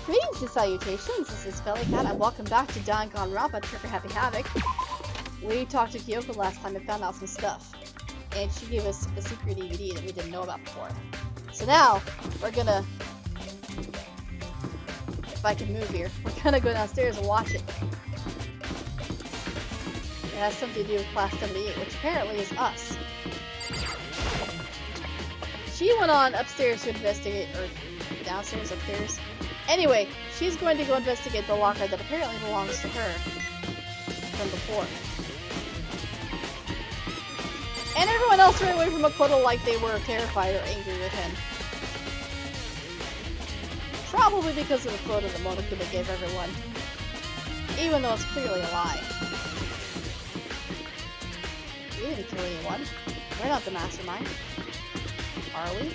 Greetings and salutations, this is Felicat, and welcome back to Danganronpa Trigger Happy Havoc. We talked to Kyoko last time and found out some stuff. And she gave us a secret DVD that we didn't know about before. So now, we're gonna... If I can move here, we're gonna go downstairs and watch it. It has something to do with Class 78, which apparently is us. She went on upstairs to investigate, or downstairs, upstairs. Anyway, she's going to go investigate the locker that apparently belongs to her from before. And everyone else ran away from Makoto like they were terrified or angry with him. Probably because of the photo that Monokuma gave everyone. Even though it's clearly a lie. We didn't kill anyone. We're not the mastermind. Are we?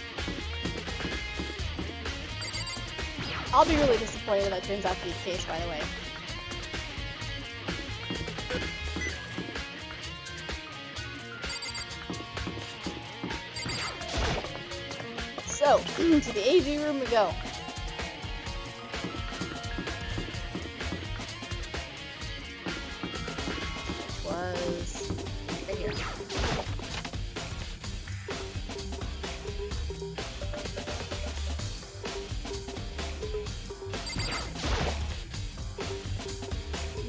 I'll be really disappointed if that turns out to be the case, by the way. So, to the AV room we go. Which was right here.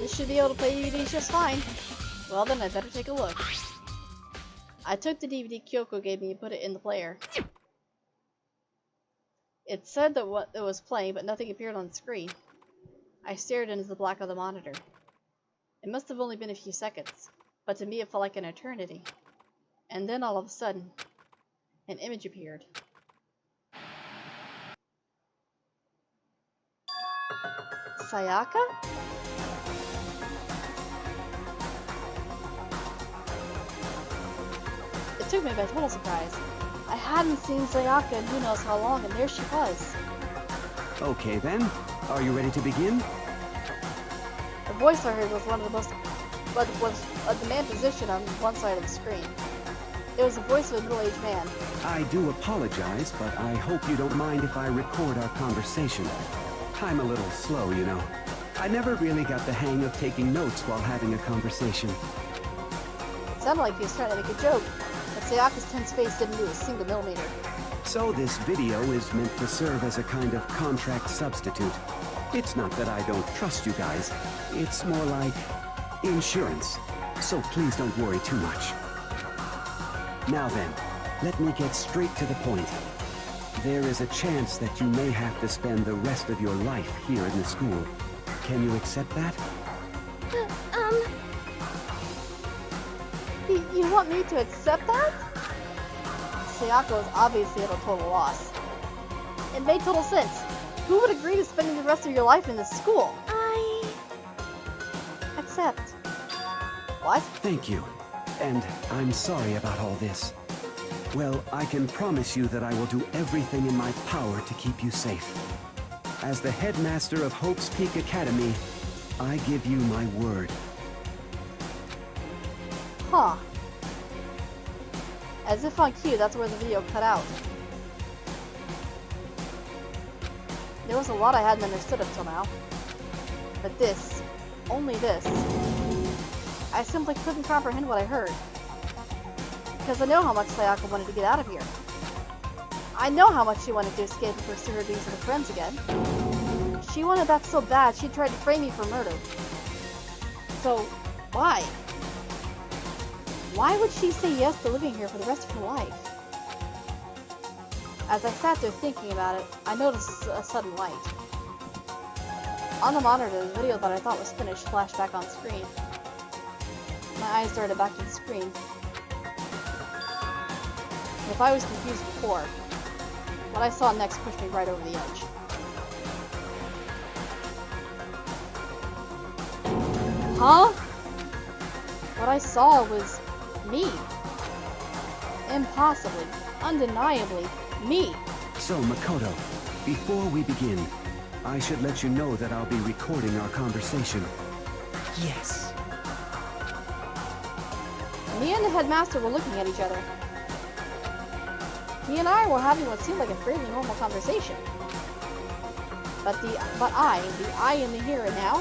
This should be able to play DVDs just fine. Well then, I better take a look. I took the DVD Kyoko gave me and put it in the player. It said that what it was playing, but nothing appeared on the screen. I stared into the black of the monitor. It must have only been a few seconds, but to me it felt like an eternity. And then all of a sudden, an image appeared. Sayaka? It took me by total surprise. I hadn't seen Sayaka in who knows how long, and there she was. Okay then, are you ready to begin? The voice I heard was one of the most, but was a demand position on one side of the screen. It was the voice of a middle-aged man. I do apologize, but I hope you don't mind if I record our conversation. I'm a little slow, you know. I never really got the hang of taking notes while having a conversation. It sounded like he was trying to make a joke, but Sayaka's tense face didn't move a single millimeter. So this video is meant to serve as a kind of contract substitute. It's not that I don't trust you guys. It's more like insurance. So please don't worry too much. Now then, let me get straight to the point. There is a chance that you may have to spend the rest of your life here in the school. Can you accept that? You want me to accept that? Sayaka was obviously at a total loss. It made total sense. Who would agree to spending the rest of your life in this school? I... accept. What? Thank you. And I'm sorry about all this. Well, I can promise you that I will do everything in my power to keep you safe. As the headmaster of Hope's Peak Academy, I give you my word. Huh. As if on cue, that's where the video cut out. There was a lot I hadn't understood up till now. But this, only this, I simply couldn't comprehend what I heard. Because I know how much Sayaka wanted to get out of here. I know how much she wanted to escape and pursue her dreams with her friends again. She wanted that so bad, she tried to frame me for murder. So, why? Why would she say yes to living here for the rest of her life? As I sat there thinking about it, I noticed a sudden light. On the monitor, the video that I thought was finished flashed back on screen. My eyes darted back to the screen. If I was confused before, what I saw next pushed me right over the edge. Huh? What I saw was me. Impossibly, undeniably, me. So, Makoto, before we begin, I should let you know that I'll be recording our conversation. Yes. Me and the headmaster were looking at each other. He and I were having what seemed like a fairly normal conversation. But I, the I in the here and now,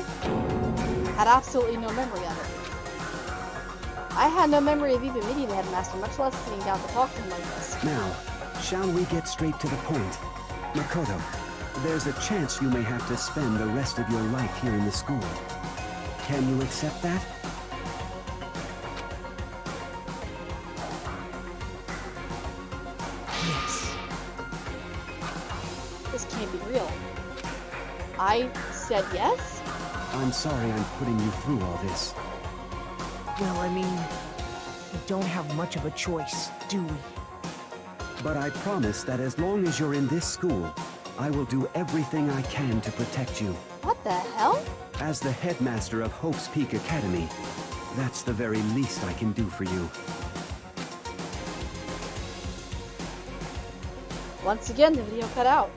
had absolutely no memory of it. I had no memory of even meeting the headmaster, much less sitting down to talk to him like this. Now, shall we get straight to the point? Makoto, there's a chance you may have to spend the rest of your life here in the school. Can you accept that? Yes. This can't be real. I said yes? I'm sorry I'm putting you through all this. Well, I mean, we don't have much of a choice, do we? But I promise that as long as you're in this school, I will do everything I can to protect you. What the hell? As the headmaster of Hope's Peak Academy, that's the very least I can do for you. Once again, the video cut out.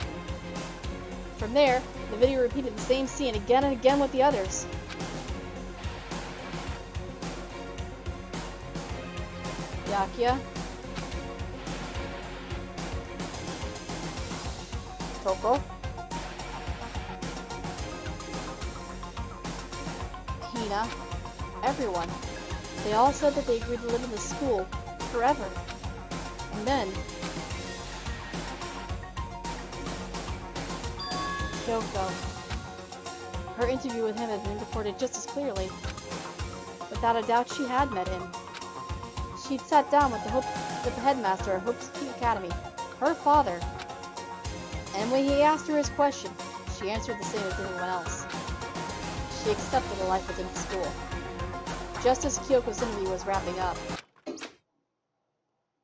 From there, the video repeated the same scene again and again with the others. Yakia. Toko. Hina. Everyone. They all said that they agreed to live in the school forever. And then Kyoko. Her interview with him had been recorded just as clearly. Without a doubt, she had met him. She'd sat down with the headmaster of Hope's Peak Academy, her father. And when he asked her his question, she answered the same as anyone else. She accepted a life within the school. Just as Kyoko's interview was wrapping up,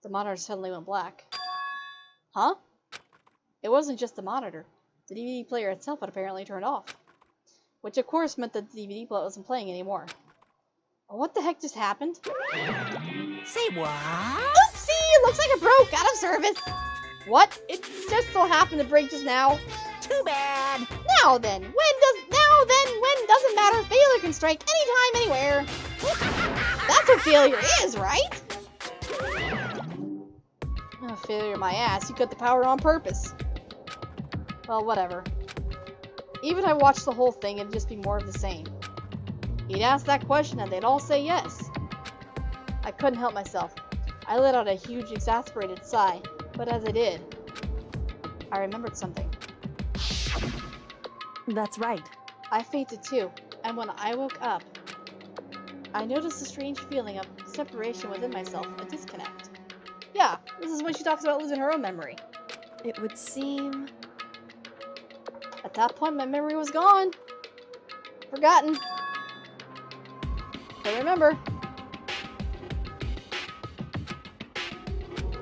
the monitor suddenly went black. Huh? It wasn't just the monitor. The DVD player itself had apparently turned off. Which of course meant that the DVD player wasn't playing anymore. What the heck just happened? Say what? Oopsie! It looks like it broke out of service! What? It just so happened to break just now? Too bad. Now then, when doesn't matter. Failure can strike anytime, anywhere. That's what failure is, right? Oh, failure my ass. You cut the power on purpose. Well, whatever. Even if I watched the whole thing, it'd just be more of the same. He'd ask that question and they'd all say yes. I couldn't help myself. I let out a huge, exasperated sigh, but as I did, I remembered something. That's right. I fainted too, and when I woke up, I noticed a strange feeling of separation within myself, a disconnect. Yeah, this is when she talks about losing her own memory. It would seem... At that point, my memory was gone. Forgotten. But remember.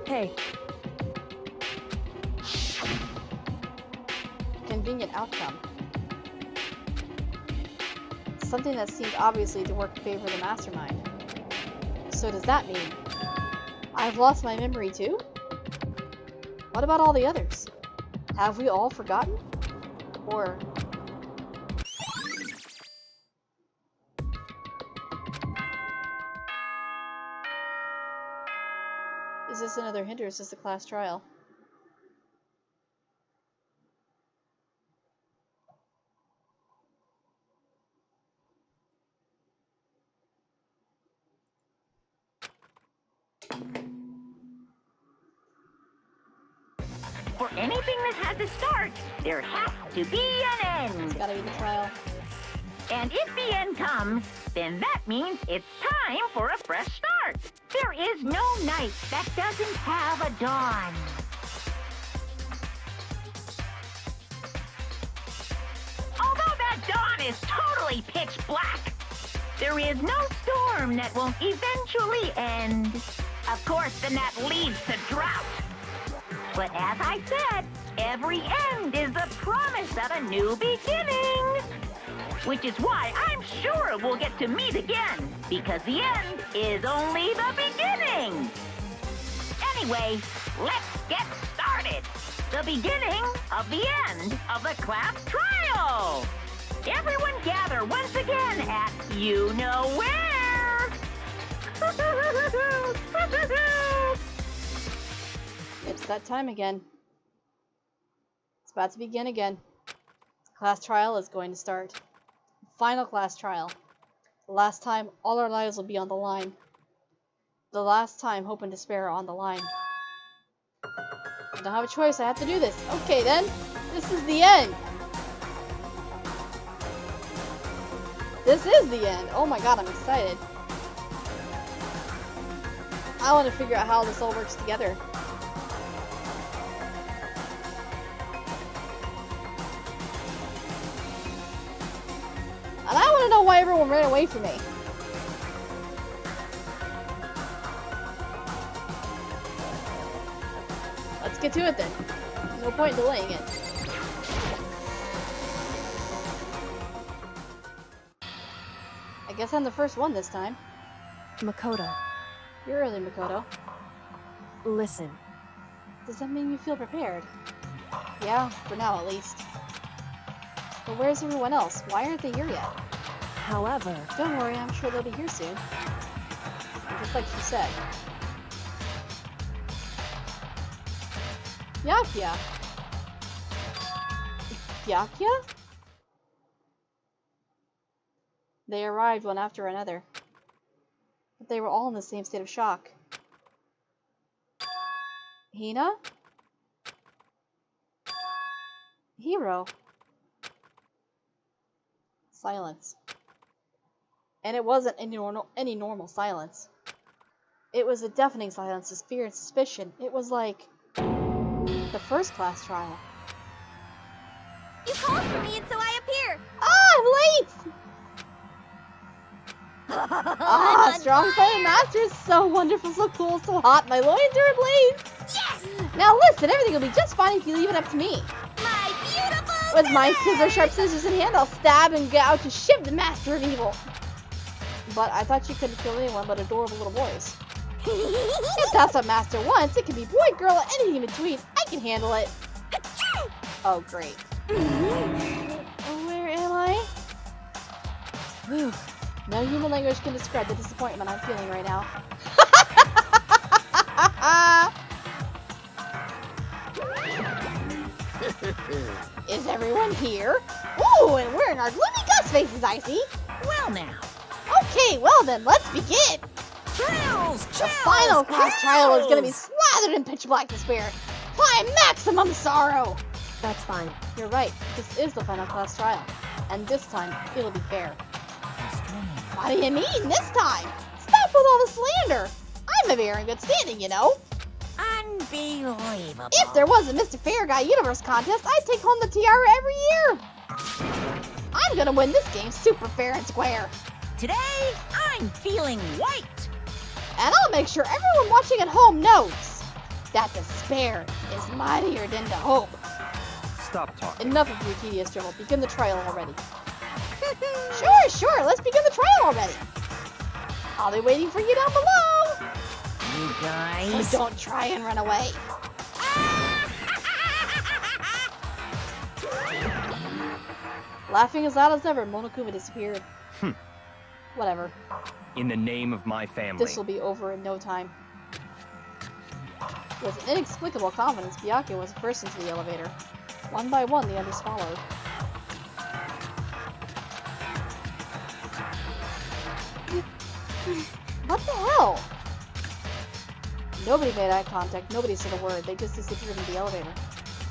Hey, Convenient outcome. Something that seemed obviously to work in favor of the mastermind. So does that mean I've lost my memory too? What about all the others? Have we all forgotten? Or... is this another hint or is this a class trial? For anything that has a start, there has to be an It's end. gotta be the trial. And if the end comes, then that means it's time for a fresh start. There is no night that doesn't have a dawn. Although that dawn is totally pitch black, there is no storm that won't eventually end. Of course, then that leads to drought. But as I said, every end is the promise of a new beginning. Which is why I'm sure we'll get to meet again, because the end is only the beginning. Anyway, let's get started. The beginning of the end of the class trial. Everyone gather once again at you-know-where. It's that time again. It's about to begin again. Class trial is going to start. Final class trial. The last time all our lives will be on the line. The last time hope and despair are on the line. I don't have a choice, I have to do this. Okay then, this is the end. This is the end. Oh my god, I'm excited. I want to figure out how this all works together. And I want to know why everyone ran away from me. Let's get to it then. No point in delaying it. I guess I'm the first one this time. Makoto, You're early, Makoto. listen. Does that make me feel prepared? Yeah, for now at least. But where's everyone else? Why aren't they here yet? However, Don't worry, I'm sure they'll be here soon. And just like she said. Yakya? Yakya? They arrived one after another. But they were all in the same state of shock. Hina? Hero? Silence. And it wasn't any normal silence. It was a deafening silence of fear and suspicion. It was like the first class trial. You called for me and so I appear. Ah, I'm late! Ah, strong fire master is so wonderful, so cool, so hot. My loins are ablaze. Yes! Now listen, everything will be just fine if you leave it up to me. My beautiful With my sharp scissors in hand, I'll stab and get out to ship the master of evil. But I thought you couldn't kill anyone but adorable little boys. If that's what master wants, it can be boy, girl, or anything in between. I can handle it. Oh, great. Where am I? Whew. No human language can describe the disappointment I'm feeling right now. Is everyone here? Ooh, and we're in our gloomy ghost faces, I see. Well now. Okay, well then, let's begin. Thrills! The final class trial is going to be slathered in pitch black despair. Apply maximum sorrow. that's fine. You're right, this is the final class trial. And this time, it'll be fair. What do you mean, this time? Stop with all the slander. I'm a very in good standing, you know. Unbelievable. If there was a Mr. Fair Guy Universe contest, I'd take home the tiara every year. I'm gonna win this game super fair and square. Today, I'm feeling white. And I'll make sure everyone watching at home knows that despair is mightier than the hope. Stop talking. Enough of your tedious dribble. Begin the trial already. Sure, let's begin the trial already. I'll be waiting for you down below. You So guys. don't try and run away. Laughing as loud as ever, Monokuma disappeared. Whatever. In the name of my family. This will be over in no time. With inexplicable confidence, Byakuya was first into the elevator. One by one, the others followed. What the hell? Nobody made eye contact, nobody said a word, they just disappeared in the elevator.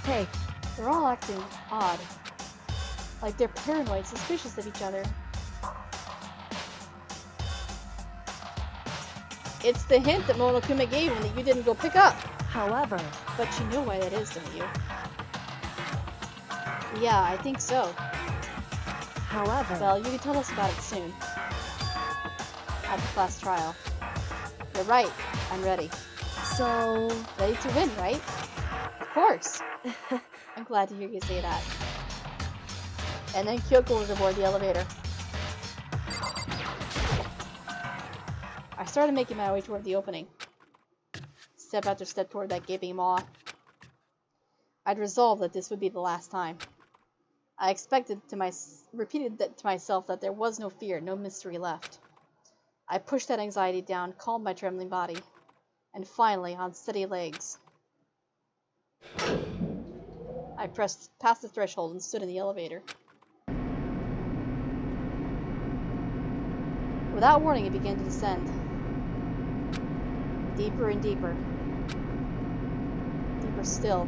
Hey, They're all acting odd. Like they're paranoid, suspicious of each other. It's the hint that Monokuma gave him that you didn't go pick up. however, But you know why that is, don't you? Yeah, I think so. however, Well, you can tell us about it soon. At the class trial. You're right, I'm ready. so, Ready to win, right? Of course. I'm glad to hear you say that. And then Kyoko was aboard the elevator. I started making my way toward the opening. Step after step toward that gaping maw. I'd resolved that this would be the last time. I repeated that to myself that there was no fear, no mystery left. I pushed that anxiety down, calmed my trembling body, and finally, on steady legs, I pressed past the threshold and stood in the elevator. Without warning, it began to descend. Deeper and deeper. Deeper still.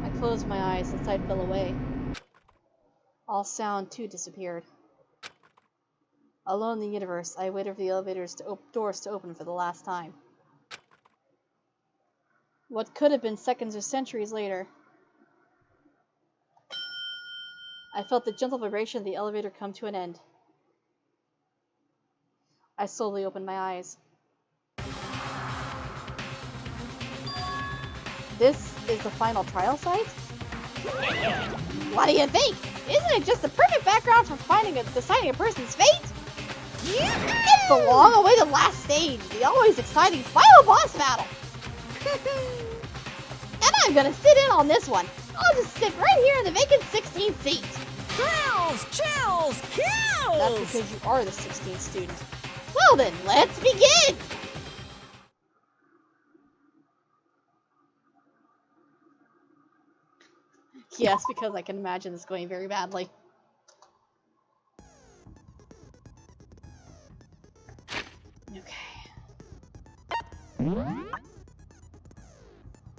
I closed my eyes and sight fell away. All sound, too, disappeared. Alone in the universe, I waited for the elevator's doors to open for the last time. What could have been seconds or centuries later, I felt the gentle vibration of the elevator come to an end. I slowly opened my eyes. This is the final trial site? What do you think? Isn't it just the perfect background for deciding a person's fate? It's the long-awaited last stage, the always exciting final boss battle. And I'm gonna sit in on this one. I'll just sit right here in the vacant 16th seat. Thrills, chills, kills! That's because you are the 16th student. Well then, let's begin! Yes, because I can imagine this going very badly. Okay.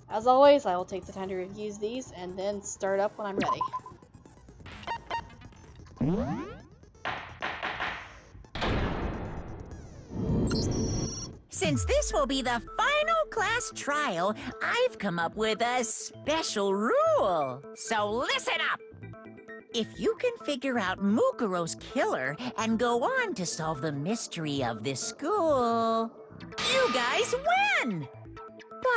As always, I will take the time to review these and then start up when I'm ready. Since this will be the final class trial, I've come up with a special rule. So listen up! If you can figure out Mukuro's killer and go on to solve the mystery of this school, you guys win!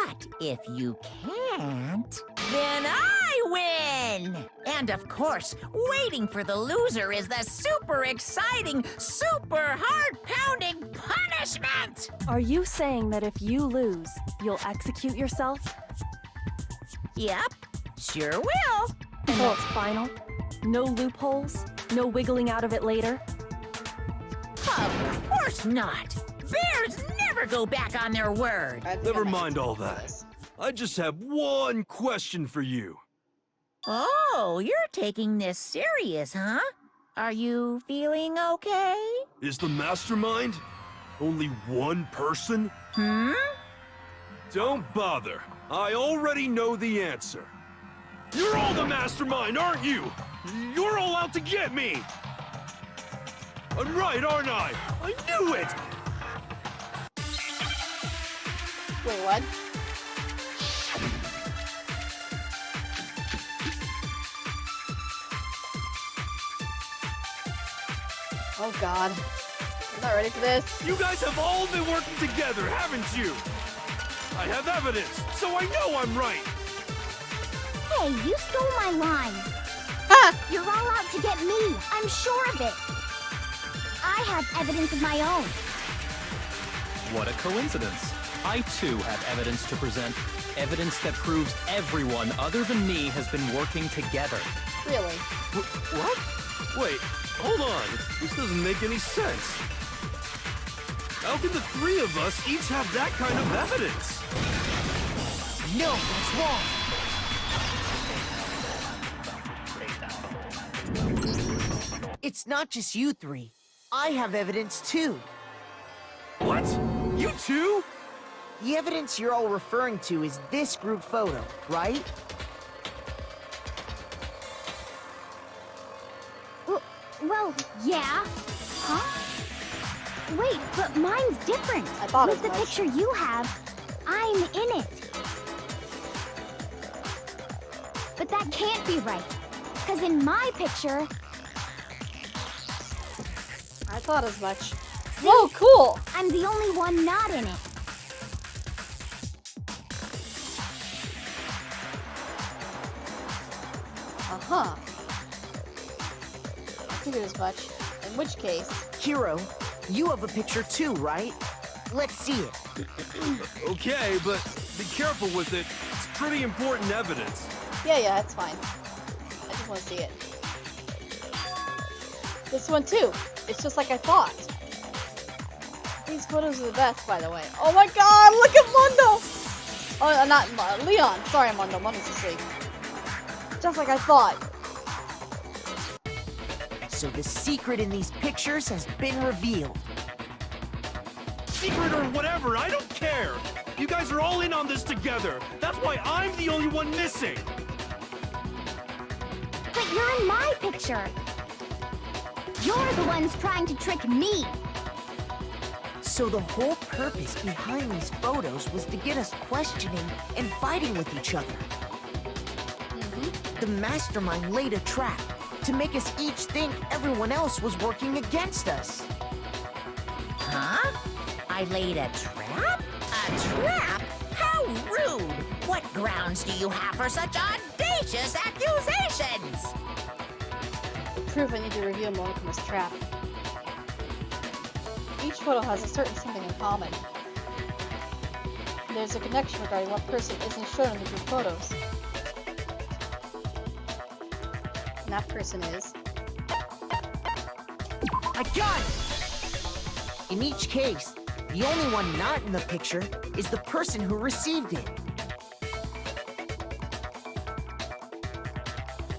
But if you can't, then I win! And of course, waiting for the loser is the super exciting, super heart-pounding punishment! Are you saying that if you lose, you'll execute yourself? Yep, sure will. And that's final? No loopholes? No wiggling out of it later? Of course not! Bears never go back on their word! Never mind all that. I just have one question for you. Oh, you're taking this serious, huh? Are you feeling okay? Is the mastermind only one person? Hmm? Don't bother. I already know the answer. You're all the mastermind, aren't you? You're all out to get me! I'm right, aren't I? I knew it! Wait, what? Oh god. I'm not ready for this. You guys have all been working together, haven't you? I have evidence, so I know I'm right! Hey, you stole my line. Ha! You're all out to get me. I'm sure of it. I have evidence of my own. What a coincidence. I too have evidence to present. Evidence that proves everyone other than me has been working together. Really? What? Wait, hold on. This doesn't make any sense. How can the three of us each have that kind of evidence? No, that's wrong. It's not just you three. I have evidence too. What? You too? The evidence you're all referring to is this group photo, right? Well, yeah. Huh? Wait, but mine's different. I thought With as the much. picture you have, I'm in it. But that can't be right. Because in my picture... I thought as much. Whoa, cool! I'm the only one not in it. Uh-huh. I figured as much. In which case... Hiro, you have a picture too, right? Let's see it. Okay, but be careful with it. It's pretty important evidence. Yeah, it's fine. I just want to see it. This one too. It's just like I thought. These photos are the best, by the way. Oh my god, look at Mondo! Oh, not Leon. Sorry, Mondo. Mondo's asleep. Just like I thought. So the secret in these pictures has been revealed. Secret or whatever, I don't care. You guys are all in on this together. That's why I'm the only one missing. But you're in my picture. You're the ones trying to trick me. So the whole purpose behind these photos was to get us questioning and fighting with each other. The mastermind laid a trap to make us each think everyone else was working against us. Huh? I laid a trap? A trap? How rude! What grounds do you have for such audacious accusations? Proof I need to reveal Monokuma's trap. Each photo has a certain something in common. There's a connection regarding what person isn't shown in the group photos. And that person is... I got it! In each case, the only one not in the picture is the person who received it.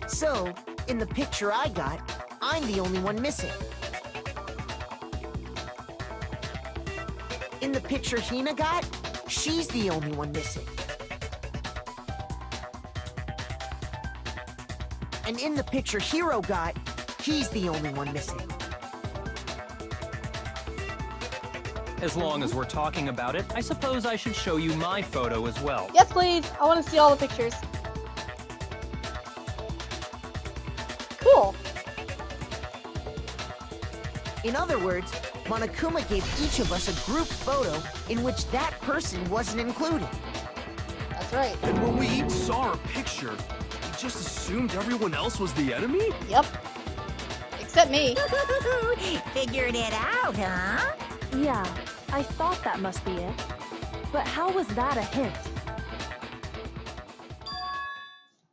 So, in the picture I got, I'm the only one missing. In the picture Hina got, she's the only one missing. And in the picture Hiro got, he's the only one missing. As long as we're talking about it, I suppose I should show you my photo as well. Yes, please! I want to see all the pictures. Cool! In other words, Monokuma gave each of us a group photo in which that person wasn't included. That's right. And when we each saw our picture, we just assumed everyone else was the enemy? Yep. Except me. Figured it out, huh? Yeah, I thought that must be it. But how was that a hint?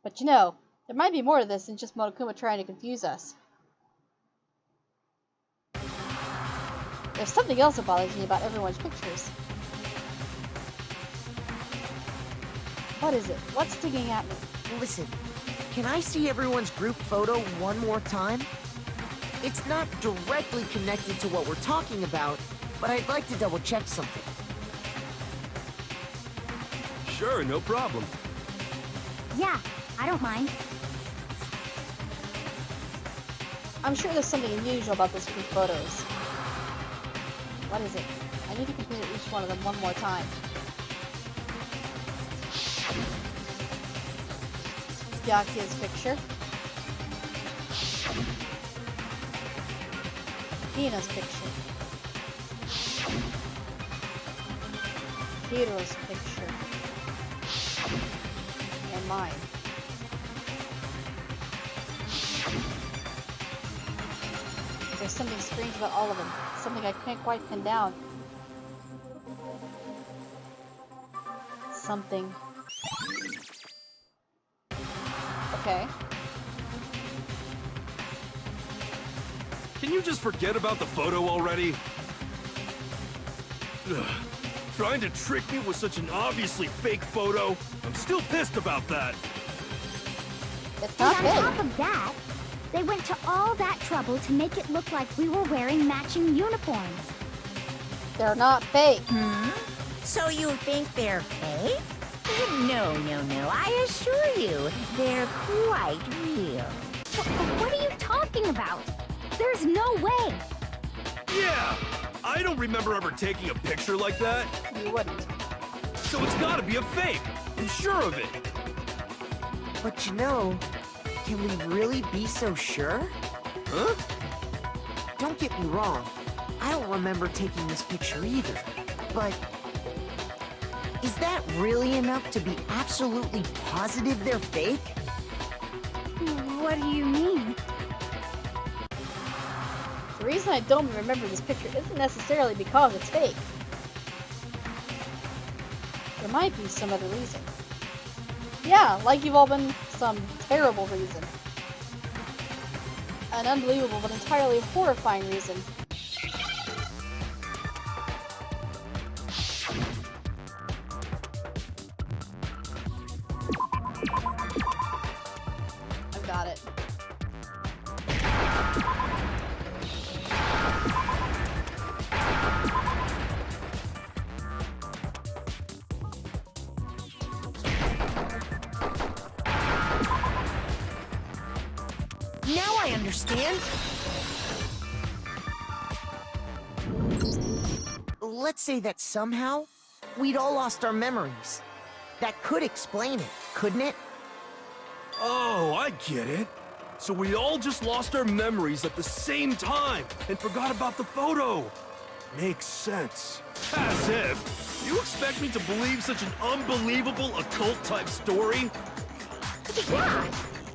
But you know, there might be more to this than just Monokuma trying to confuse us. There's something else that bothers me about everyone's pictures. What is it? What's sticking at me? Listen, can I see everyone's group photo one more time? It's not directly connected to what we're talking about, but I'd like to double check something. Sure, no problem. Yeah, I don't mind. I'm sure there's something unusual about those group photos. What is it? I need to compare each one of them one more time. Byakuya's picture. Hina's picture. Hiro's picture. And mine. There's something strange about all of them. Something I can't quite pin down. Something. Okay. Can you just forget about the photo already? Ugh. Trying to trick me with such an obviously fake photo? I'm still pissed about that. It's And not on big. top of that, they went to all that trouble to make it look like we were wearing matching uniforms. They're not fake. So you think they're fake? No, I assure you, they're quite real. What are you talking about? There's no way. Yeah! I don't remember ever taking a picture like that. You wouldn't. So it's gotta be a fake. I'm sure of it. But you know, can we really be so sure? Huh? Don't get me wrong, I don't remember taking this picture either, but is that really enough to be absolutely positive they're fake? What do you mean? The reason I don't remember this picture isn't necessarily because it's fake. There might be some other reason. Yeah, like you've all been some terrible reason. An unbelievable but entirely horrifying reason. understand? Let's say that somehow we'd all lost our memories. That could explain it, couldn't it? Oh, I get it. So we all just lost our memories at the same time and forgot about the photo. Makes sense. As if. You expect me to believe such an unbelievable occult-type story? Yeah,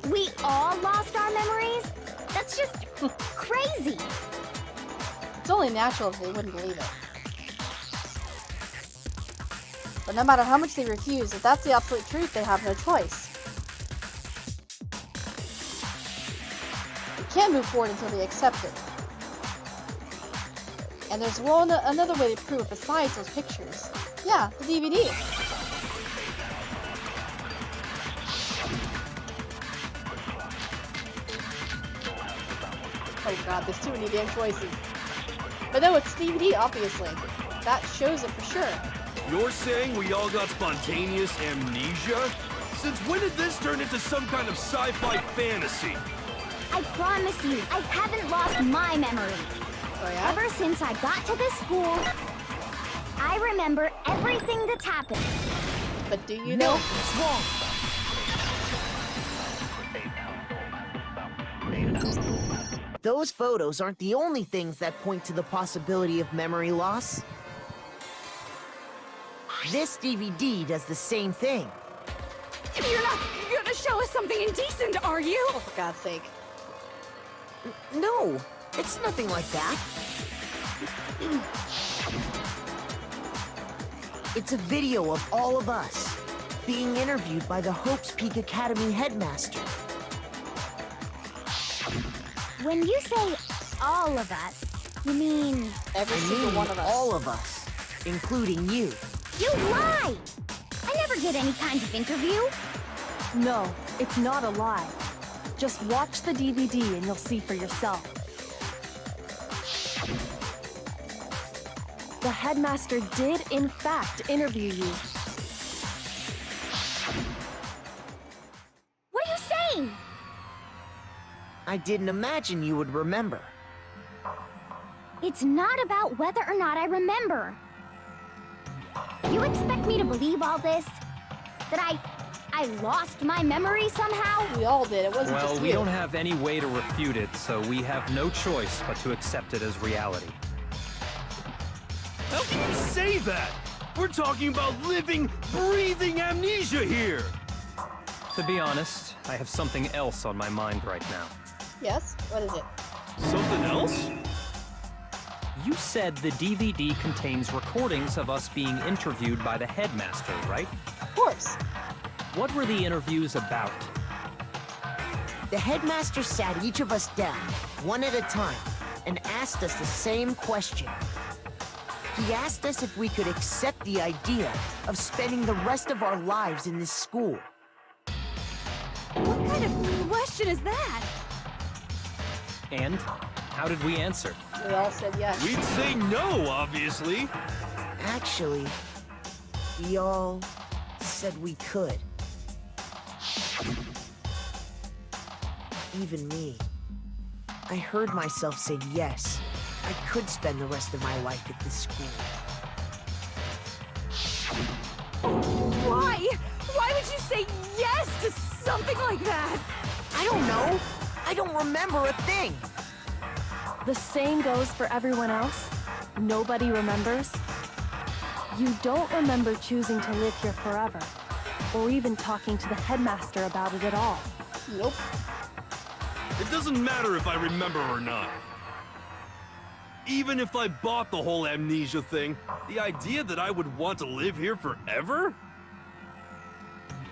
we all lost our memories? That's just crazy. It's only natural if they wouldn't believe it. But no matter how much they refuse, if that's the absolute truth, they have no choice. They can't move forward until they accept it. And there's another way to prove it besides those pictures. Yeah, the DVD. Oh god, there's too many damn choices. But no, it's DVD, obviously. That shows it for sure. You're saying we all got spontaneous amnesia? Since when did this turn into some kind of sci-fi fantasy? I promise you, I haven't lost my memory. Oh yeah? Ever since I got to this school, I remember everything that's happened. But do you know? It's wrong. Those photos aren't the only things that point to the possibility of memory loss. This DVD does the same thing. You're not gonna show us something indecent, are you? Oh, for God's sake. No, it's nothing like that. It's a video of all of us being interviewed by the Hope's Peak Academy headmaster. When you say all of us, you mean Every I single mean one of us. all of us, including you. you lie? I never did any kind of interview. No, it's not a lie. Just watch the DVD and you'll see for yourself. The headmaster did, in fact, interview you. What are you saying? I didn't imagine you would remember. It's not about whether or not I remember. You expect me to believe all this? That I lost my memory somehow? We all did. It wasn't Well, just we you. don't have any way to refute it, so we have no choice but to accept it as reality. How can you say that? We're talking about living, breathing amnesia here! To be honest, I have something else on my mind right now. Yes? What is it? Something else? You said the DVD contains recordings of us being interviewed by the headmaster, right? Of course. What were the interviews about? The headmaster sat each of us down, one at a time, and asked us the same question. He asked us if we could accept the idea of spending the rest of our lives in this school. What kind of question is that? And how did we answer? We all said yes. We'd say no, obviously. Actually, we all said we could. Even me. I heard myself say yes. I could spend the rest of my life at this school. Why? Why would you say yes to something like that? I don't know. I don't remember a thing. The same goes for everyone else. Nobody remembers. You don't remember choosing to live here forever, or even talking to the headmaster about it at all. Nope. It doesn't matter if I remember or not. Even if I bought the whole amnesia thing, the idea that I would want to live here forever?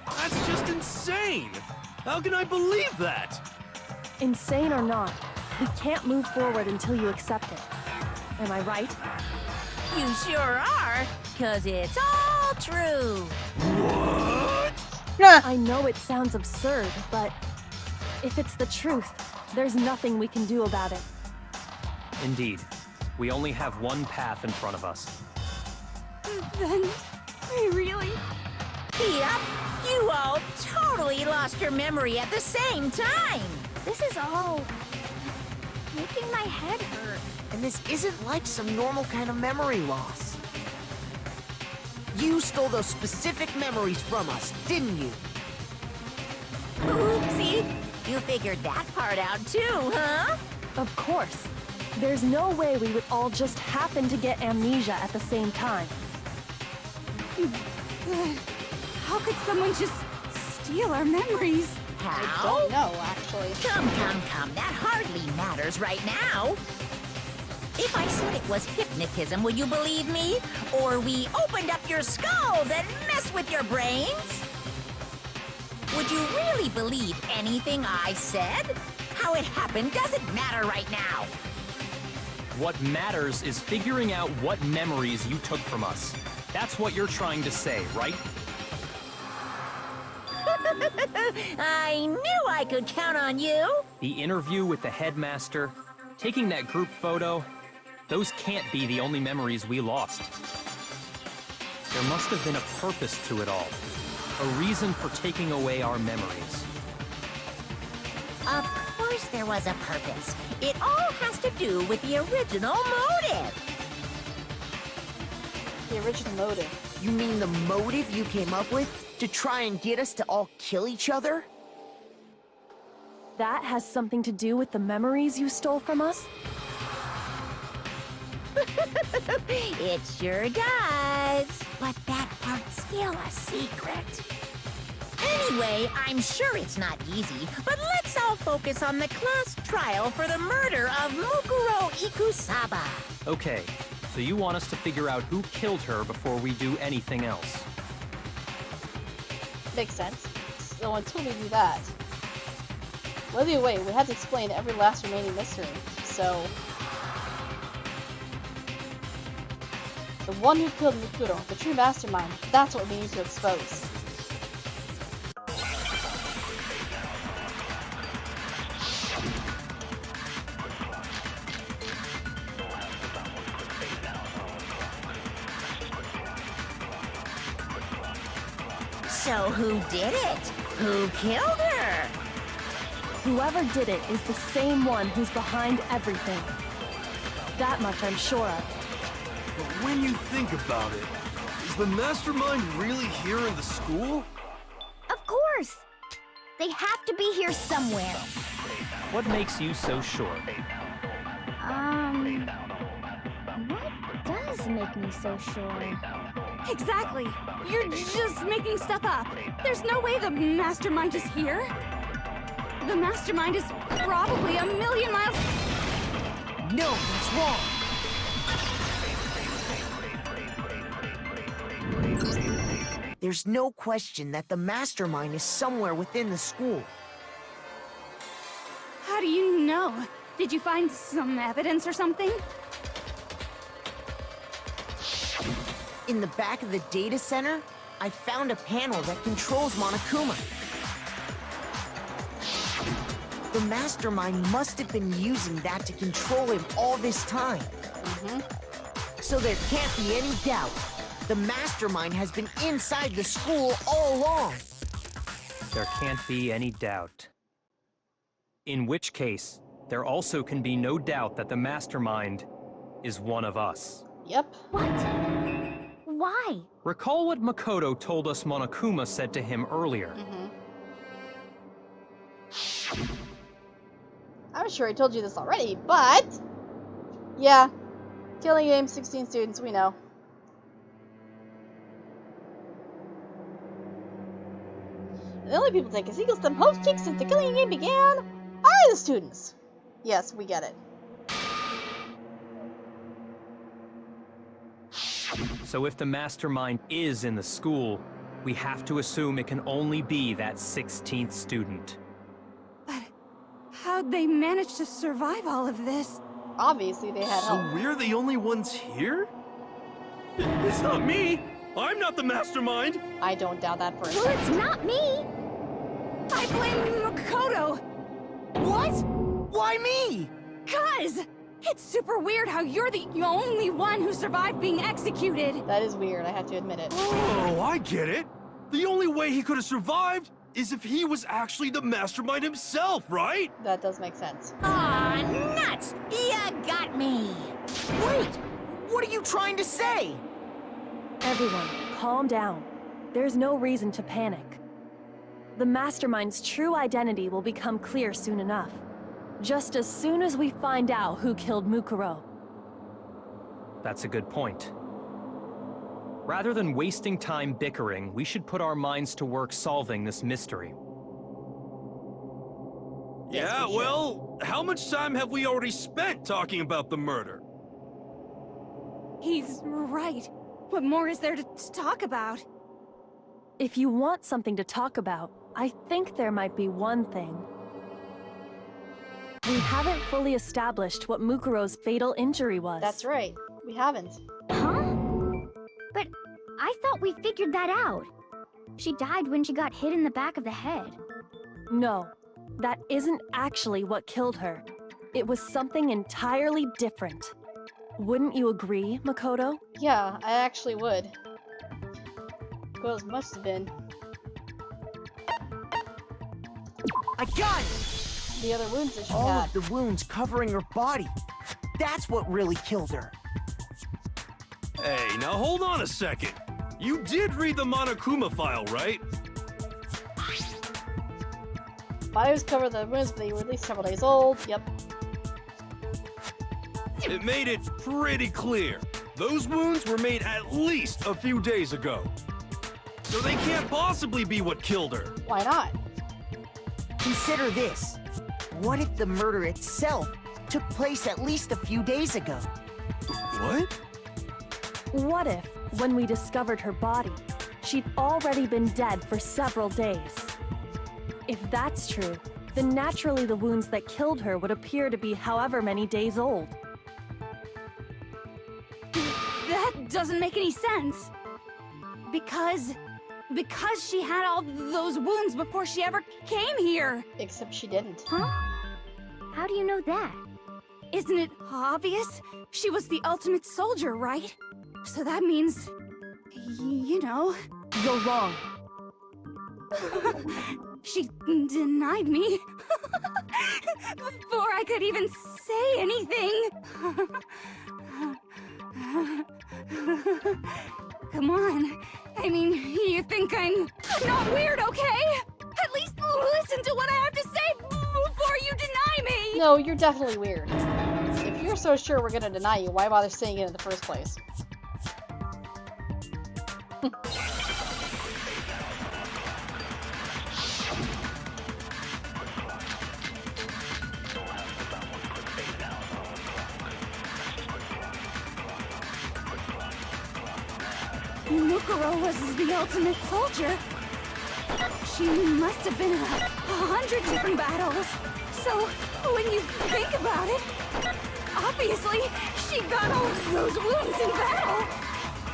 That's just insane! How can I believe that? Insane or not, we can't move forward until you accept it. Am I right? You sure are, 'cause it's all true. What? I know it sounds absurd, but if it's the truth, there's nothing we can do about it. Indeed. We only have one path in front of us. Then, we really... Yep, you all totally lost your memory at the same time. This is all making my head hurt. And this isn't like some normal kind of memory loss. You stole those specific memories from us, didn't you? Oopsie! You figured that part out too, huh? Of course. There's no way we would all just happen to get amnesia at the same time. How could someone just steal our memories? How? Don't know, actually. Come. That hardly matters right now. If I said it was hypnotism, would you believe me? Or we opened up your skulls and messed with your brains? Would you really believe anything I said? How it happened doesn't matter right now. What matters is figuring out what memories you took from us. That's what you're trying to say, right? I knew I could count on you. The interview with the headmaster, taking that group photo, those can't be the only memories we lost. There must have been a purpose to it all. A reason for taking away our memories. Of course there was a purpose. It all has to do with the original motive. The original motive. You mean the motive you came up with? To try and get us to all kill each other? That has something to do with the memories you stole from us? It sure does. But that part's still a secret. Anyway, I'm sure it's not easy, but let's all focus on the class trial for the murder of Mukuro Ikusaba. Okay, so you want us to figure out who killed her before we do anything else. Makes sense. So until we do that... Well, either way, we have to explain every last remaining mystery, so... The one who killed Mukuro, the true mastermind, that's what we need to expose. So who did it? Who killed her? Whoever did it is the same one who's behind everything. That much I'm sure of. But when you think about it, is the mastermind really here in the school? Of course! They have to be here somewhere. What makes you so sure? What does make me so sure? Exactly. You're just making stuff up. There's no way the mastermind is here. The mastermind is probably a million miles... No, that's wrong. There's no question that the mastermind is somewhere within the school. How do you know? Did you find some evidence or something? In the back of the data center, I found a panel that controls Monokuma. The mastermind must have been using that to control him all this time. So there can't be any doubt. The mastermind has been inside the school all along. There can't be any doubt. In which case, there also can be no doubt that the mastermind is one of us. Yep. What? Why? Recall what Makoto told us Monokuma said to him earlier. I'm sure I told you this already, but... Yeah. Killing game 16 students, we know. The only people take a single step post kick since the killing game began are the students. Yes, we get it. So if the mastermind is in the school, we have to assume it can only be that 16th student. But how'd they manage to survive all of this? Obviously, they had So help. we're the only ones here? It's not me! I'm not the mastermind! I don't doubt that for a Well, second. it's not me! I blame Makoto! What? Why me? 'Cause it's super weird how you're the only one who survived being executed. That is weird, I have to admit it. Oh, I get it! The only way he could have survived is if he was actually the mastermind himself, right? That does make sense. Aw, nuts! nuts! Ya got me! Wait! What are you trying to say? Everyone, calm down. There's no reason to panic. The Mastermind's true identity will become clear soon enough. Just as soon as we find out who killed Mukuro. That's a good point. Rather than wasting time bickering, we should put our minds to work solving this mystery. Yeah, well, how much time have we already spent talking about the murder? He's right. What more is there to talk about? If you want something to talk about, I think there might be one thing. We haven't fully established what Mukuro's fatal injury was. That's right. We haven't. Huh? But I thought we figured that out. She died when she got hit in the back of the head. No, that isn't actually what killed her. It was something entirely different. Wouldn't you agree, Makoto? Yeah, I actually would. Well, must have been. I got it! The other wounds that she All had. of the wounds covering her body. That's what really killed her. Hey, now hold on a second. You did read the Monokuma file, right? Bodies cover the wounds, but they were at least several days old. Yep. It made it pretty clear. Those wounds were made at least a few days ago. So they can't possibly be what killed her. Why not? Consider this. What if the murder itself took place at least a few days ago? What? What if, when we discovered her body, she'd already been dead for several days? If that's true, then naturally the wounds that killed her would appear to be however many days old. That doesn't make any sense. Because she had all those wounds before she ever came here. Except she didn't. Huh? How do you know that? Isn't it obvious? She was the ultimate soldier, right? So that means, you know... You're wrong. She denied me. Before I could even say anything. Come on. I mean, you think I'm not weird, okay? At least listen to what I have to say before you deny me! No, you're definitely weird. If you're so sure we're gonna deny you, why bother saying it in the first place? Mukuro was the ultimate soldier. She must have been in 100 different battles. So, when you think about it, obviously, she got all those wounds in battle.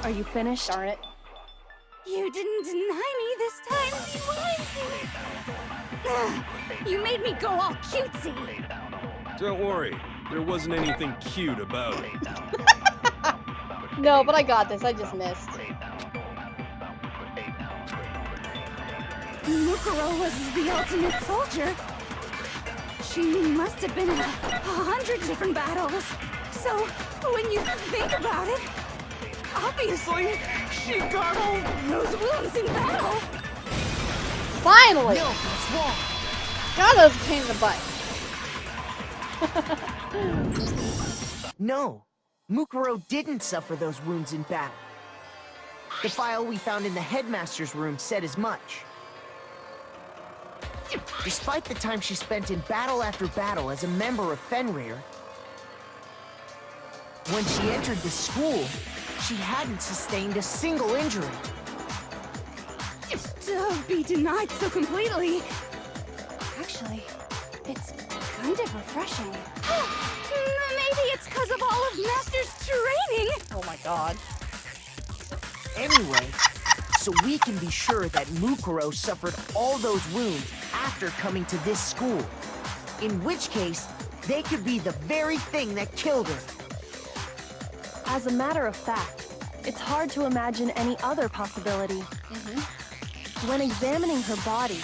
Are you finished? Darn it. You didn't deny me this time, Whimsy. You made me go all cutesy. Don't worry, there wasn't anything cute about it. No, but I got this. I just missed. Mukuro was the ultimate soldier. She must have been in 100 different battles. So, when you think about it, obviously, she got all those wounds in battle. Finally! No, that's wrong. God, that was a pain in the butt. No, Mukuro didn't suffer those wounds in battle. The file we found in the headmaster's room said as much. Despite the time she spent in battle after battle as a member of Fenrir, when she entered the school, she hadn't sustained a single injury. To be denied so completely. Actually, it's kind of refreshing. Maybe it's because of all of Master's training. Oh my god. Anyway, so we can be sure that Mukuro suffered all those wounds after coming to this school. In which case, they could be the very thing that killed her. As a matter of fact, it's hard to imagine any other possibility. When examining her body,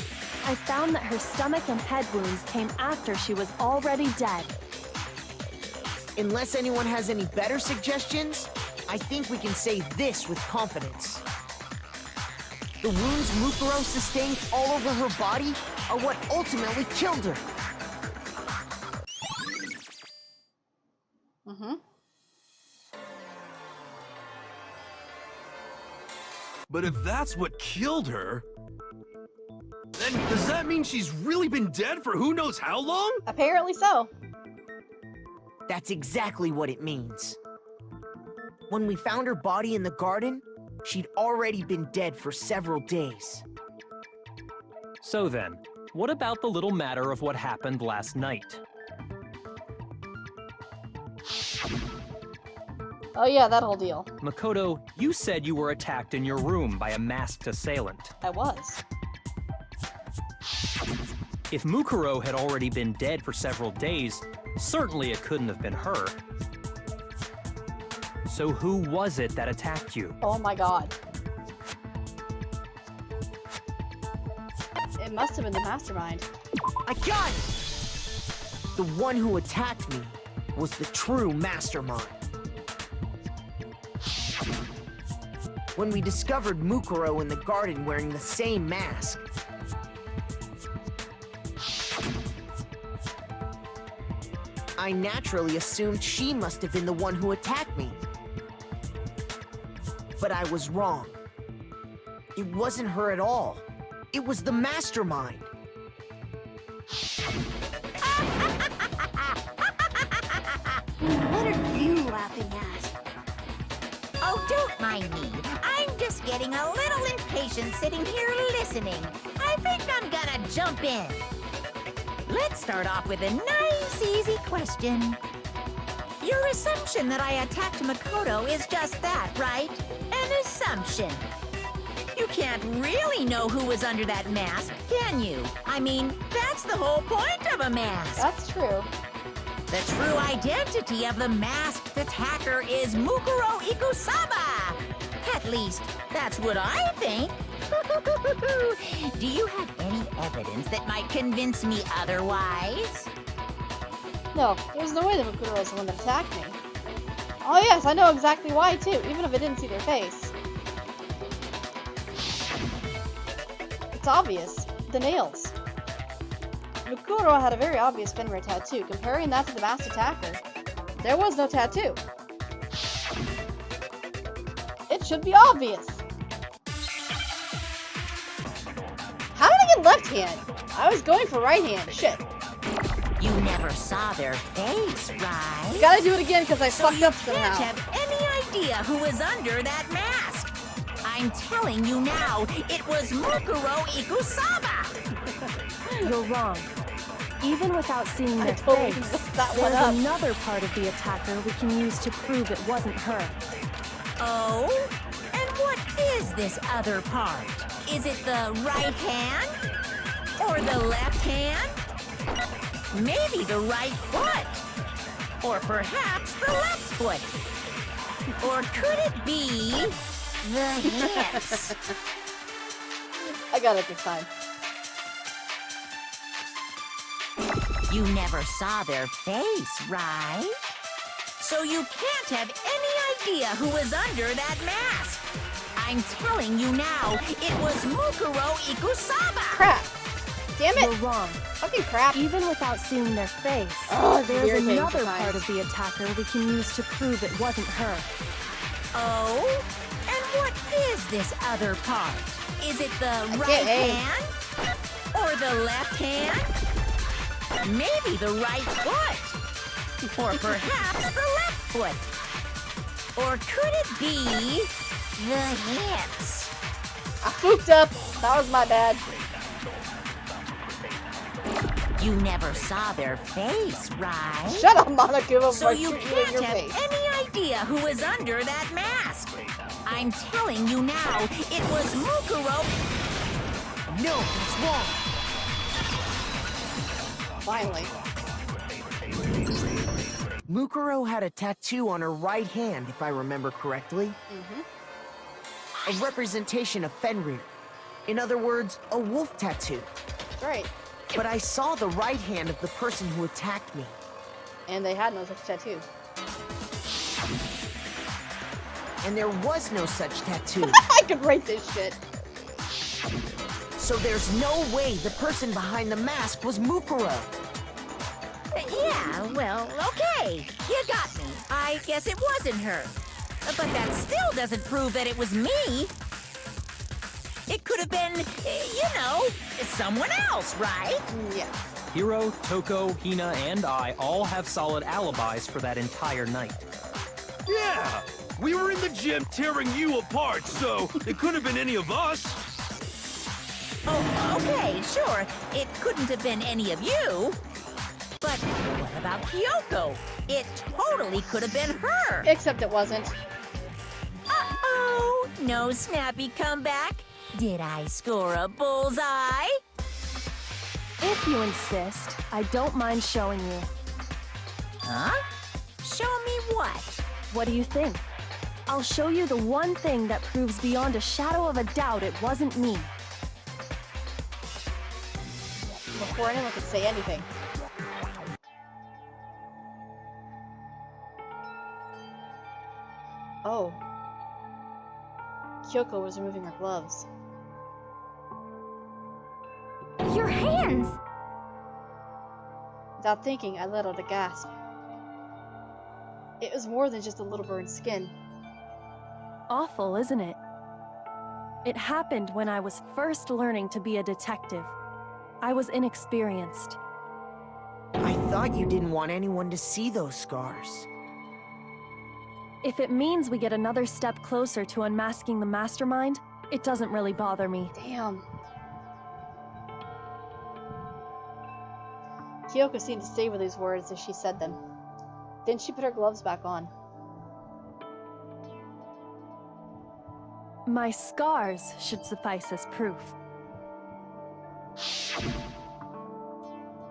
I found that her stomach and head wounds came after she was already dead. Unless anyone has any better suggestions, I think we can say this with confidence. The wounds Mukuro sustained all over her body are what ultimately killed her. Mm-hmm. But if that's what killed her, then does that mean she's really been dead for who knows how long? Apparently so. That's exactly what it means. When we found her body in the garden, she'd already been dead for several days. So then, what about the little matter of what happened last night? Oh yeah, that whole deal. Makoto, you said you were attacked in your room by a masked assailant. I was. If Mukuro had already been dead for several days, certainly it couldn't have been her. So who was it that attacked you? Oh my god. It must have been the mastermind. I got it! The one who attacked me was the true mastermind. When we discovered Mukuro in the garden wearing the same mask, I naturally assumed she must have been the one who attacked me. But I was wrong. It wasn't her at all. It was the mastermind. What are you laughing at? Oh, don't mind me. I'm just getting a little impatient sitting here listening. I think I'm gonna jump in. Let's start off with a nice, easy question. Your assumption that I attacked Makoto is just that, right? An assumption. You can't really know who was under that mask, can you? I mean, that's the whole point of a mask. That's true. The true identity of the masked attacker is Mukuro Ikusaba. At least, that's what I think. Do you have any evidence that might convince me otherwise? No, there's no way that Mukuro was the one that attacked me. Oh yes, I know exactly why too, even if I didn't see their face. It's obvious. The nails. Mukuro had a very obvious Fenrir tattoo. Comparing that to the masked attacker, there was no tattoo. It should be obvious. How did I get left hand? I was going for right hand. Shit. You never saw their face, right? I gotta do it again because I So fucked you up can't somehow. have any idea who was under that mask. I'm telling you now, it was Mukuro Ikusaba. You're wrong. Even without seeing I their totally face, messed that one there's up. another part of the attacker we can use to prove it wasn't her. Oh? And what is this other part? Is it the right hand? Or the left hand? Maybe the right foot? Or perhaps the left foot? Or could it be the hips? I got it this time. You never saw their face, right? So you can't have any idea who was under that mask. I'm telling you now, it was Mukuro Ikusaba. Crap. Damn it. You're wrong. Fucking crap. Even without seeing their face, Oh, it's there's irritating another sometimes. part of the attacker we can use to prove it wasn't her. Oh? And what is this other part? Is it the right can't aim. hand? Or the left hand? Maybe the right foot? Or perhaps the left foot? Or could it be the hips? I spooked up. That was my bad. You never saw their face, right? Shut up, Monaco. So I'll you shoot in can't your have face. any idea who was under that mask. I'm telling you now, it was Mukuro. no, it's wrong. Finally. Mukuro had a tattoo on her right hand, if I remember correctly. Mm-hmm. A representation of Fenrir. In other words, a wolf tattoo. That's right. But I saw the right hand of the person who attacked me. And they had no such tattoo. and there was no such tattoo. I could write this shit. So there's no way the person behind the mask was Mukuro. Yeah, well, okay. You got me. I guess it wasn't her. But that still doesn't prove that it was me. It could have been, you know, someone else, right? Yeah. Hiro, Toko, Hina, and I all have solid alibis for that entire night. Yeah! We were in the gym tearing you apart, so it could have been any of us. Oh, okay, sure. It couldn't have been any of you. But what about Kyoko? It totally could have been her. Except it wasn't. Uh-oh. No snappy comeback? Did I score a bullseye? If you insist, I don't mind showing you. Huh? Show me what? What do you think? I'll show you the one thing that proves beyond a shadow of a doubt it wasn't me. Before anyone could say anything. Oh. Kyoko was removing her gloves. Your hands! Without thinking, I let out a gasp. It was more than just a little burned skin. Awful, isn't it? It happened when I was first learning to be a detective. I was inexperienced. I thought you didn't want anyone to see those scars. If it means we get another step closer to unmasking the mastermind, it doesn't really bother me. Damn. Kyoko seemed to savor these words as she said them. Then she put her gloves back on. My scars should suffice as proof.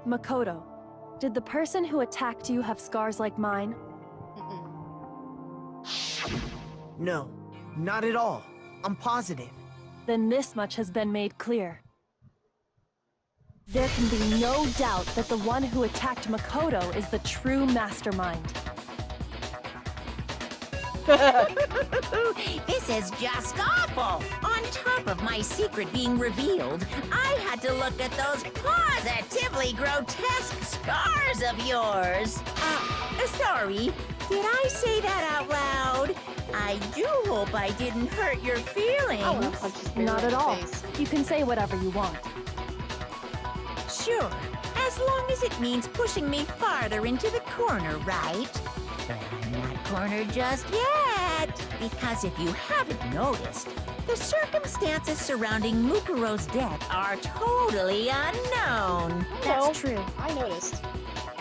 Makoto, did the person who attacked you have scars like mine? No, not at all. I'm positive. Then this much has been made clear. There can be no doubt that the one who attacked Makoto is the true mastermind. This is just awful. On top of my secret being revealed, I had to look at those positively grotesque scars of yours. Sorry. Did I say that out loud? I do hope I didn't hurt your feelings. I want to punch his beard Not in at the all. face. You can say whatever you want. Sure, as long as it means pushing me farther into the corner, right? But I'm not cornered just yet, because if you haven't noticed, the circumstances surrounding Mukuro's death are totally unknown. That's true. I noticed.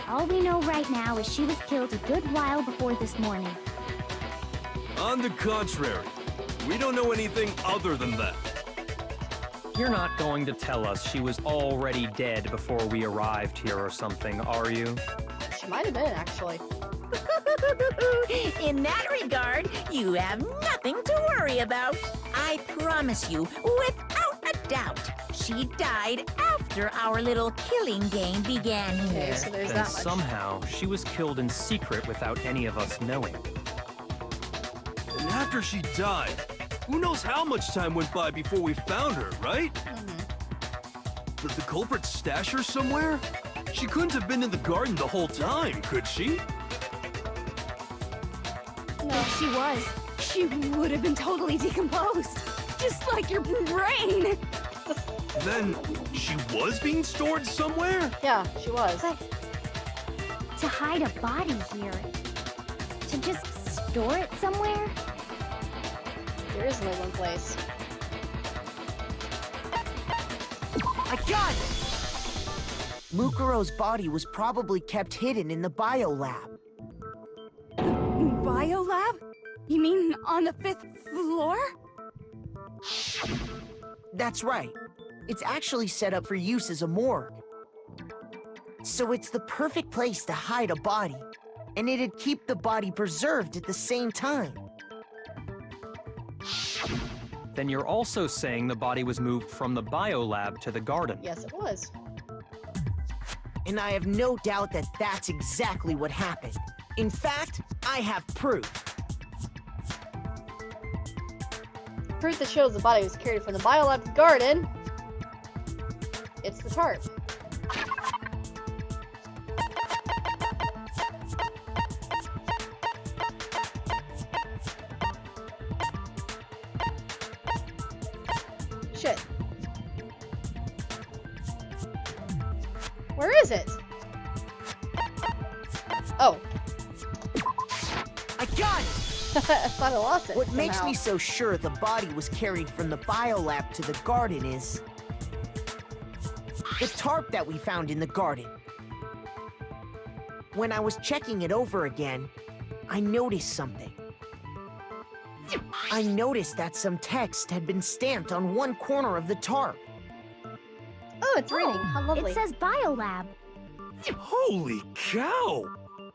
All we know right now is she was killed a good while before this morning. On the contrary, we don't know anything other than that. You're not going to tell us she was already dead before we arrived here or something, are you? She might have been, actually. In that regard, you have nothing to worry about. I promise you, without a doubt, she died after our little killing game began Okay, here. so there's Then that much. somehow she was killed in secret without any of us knowing. And after she died, who knows how much time went by before we found her, right? Did the culprit stash her somewhere? She couldn't have been in the garden the whole time, could she? If she was, she would have been totally decomposed. Just like your brain. Then she was being stored somewhere? Yeah, she was. But to hide a body here, to just store it somewhere? There is only one place. I got it! Mukuro's body was probably kept hidden in the biolab. Biolab? You mean on the 5th floor? That's right. It's actually set up for use as a morgue. So it's the perfect place to hide a body, and it'd keep the body preserved at the same time. Then you're also saying the body was moved from the biolab to the garden. Yes, it was. And I have no doubt that that's exactly what happened. In fact, I have proof. proof that shows the body was carried from the biolab garden. It's the tarp. Shit. Where is it? Oh. I got it! I thought I lost it. What makes somehow. me so sure the body was carried from the biolab to the garden is the tarp that we found in the garden. When I was checking it over again, I noticed something. I noticed that some text had been stamped on one corner of the tarp. Oh, it's raining. How lovely. It says biolab. Holy cow!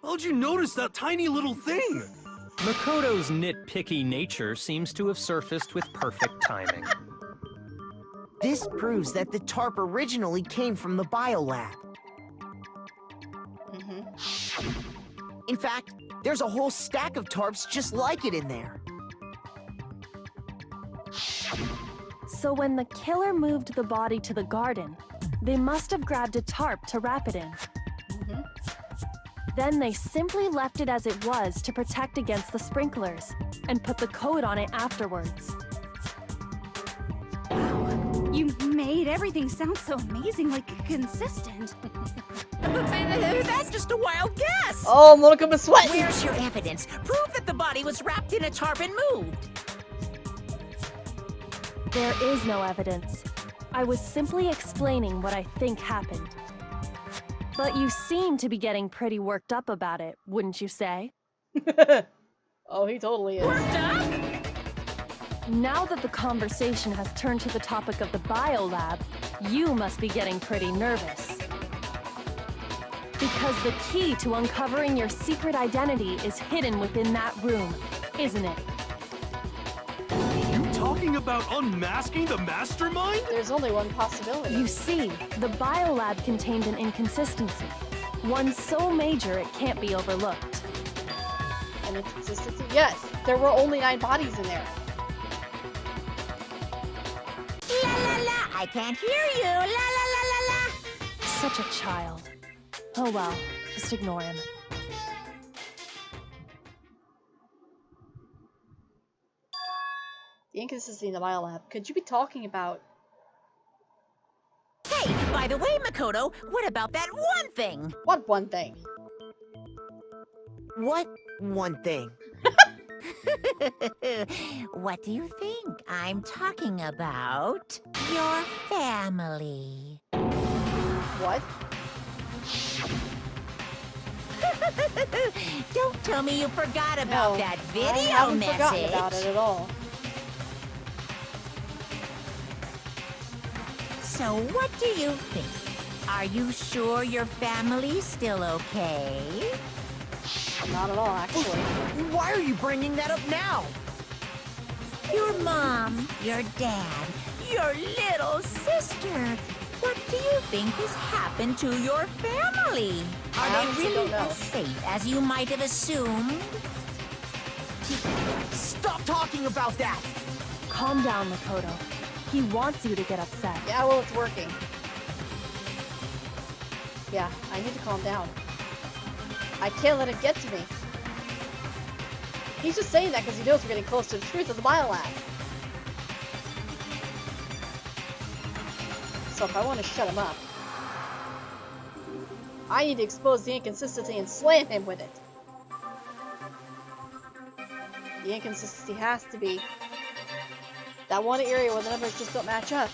How'd you notice that tiny little thing? Makoto's nitpicky nature seems to have surfaced with perfect timing. This proves that the tarp originally came from the biolab. In fact, there's a whole stack of tarps just like it in there. So when the killer moved the body to the garden, they must have grabbed a tarp to wrap it in. Then they simply left it as it was to protect against the sprinklers, and put the coat on it afterwards. You made everything sound so amazingly consistent. That's just a wild guess. Oh, Monokuma sweating. Where's your evidence? Prove that the body was wrapped in a tarp and moved. There is no evidence. I was simply explaining what I think happened. But you seem to be getting pretty worked up about it, wouldn't you say? Oh, he totally is. Worked up? Now that the conversation has turned to the topic of the biolab, you must be getting pretty nervous. Because the key to uncovering your secret identity is hidden within that room, isn't it? You talking about unmasking the mastermind? There's only one possibility. You see, the biolab contained an inconsistency. One so major it can't be overlooked. An inconsistency? Yes, there were only 9 bodies in there. La la la, I can't hear you. La la la la la. Such a child. Oh well, just ignore him. The inconsistency in the biolab. Could you be talking about? Hey, by the way, Makoto, what about that one thing? What one thing? What one thing? What do you think? I'm talking about your family. What? Don't tell me you forgot about No, that I video haven't message. forgotten about it at all. So what do you think? Are you sure your family's still okay? Not at all, actually. Why are you bringing that up now? Your mom, your dad, your little sister. What do you think has happened to your family? I Are they honestly really don't know. as safe as you might have assumed? Stop talking about that! Calm down, Makoto. He wants you to get upset. Yeah, well, it's working. Yeah, I need to calm down. I can't let it get to me. He's just saying that because he knows we're getting close to the truth of the biolab. So if I want to shut him up, I need to expose the inconsistency and slam him with it. The inconsistency has to be that one area where the numbers just don't match up.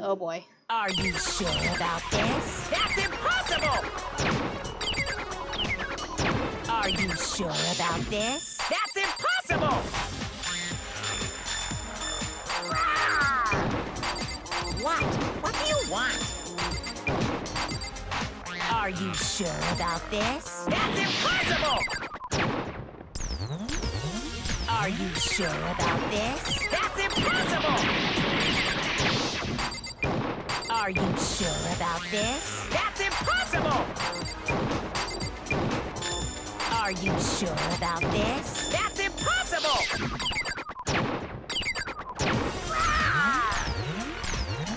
Oh boy. Are you sure about this? That's impossible! Are you sure about this? That's impossible! What? What do you want? Are you sure about this? That's impossible! Are you sure about this? That's impossible! Are you sure about this? That's impossible! Are you sure about this? That's impossible!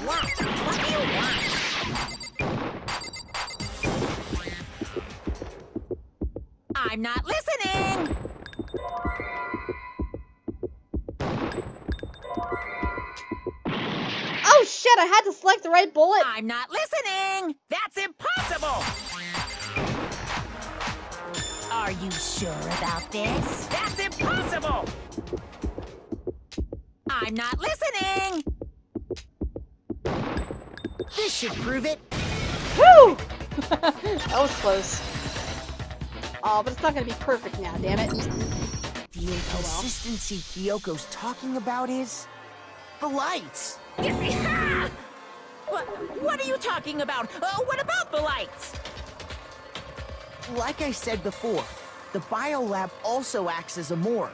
What? What do you want? I'm not listening! Oh shit, I had to select the right bullet! I'm not listening! That's impossible! Are you sure about this? That's impossible! I'm not listening! This should prove it. Woo! That was close. Oh, but it's not gonna be perfect now, damn it. The inconsistency Kyoko's talking about is the lights. What are you talking about? What about the lights? Like I said before, the biolab also acts as a morgue.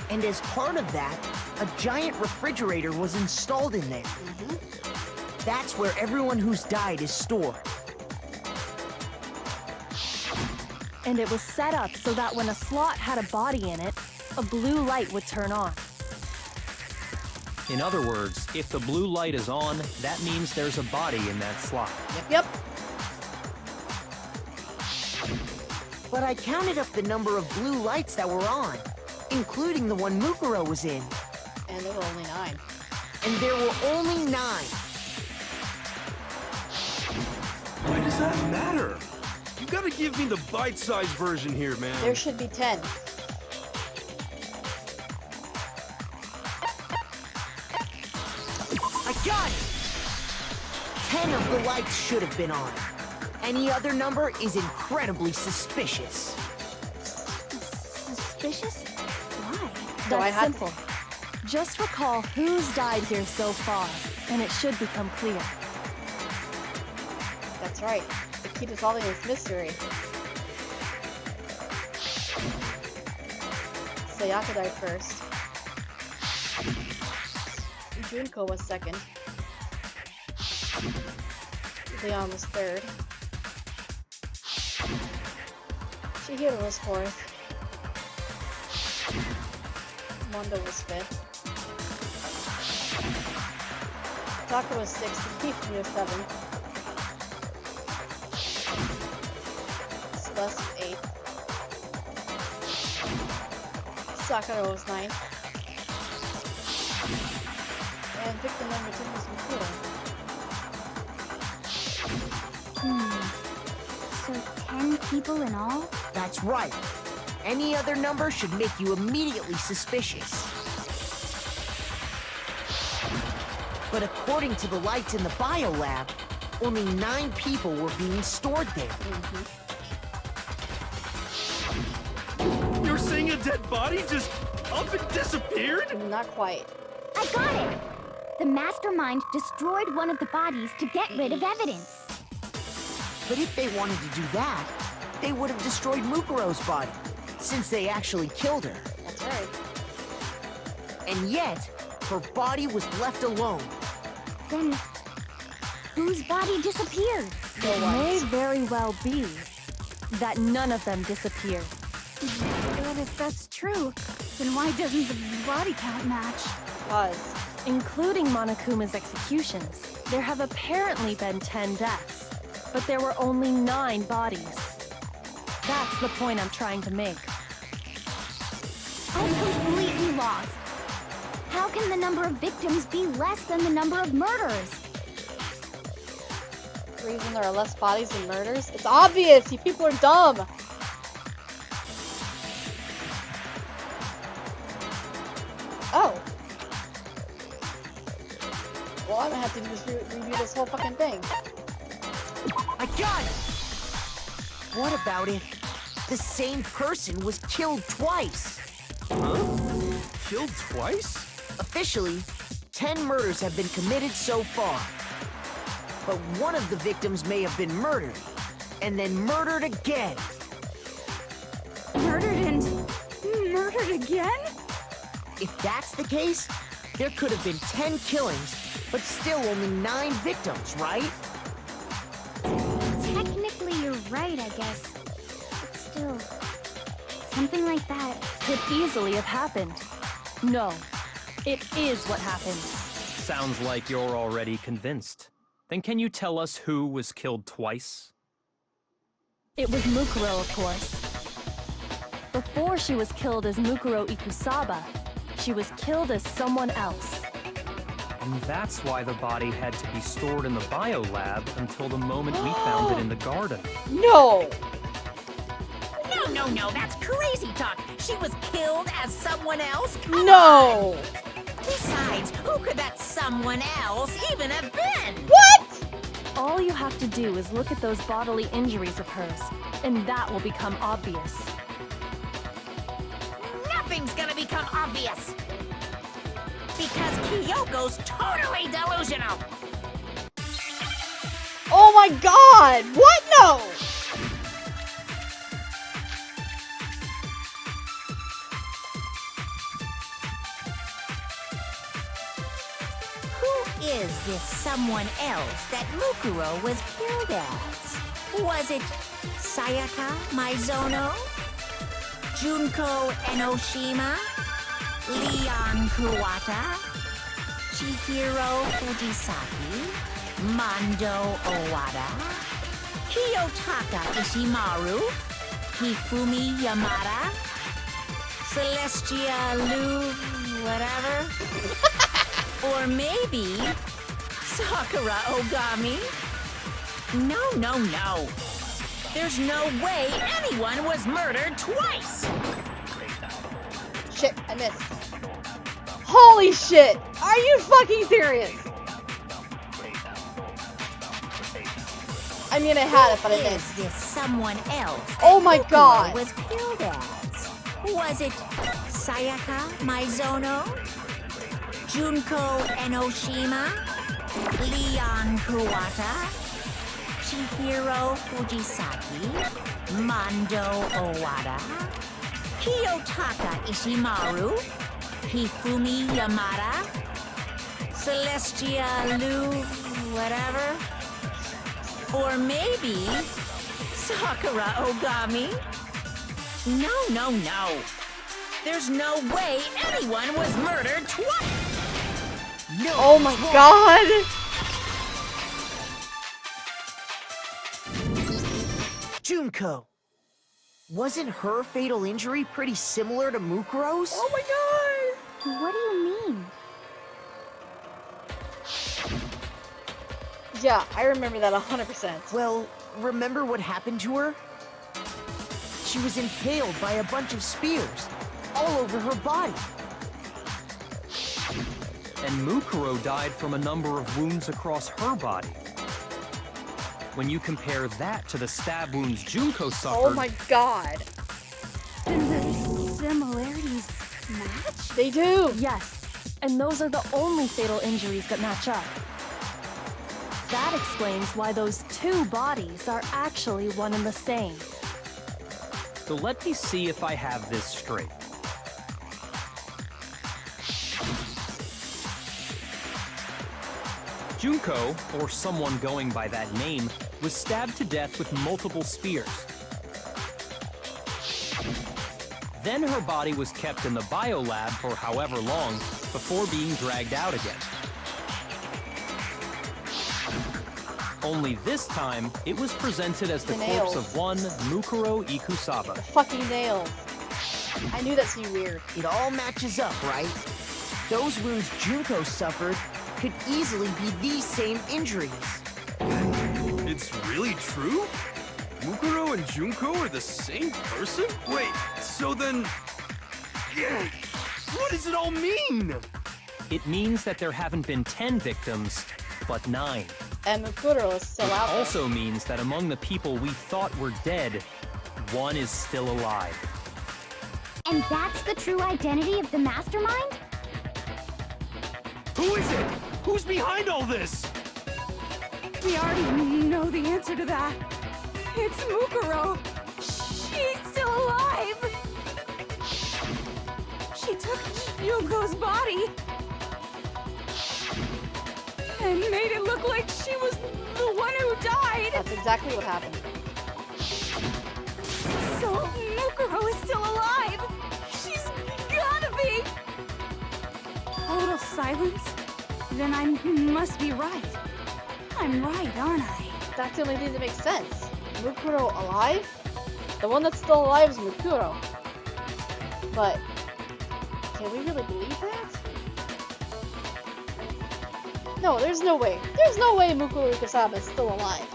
And as part of that, a giant refrigerator was installed in there. That's where everyone who's died is stored. And it was set up so that when a slot had a body in it, a blue light would turn on. In other words, if the blue light is on, that means there's a body in that slot. Yep. But I counted up the number of blue lights that were on, including the one Mukuro was in. And there were only 9. And there were only 9. Why does that matter? You gotta give me the bite-sized version here, man. There should be 10. I got it! 10 of the lights should have been on. Any other number is incredibly suspicious. Suspicious? Why? That's simple. Just recall who's died here so far, and it should become clear. That's right. The key to solving this mystery. Sayaka died first. Junko was second. Leon was third. Chihiro was fourth. Mondo was fifth. Taka was sixth. Tiffany was seventh. Celeste was eighth. Sakura was ninth. And victim number 2 was Mukuro. So 10 people in all? That's right. Any other number should make you immediately suspicious. But according to the lights in the biolab, only 9 people were being stored there. You're saying a dead body just up and disappeared? Not quite. I got it! The mastermind destroyed one of the bodies to get rid of evidence. But if they wanted to do that, they would have destroyed Mukuro's body, since they actually killed her. That's right. And yet, her body was left alone. Then, whose body disappeared? It may very well be that none of them disappeared. But if that's true, then why doesn't the body count match? Was. Including Monokuma's executions, there have apparently been 10 deaths, but there were only 9 bodies. That's the point I'm trying to make. I'm completely lost. How can the number of victims be less than the number of murders? The reason there are less bodies than murders? It's obvious! You people are dumb! Oh. Well, I'm gonna have to just review this whole fucking thing. I got it! What about if the same person was killed twice? Huh? Killed twice? Officially, 10 murders have been committed so far. But one of the victims may have been murdered, and then murdered again. Murdered and murdered again? If that's the case, there could have been 10 killings, but still only 9 victims, right? Technically, you're right, I guess. But still, something like that. Could easily have happened. No, it is what happened. Sounds like you're already convinced. Then can you tell us who was killed twice? It was Mukuro, of course. Before she was killed as Mukuro Ikusaba, she was killed as someone else. And that's why the body had to be stored in the biolab until the moment we found it in the garden. No! No, that's crazy talk. She was killed as someone else? Come No! on. Besides, who could that someone else even have been? What? All you have to do is look at those bodily injuries of hers, and that will become obvious. Nothing's gonna become obvious. Because Kyoko's totally delusional. Oh my god! What? No! Who is this someone else that Mukuro was killed as? Was it Sayaka Maizono? Junko Enoshima? Leon Kuwata? Chihiro Fujisaki? Mando Owada? Kiyotaka Ishimaru? Hifumi Yamada? Celestia Lu... whatever? Or maybe... Sakura Ogami? No. There's no way anyone was murdered twice! Shit, I missed. Holy shit! Are you fucking serious? I mean, I had it, but I Is missed. this someone else that Oh my Mukuro god! was killed as? Was it Sayaka Maizono? Junko Enoshima? Leon Kuwata? Chihiro Fujisaki? Mando Owada? Kiyotaka Ishimaru? Hifumi Yamada? Celestia Lu... whatever? Or maybe... Sakura Ogami? No. There's no way anyone was murdered twice! No! Oh my god! Junko. Wasn't her fatal injury pretty similar to Mukuro's? Oh my god! What do you mean? Yeah, I remember that 100%. Well, remember what happened to her? She was impaled by a bunch of spears all over her body. And Mukuro died from a number of wounds across her body. When you compare that to the stab wounds Junko suffered... Oh my god. And the similarities match? They do! Yes, and those are the only fatal injuries that match up. That explains why those two bodies are actually one and the same. So let me see if I have this straight. Junko, or someone going by that name, was stabbed to death with multiple spears. Then her body was kept in the biolab for however long before being dragged out again. Only this time, it was presented as the The corpse nails. of one Mukuro Ikusaba. Fucking nails. I knew that seemed weird. It all matches up, right? Those wounds Junko suffered could easily be these same injuries. It's really true? Mukuro and Junko are the same person? Wait, so then... Yeah, what does it all mean? It means that there haven't been 10 victims, but 9. And Mukuro is still out It there. also means that among the people we thought were dead, one is still alive. And that's the true identity of the mastermind? Who is it? Who's behind all this? We already know the answer to that. It's Mukuro. She's still alive. She took Junko's body and made it look like she was the one who died. That's exactly what happened. So Mukuro is still alive! She's gotta be! Total silence? Then I must be right. I'm right, aren't I? That's the only thing that makes sense. Mukuro alive? The one that's still alive is Mukuro. But can we really believe that? No, there's no way. There's no way Mukuro Kusama is still alive.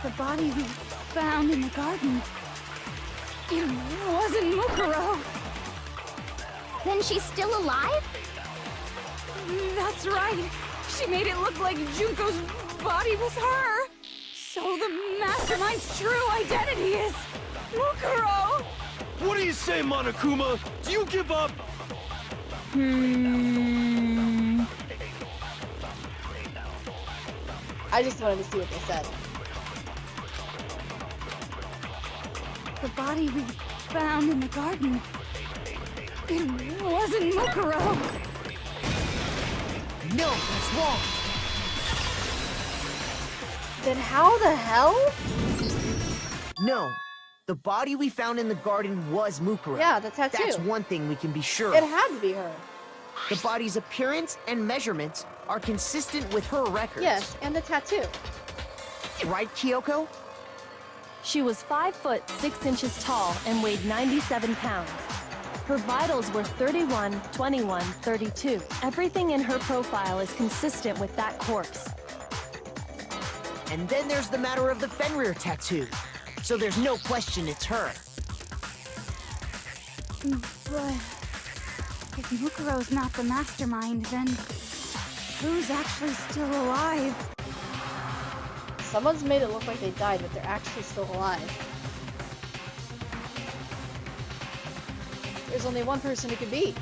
The body we found in the garden. It wasn't Mukuro. Then she's still alive? That's right. She made it look like Junko's body was her. So the mastermind's true identity is Mukuro. What do you say, Monokuma? Do you give up? I just wanted to see what they said. The body we found in the garden. It wasn't Mukuro. No, that's wrong. Then how the hell? No. The body we found in the garden was Mukuro. Yeah, the tattoo. That's one thing we can be sure It of. had to be her. The body's appearance and measurements are consistent with her records. Yes, and the tattoo. Right, Kyoko? She was 5 foot 6 inches tall and weighed 97 pounds. Her vitals were 31, 21, 32. Everything in her profile is consistent with that corpse. And then there's the matter of the Fenrir tattoo. So there's no question it's her. But if Mukuro's not the mastermind, then who's actually still alive? Someone's made it look like they died, but they're actually still alive. There's only one person it could be.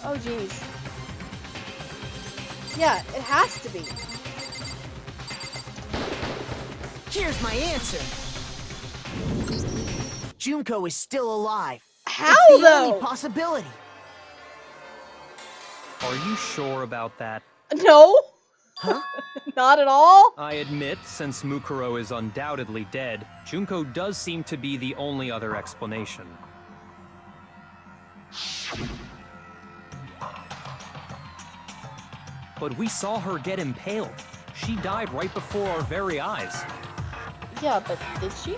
Oh jeez. Yeah, it has to be. Here's my answer. Junko is still alive. How It's the though? only possibility. Are you sure about that? No. Huh? Not at all. I admit, since Mukuro is undoubtedly dead, Junko does seem to be the only other explanation. But we saw her get impaled. She died right before our very eyes. Yeah, but did she?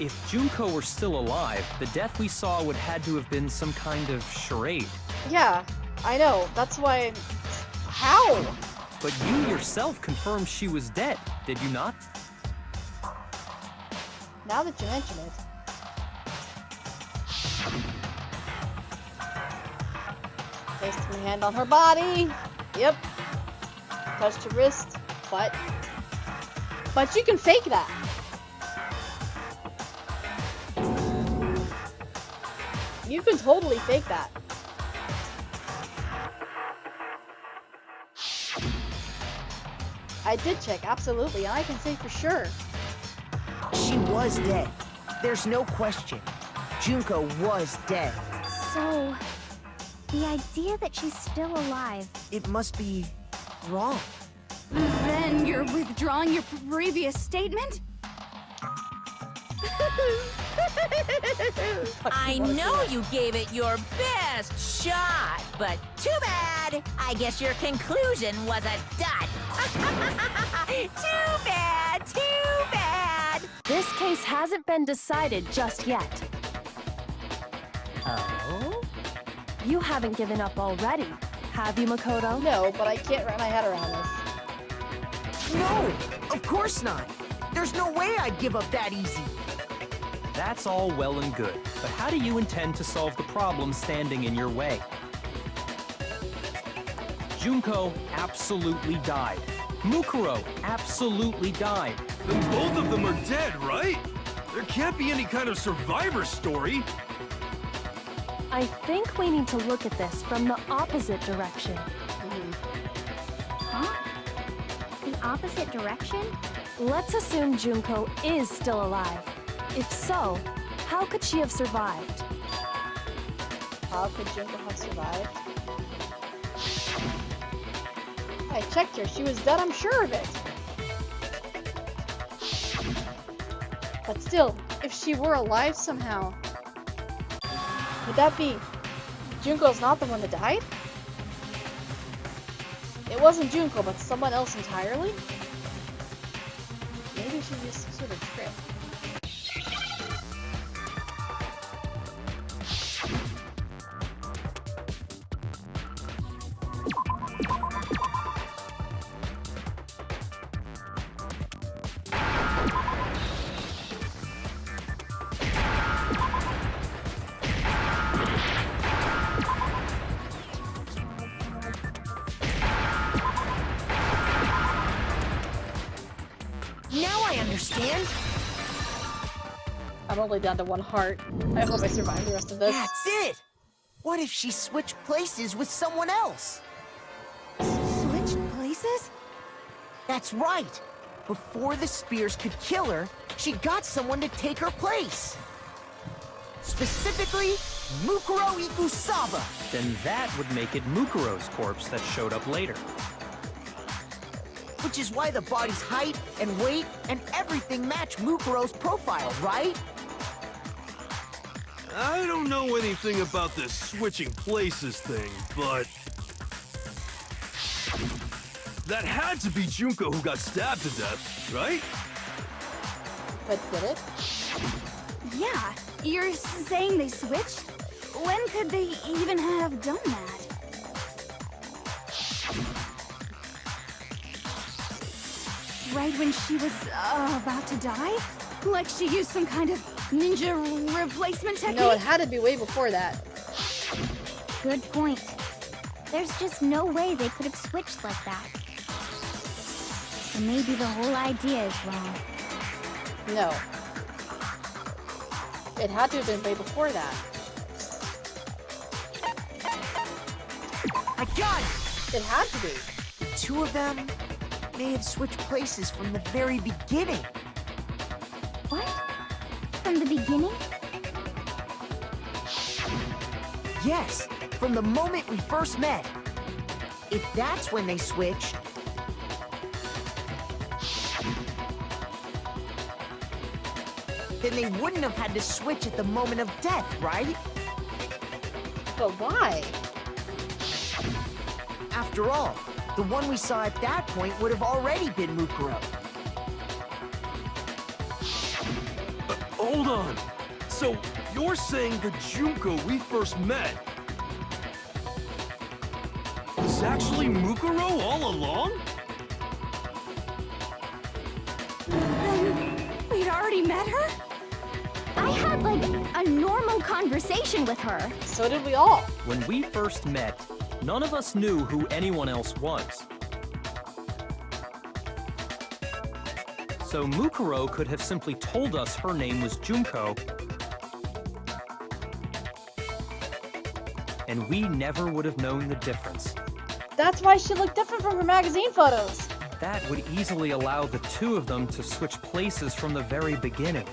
If Junko were still alive, the death we saw would had to have been some kind of charade. Yeah, I know. That's why. How? But you yourself confirmed she was dead, did you not? Now that you mention it. Placed my hand on her body. Yep. Touched her wrist. But you can fake that. You can totally fake that. I did check, absolutely, and I can say for sure. She was dead. There's no question. Junko was dead. So, the idea that she's still alive. It must be wrong. Then you're withdrawing your previous statement? I know you gave it your best shot, but too bad. I guess your conclusion was a dud. Too bad, too bad. This case hasn't been decided just yet. Oh? You haven't given up already, have you, Makoto? No, but I can't wrap my head around this. No, of course not. There's no way I'd give up that easy. That's all well and good, but how do you intend to solve the problem standing in your way? Junko absolutely died. Mukuro absolutely died. Then both of them are dead, right? There can't be any kind of survivor story. I think we need to look at this from the opposite direction. Huh? The opposite direction? Let's assume Junko is still alive. If so, how could she have survived? How could Junko have survived? I checked her. She was dead, I'm sure of it. But still, if she were alive somehow, would that be Junko's not the one that died? It wasn't Junko, but someone else entirely? Maybe she used some sort of trick. Now I understand. I'm only down to 1 heart. I hope I survive the rest of this. That's it! What if she switched places with someone else? Switched places? That's right! Before the spears could kill her, she got someone to take her place. Specifically, Mukuro Ikusaba. Then that would make it Mukuro's corpse that showed up later. Which is why the body's height and weight and everything match Mukuro's profile, right? I don't know anything about this switching places thing, but... that had to be Junko who got stabbed to death, right? But did it? Yeah, you're saying they switched? When could they even have done that? Right when she was about to die? Like she used some kind of ninja replacement technique? No, it had to be way before that. Good point. There's just no way they could have switched like that. So maybe the whole idea is wrong. No. It had to have been way before that. I got it! It had to be. The two of them may have switched places from the very beginning. What? From the beginning? Yes, from the moment we first met. If that's when they switched, then they wouldn't have had to switch at the moment of death, right? But why? After all, the one we saw at that point would have already been Mukuro. Hold on. So, you're saying the Junko we first met was actually Mukuro all along? Then we'd already met her? I had, like, a normal conversation with her. So did we all. When we first met, none of us knew who anyone else was. So Mukuro could have simply told us her name was Junko, and we never would have known the difference. That's why she looked different from her magazine photos. That would easily allow the two of them to switch places from the very beginning.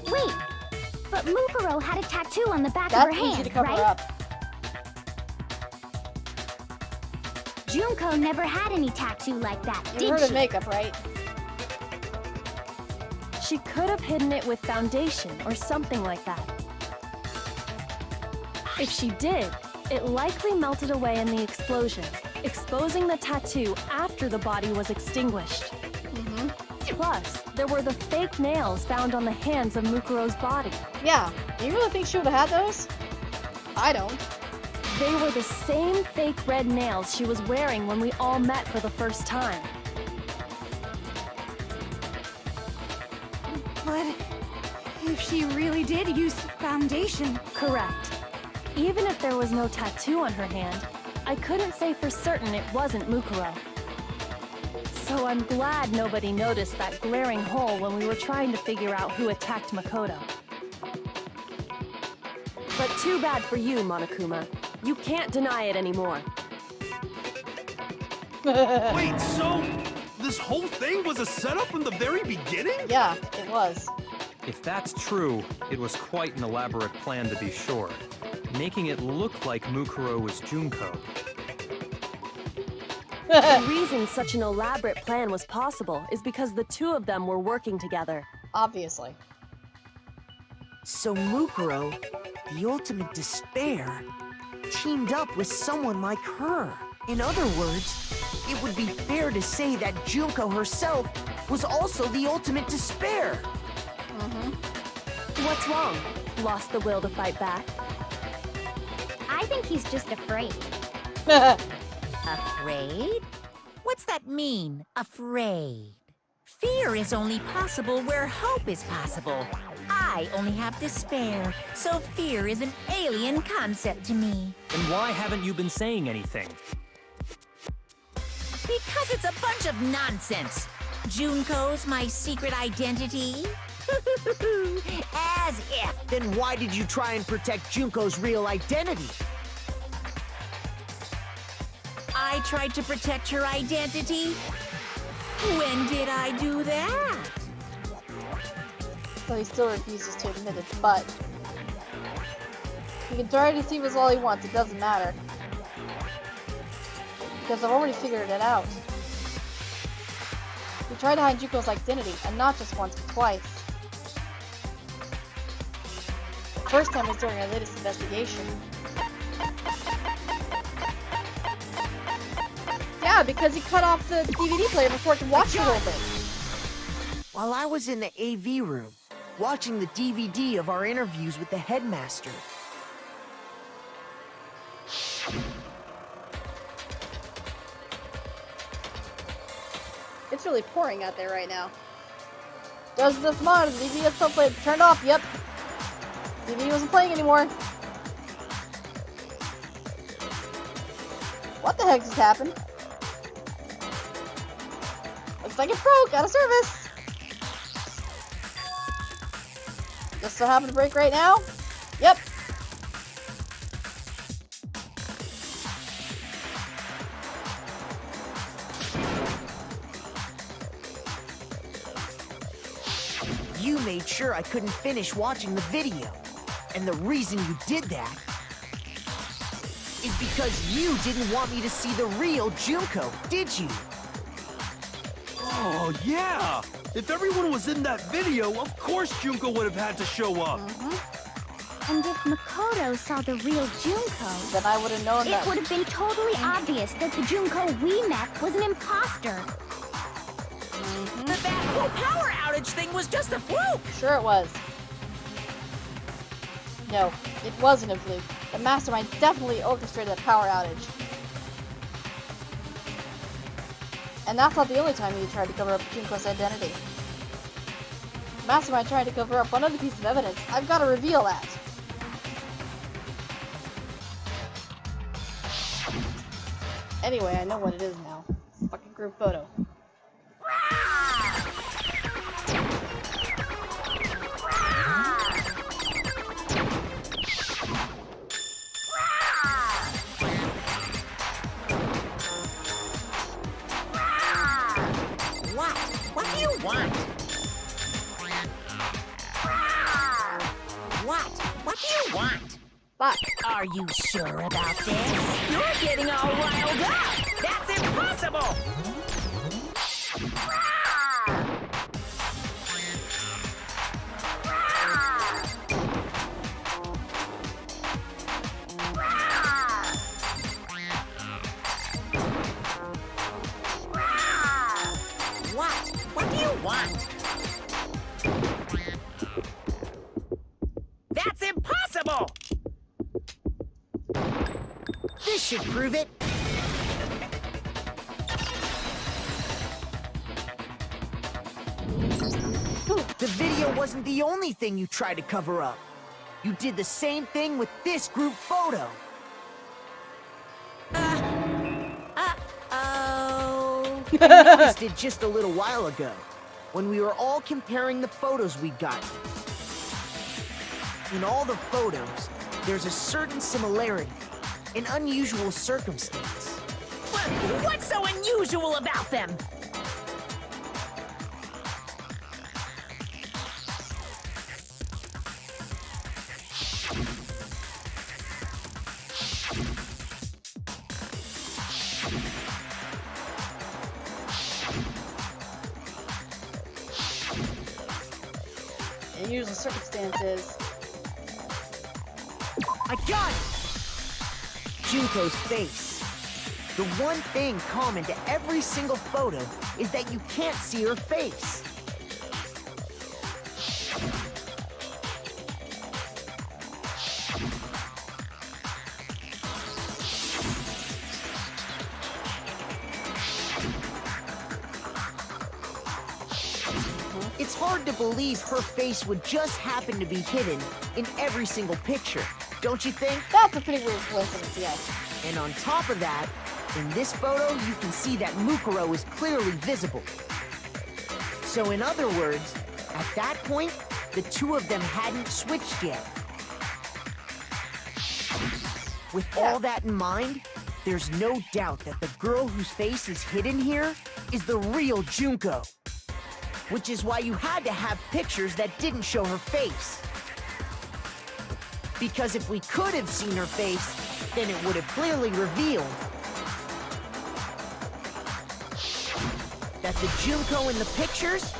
Wait, but Mukuro had a tattoo on the back That's of her easy hand, to cover right? up. Junko never had any tattoo like that, You did heard she? of makeup, right? She could have hidden it with foundation or something like that. If she did, it likely melted away in the explosion, exposing the tattoo after the body was extinguished. Plus, there were the fake nails found on the hands of Mukuro's body. Yeah. Do you really think she would have had those? I don't. They were the same fake red nails she was wearing when we all met for the first time. But if she really did use foundation... Correct. Even if there was no tattoo on her hand, I couldn't say for certain it wasn't Mukuro. So I'm glad nobody noticed that glaring hole when we were trying to figure out who attacked Makoto. But too bad for you, Monokuma. You can't deny it anymore. Wait, so this whole thing was a setup from the very beginning? Yeah, it was. If that's true, it was quite an elaborate plan to be sure, making it look like Mukuro was Junko. The reason such an elaborate plan was possible is because the two of them were working together. Obviously. So Mukuro, the ultimate despair, teamed up with someone like her. In other words, it would be fair to say that Junko herself was also the ultimate despair. What's wrong? Lost the will to fight back? I think he's just afraid. Afraid? What's that mean, afraid? Fear is only possible where hope is possible. I only have despair, so fear is an alien concept to me. Then why haven't you been saying anything? Because it's a bunch of nonsense. Junko's my secret identity? As if. Then why did you try and protect Junko's real identity? I tried to protect her identity? When did I do that? So he still refuses to admit it, but he can try to deceive us all he wants, it doesn't matter. Because I've already figured it out. He tried to hide Junko's identity, and not just once, but twice. The first time was during our latest investigation. Yeah, because he cut off the DVD player before I could watch the whole thing. While I was in the AV room, watching the DVD of our interviews with the headmaster, It's really pouring out there right now. Does this mod? The DVD is still played. Turned off. Yep. DVD wasn't playing anymore. What the heck just happened? Looks like it broke. Out of service. Just so happened to break right now. Yep. you made sure I couldn't finish watching the video. And the reason you did that is because you didn't want me to see the real Junko, did you? Oh, yeah! If everyone was in that video, of course Junko would have had to show up. And if Makoto saw the real Junko, Then I would have known that. it would have been totally obvious that the Junko we met was an imposter. But that whole power outage thing was just a fluke! Sure it was. No, it wasn't a fluke. The mastermind definitely orchestrated that power outage. And that's not the only time he tried to cover up Junko's identity. The mastermind tried to cover up one other piece of evidence. I've got to reveal that. Anyway, I know what it is now. It's a fucking group photo. What do you want? What do you want? Fuck. Are you sure about this? You're getting all riled up! That's impossible! What do you want? That's impossible! This should prove it. The video wasn't the only thing you tried to cover up. You did the same thing with this group photo. Uh-oh. I noticed it just a little while ago, when we were all comparing the photos we'd gotten. In all the photos, there's a certain similarity, an unusual circumstance. What's so unusual about them? the usual circumstances. I got it! Junko's face. The one thing common to every single photo is that you can't see her face. It's hard to believe her face would just happen to be hidden in every single picture, don't you think? That's a pretty weird coincidence, yes. And on top of that, in this photo, you can see that Mukuro is clearly visible. So in other words, at that point, the two of them hadn't switched yet. With all that in mind, there's no doubt that the girl whose face is hidden here is the real Junko. Which is why you had to have pictures that didn't show her face. Because if we could have seen her face, then it would have clearly revealed that the Junko in the pictures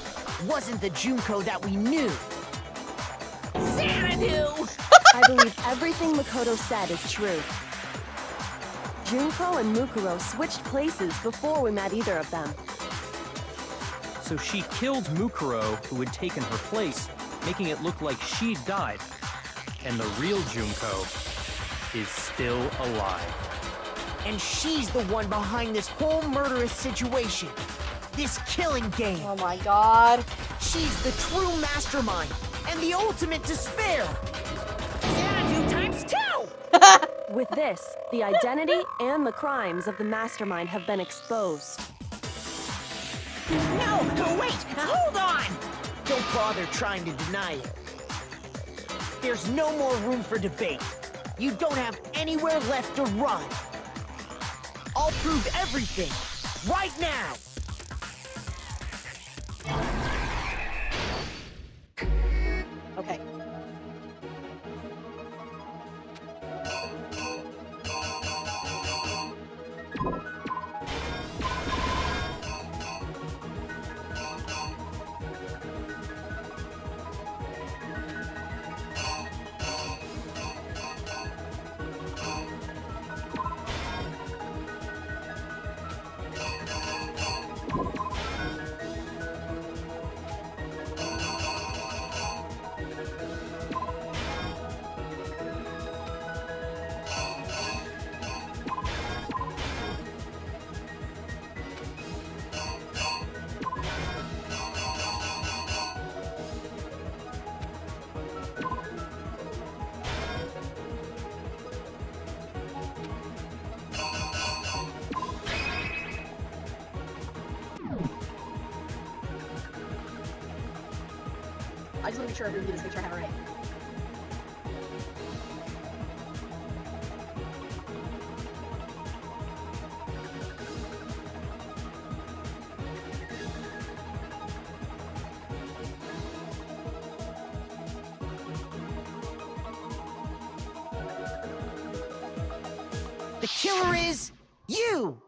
wasn't the Junko that we knew. Xanadu! I believe everything Makoto said is true. Junko and Mukuro switched places before we met either of them. So she killed Mukuro, who had taken her place, making it look like she'd died. And the real Junko is still alive. And she's the one behind this whole murderous situation. This killing game. Oh my god. She's the true mastermind and the ultimate despair. Xanadu times 2! With this, the identity and the crimes of the mastermind have been exposed. No, wait! Hold on! Don't bother trying to deny it. There's no more room for debate. You don't have anywhere left to run. I'll prove everything, right now! Okay. I just want to make sure I review this, make sure I have it right. The killer is you!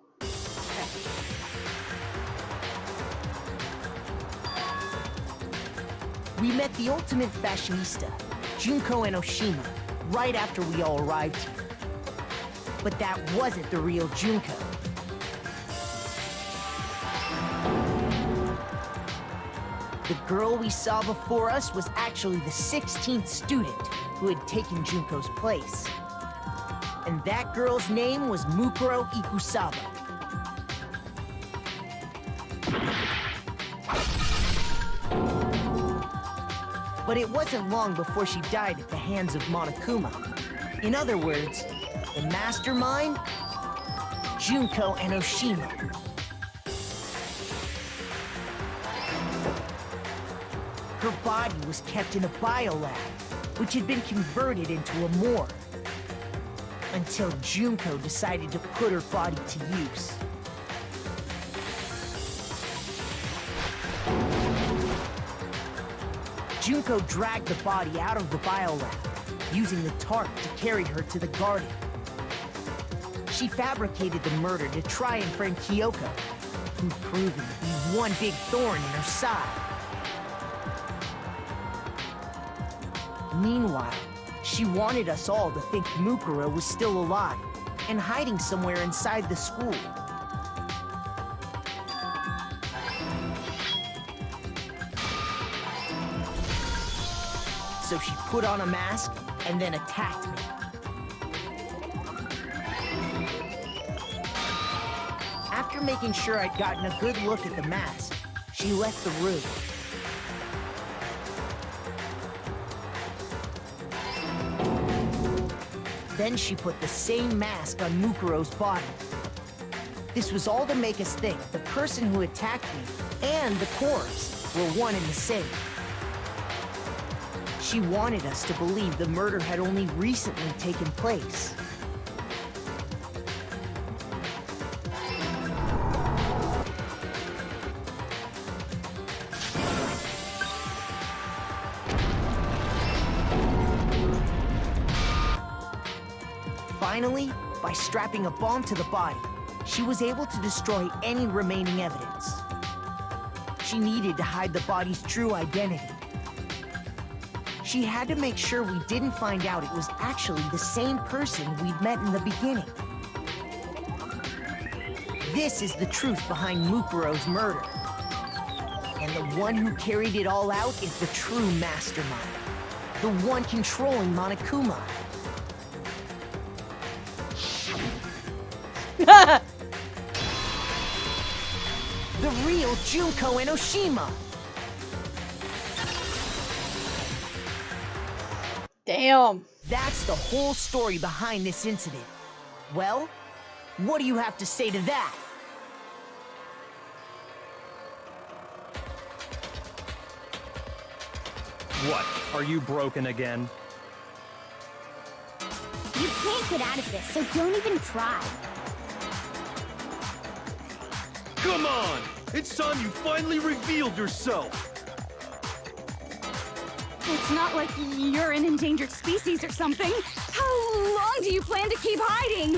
We met the ultimate fashionista, Junko and Oshima, right after we all arrived here. But that wasn't the real Junko. The girl we saw before us was actually the 16th student who had taken Junko's place. And that girl's name was Mukuro Ikusaba. But it wasn't long before she died at the hands of Monokuma. In other words, the mastermind, Junko and Oshima. Her body was kept in a biolab, which had been converted into a morgue. Until Junko decided to put her body to use. Junko dragged the body out of the biolab, using the tarp to carry her to the garden. She fabricated the murder to try and frame Kyoko, who'd proven to be one big thorn in her side. Meanwhile, she wanted us all to think Mukuro was still alive and hiding somewhere inside the school. So she put on a mask and then attacked me. After making sure I'd gotten a good look at the mask, she left the room. Then she put the same mask on Mukuro's body. This was all to make us think the person who attacked me and the corpse were one and the same. She wanted us to believe the murder had only recently taken place. Finally, by strapping a bomb to the body, she was able to destroy any remaining evidence. She needed to hide the body's true identity. She had to make sure we didn't find out it was actually the same person we'd met in the beginning. This is the truth behind Mukuro's murder. And the one who carried it all out is the true mastermind. The one controlling Monokuma. The real Junko Enoshima. Damn. That's the whole story behind this incident. Well, what do you have to say to that? What? Are you broken again? You can't get out of this, so don't even try. Come on! It's time you finally revealed yourself! It's not like you're an endangered species or something. How long do you plan to keep hiding?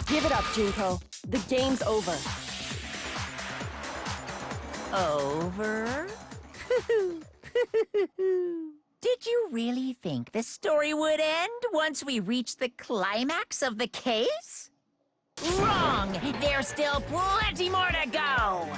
Give it up, Junko. The game's over. Over? Did you really think the story would end once we reached the climax of the case? Wrong! There's still plenty more to go!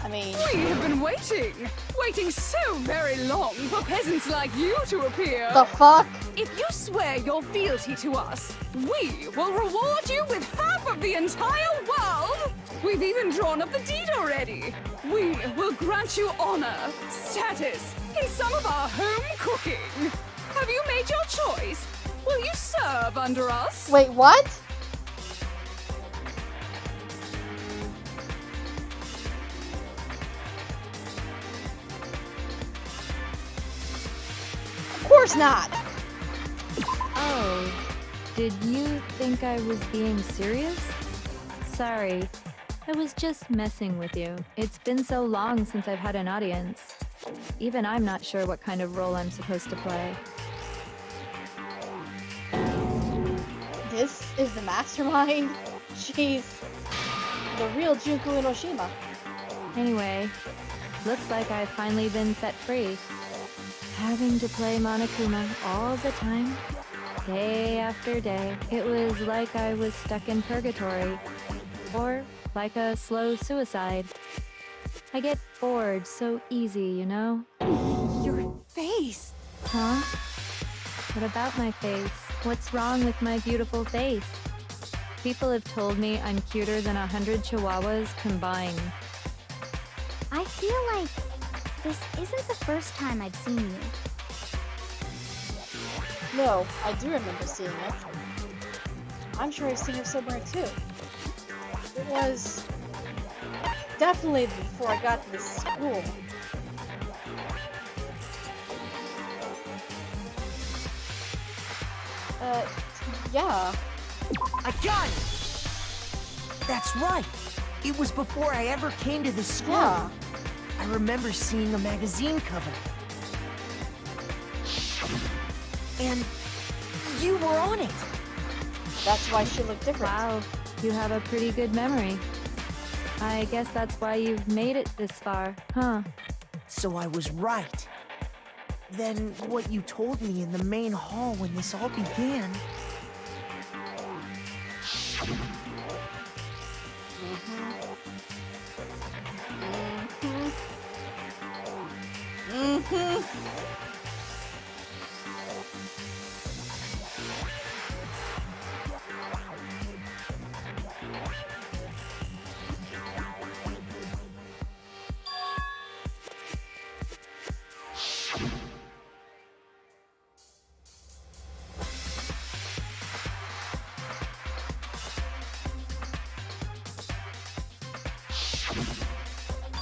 I mean, We have been waiting so very long for peasants like you to appear. the fuck? If you swear your fealty to us, we will reward you with half of the entire world! We've even drawn up the deed already. We will grant you honor, status, in some of our home cooking. Have you made your choice? Will you serve under us? Wait, what? Of course not. Oh, did you think I was being serious? Sorry, I was just messing with you. It's been so long since I've had an audience. Even I'm not sure what kind of role I'm supposed to play. This is the mastermind? Jeez. The real Junko Enoshima. Anyway, looks like I've finally been set free. Having to play Monokuma all the time, day after day, it was like I was stuck in purgatory. Or like a slow suicide. I get bored so easy, you know? Your face. Huh? What about my face? What's wrong with my beautiful face? People have told me I'm cuter than 100 chihuahuas combined. I feel like this isn't the first time I've seen you. No, I do remember seeing it. I'm sure I've seen her somewhere too. It was definitely before I got to this school. Yeah. I got it! That's right! It was before I ever came to the school. Yeah. I remember seeing a magazine cover. And you were on it. That's why she looked different. Wow, you have a pretty good memory. I guess that's why you've made it this far, huh? So I was right. Then what you told me in the main hall when this all began...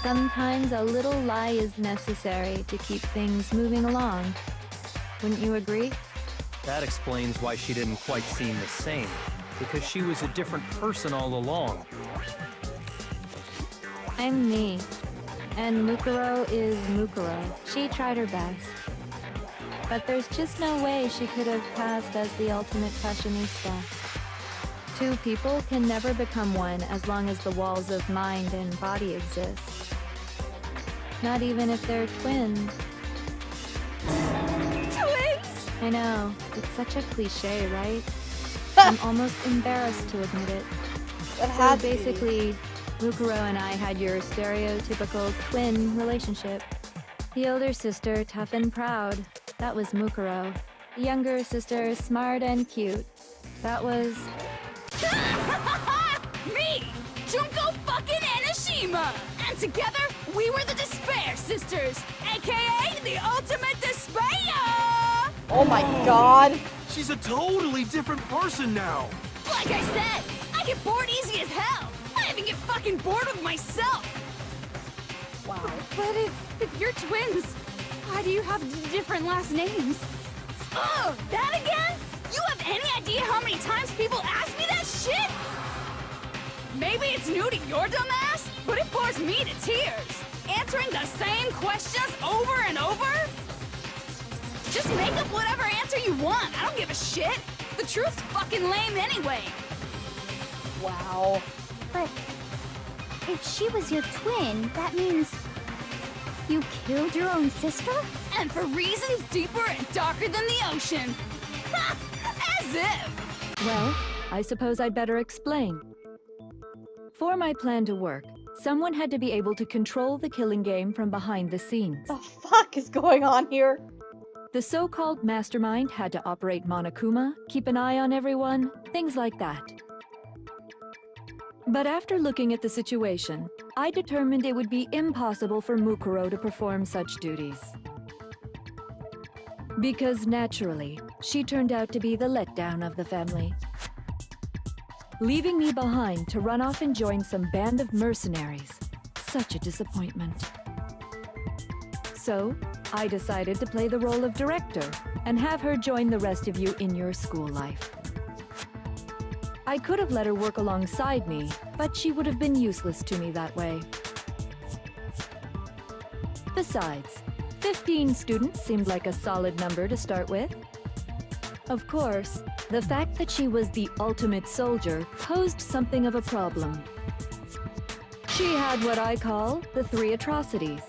Sometimes a little lie is necessary to keep things moving along. Wouldn't you agree? That explains why she didn't quite seem the same, because she was a different person all along. I'm me. And Mukuro is Mukuro. She tried her best. But there's just no way she could have passed as the ultimate fashionista. Two people can never become one as long as the walls of mind and body exist. Not even if they're twins. Twins? I know, it's such a cliche, right? I'm almost embarrassed to admit it. That So had to be. basically, Mukuro and I had your stereotypical twin relationship. The older sister, tough and proud. That was Mukuro. The younger sister, smart and cute. That was... Me! Junko fucking Enoshima! And together, we were the Despair Sisters, aka the Ultimate Despair! Oh my god. She's a totally different person now. Like I said, I get bored easy as hell. I even get fucking bored with myself. Wow. But if you're twins, why do you have different last names? Oh, that again? You have any idea how many times people ask me that shit? Maybe it's new to your dumb ass, but it bores me to tears. Answering the same questions over and over? Just make up whatever answer you want. I don't give a shit. The truth's fucking lame anyway. Wow. But if she was your twin, that means you killed your own sister? And for reasons deeper and darker than the ocean. Ha! As if. Well, I suppose I'd better explain. For my plan to work, someone had to be able to control the killing game from behind the scenes. The fuck is going on here? The so-called mastermind had to operate Monokuma, keep an eye on everyone, things like that. But after looking at the situation, I determined it would be impossible for Mukuro to perform such duties. Because naturally, she turned out to be the letdown of the family, leaving me behind to run off and join some band of mercenaries. Such a disappointment. So, I decided to play the role of director and have her join the rest of you in your school life. I could have let her work alongside me, but she would have been useless to me that way. Besides, 15 students seemed like a solid number to start with. Of course, the fact that she was the ultimate soldier posed something of a problem. She had what I call the three atrocities: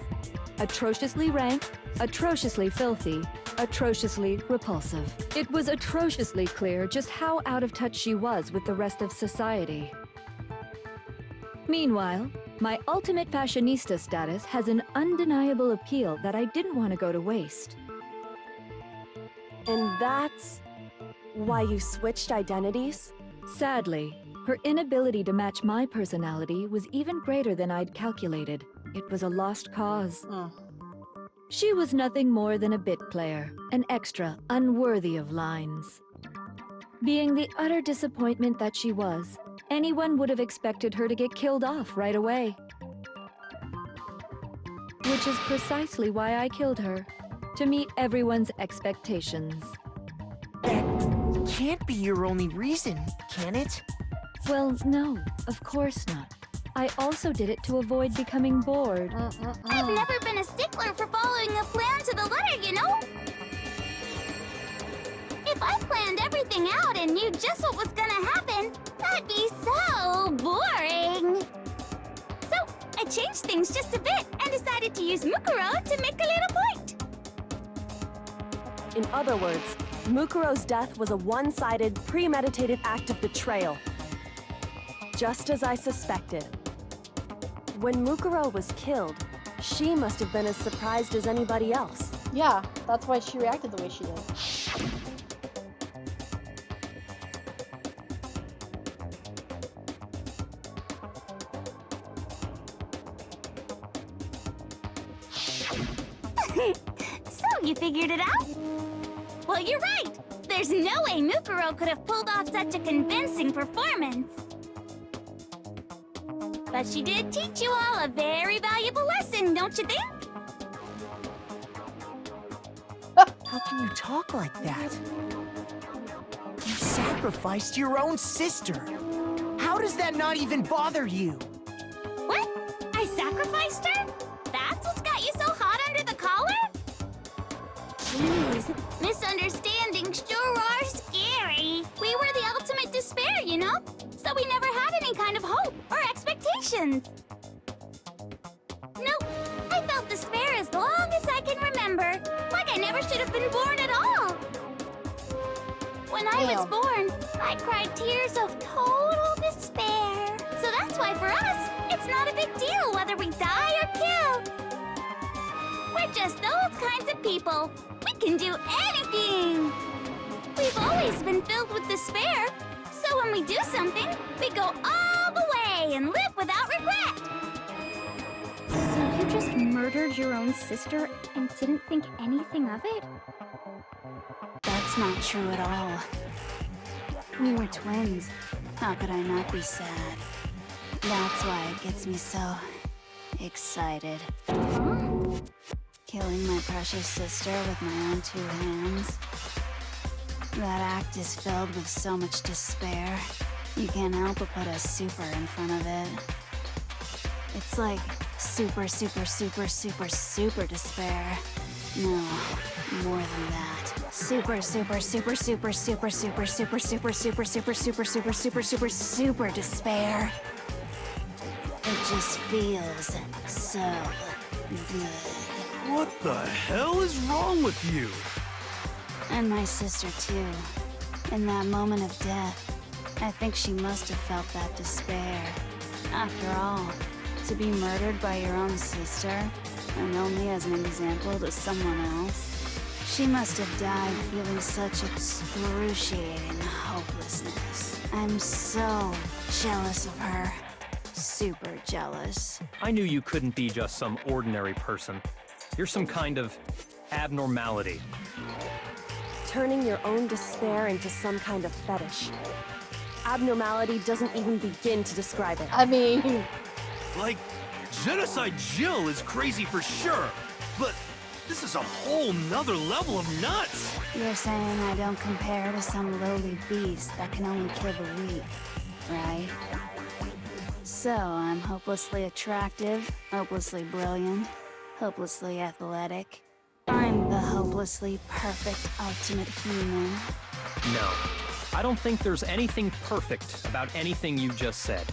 atrociously rank, atrociously filthy, atrociously repulsive. It was atrociously clear just how out of touch she was with the rest of society. Meanwhile, my ultimate fashionista status has an undeniable appeal that I didn't want to go to waste. And that's why you switched identities? Sadly, her inability to match my personality was even greater than I'd calculated. It was a lost cause. She was nothing more than a bit player, an extra unworthy of lines. Being the utter disappointment that she was, anyone would have expected her to get killed off right away. Which is precisely why I killed her, to meet everyone's expectations. That can't be your only reason, can it? Well, no, of course not. I also did it to avoid becoming bored. I've never been a stickler for following a plan to the letter, you know? If I planned everything out and knew just what was gonna happen, that'd be so boring. So, I changed things just a bit and decided to use Mukuro to make a little point. In other words, Mukuro's death was a one-sided, premeditated act of betrayal. Just as I suspected. When Mukuro was killed, she must have been as surprised as anybody else. Yeah, that's why she reacted the way she did. So, you figured it out? Well, you're right. There's no way Mukuro could have pulled off such a convincing performance. But she did teach you all a very valuable lesson, don't you think? How can you talk like that? You sacrificed your own sister. How does that not even bother you? What? I sacrificed her? That's what's got you so hot under the collar? Jeez, misunderstandings sure are scary. We were the ultimate despair, you know? So we never had any kind of hope or expectations. Nope, I felt despair as long as I can remember. Like I never should have been born at all. When I was born, I cried tears of total despair. So that's why for us, it's not a big deal whether we die or kill. We're just those kinds of people. We can do anything. We've always been filled with despair. So when we do something, we go all the way and live without regret. So you just murdered your own sister and didn't think anything of it? That's not true at all. We were twins. How could I not be sad? That's why it gets me so excited. Killing my precious sister with my own 2 hands. That act is filled with so much despair. You can't help but put a super in front of it. It's like super, super, super, super, super despair. No, more than that. Super, super, super, super, super, super, super, super, super, super, super, super, super, super, super despair. It just feels so good. What the hell is wrong with you? And my sister, too. In that moment of death, I think she must have felt that despair. After all, to be murdered by your own sister, and only as an example to someone else, she must have died feeling such excruciating hopelessness. I'm so jealous of her. Super jealous. I knew you couldn't be just some ordinary person. You're some kind of abnormality. Turning your own despair into some kind of fetish. Abnormality doesn't even begin to describe it. I mean... Like, Genocide Jill is crazy for sure, but this is a whole nother level of nuts! You're saying I don't compare to some lowly beast that can only kill the weak, right? So, I'm hopelessly attractive, hopelessly brilliant, hopelessly athletic. I'm the hopelessly perfect ultimate human. No, I don't think there's anything perfect about anything you just said.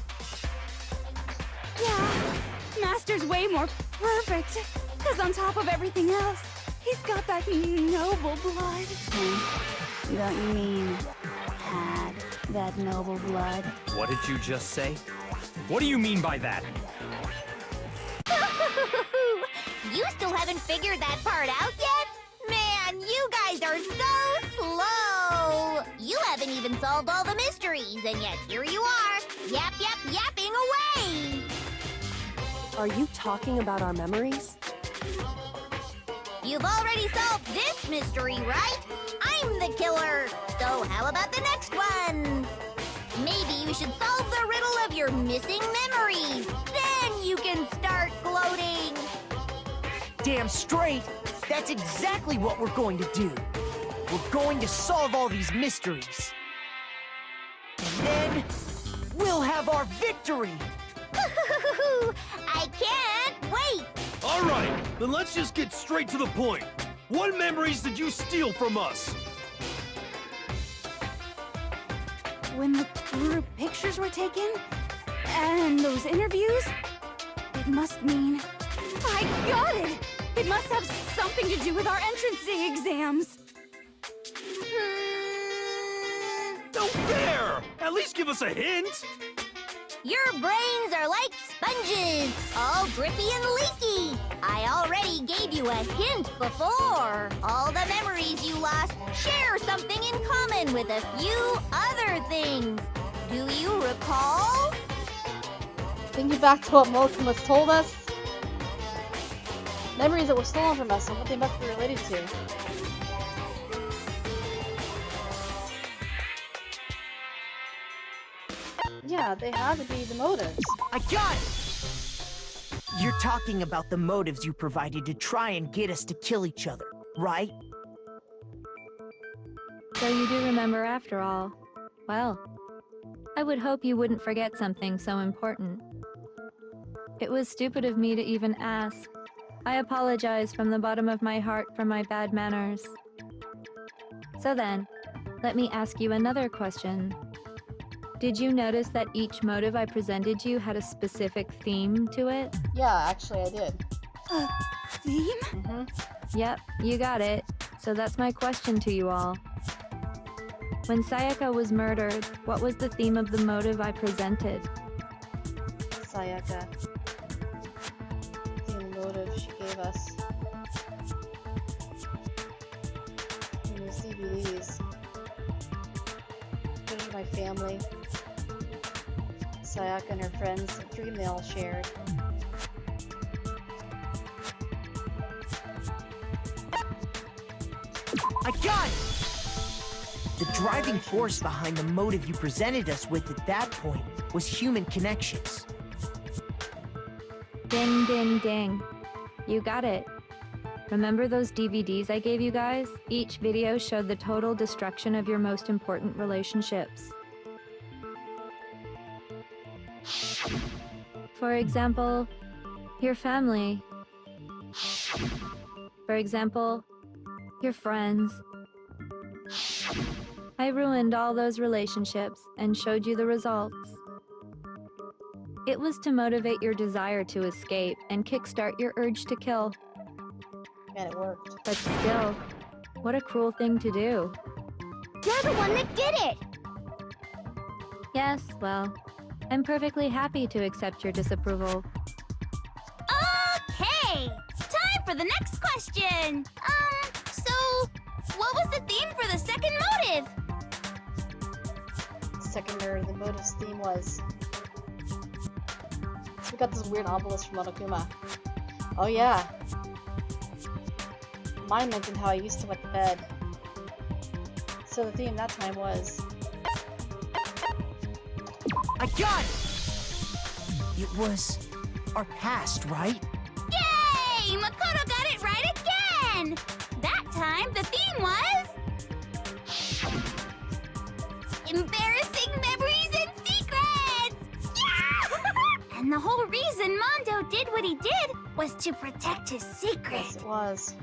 Yeah, Master's way more perfect. Because on top of everything else, he's got that noble blood. Don't you mean had that noble blood? What did you just say? What do you mean by that? You still haven't figured that part out yet? Man, you guys are so slow! You haven't even solved all the mysteries, and yet here you are, yapping away! Are you talking about our memories? You've already solved this mystery, right? I'm the killer! So how about the next one? Maybe you should solve the riddle of your missing memories. Then you can start gloating! Damn straight! That's exactly what we're going to do. We're going to solve all these mysteries. And then, we'll have our victory! I can't wait! All right, then let's just get straight to the point. What memories did you steal from us? When the group pictures were taken, and those interviews, it must mean... I got it! It must have something to do with our entrance exams. No fair! At least give us a hint! Your brains are like sponges, all drippy and leaky. I already gave you a hint before. All the memories you lost share something in common with a few other things. Do you recall? Thinking back to what Mokuma's told us, memories that were stolen from us and what they must be related to. Yeah, they had to be the motives. I got it! You're talking about the motives you provided to try and get us to kill each other, right? So you do remember after all. Well, I would hope you wouldn't forget something so important. It was stupid of me to even ask. I apologize from the bottom of my heart for my bad manners. So then, let me ask you another question. Did you notice that each motive I presented you had a specific theme to it? Yeah, actually I did. Theme? Mm-hmm. Yep, you got it. So that's my question to you all. When Sayaka was murdered, what was the theme of the motive I presented? Sayaka. The motive she gave us. And those DVDs. Those are my family. Sayaka and her friends, a dream they all shared. I got it! The driving force behind the motive you presented us with at that point was human connections. Ding, ding, ding. You got it. Remember those DVDs I gave you guys? Each video showed the total destruction of your most important relationships. For example, your family. For example, your friends. I ruined all those relationships and showed you the results. It was to motivate your desire to escape and kickstart your urge to kill. And it worked. But still, what a cruel thing to do. You're the one that did it! Yes, well, I'm perfectly happy to accept your disapproval. Okay! Time for the next question! So, what was the theme for the second motive? Secondary, the motive's theme was... We got this weird obelisk from Monokuma. Oh yeah. Mine mentioned how I used to wet the bed. So the theme that time was... I got it! It was our past, right? Yay! Makoto got it right again! That time, the theme was... embarrassing memories and secrets! Yeah! And the whole reason Mondo did what he did was to protect his secret. Yes, it was.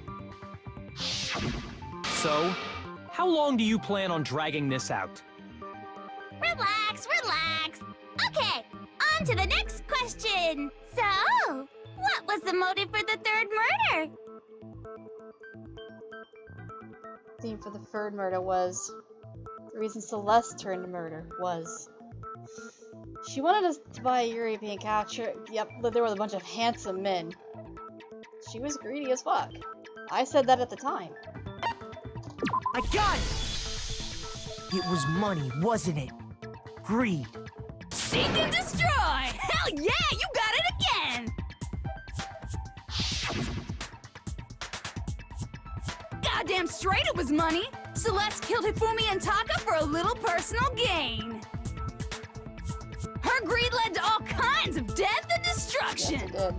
So, how long do you plan on dragging this out? Relax, relax. Okay, on to the next question. So, what was the motive for the third murder? The theme for the third murder was... The reason Celeste turned to murder was... She wanted us to buy a European capture. Yep, but there were a bunch of handsome men. She was greedy as fuck. I said that at the time. I got it! It was money, wasn't it? Greed. Seek and destroy! Hell yeah, you got it again! Goddamn straight it was money! Celeste killed Hifumi and Taka for a little personal gain. Her greed led to all kinds of death and destruction! Yes, it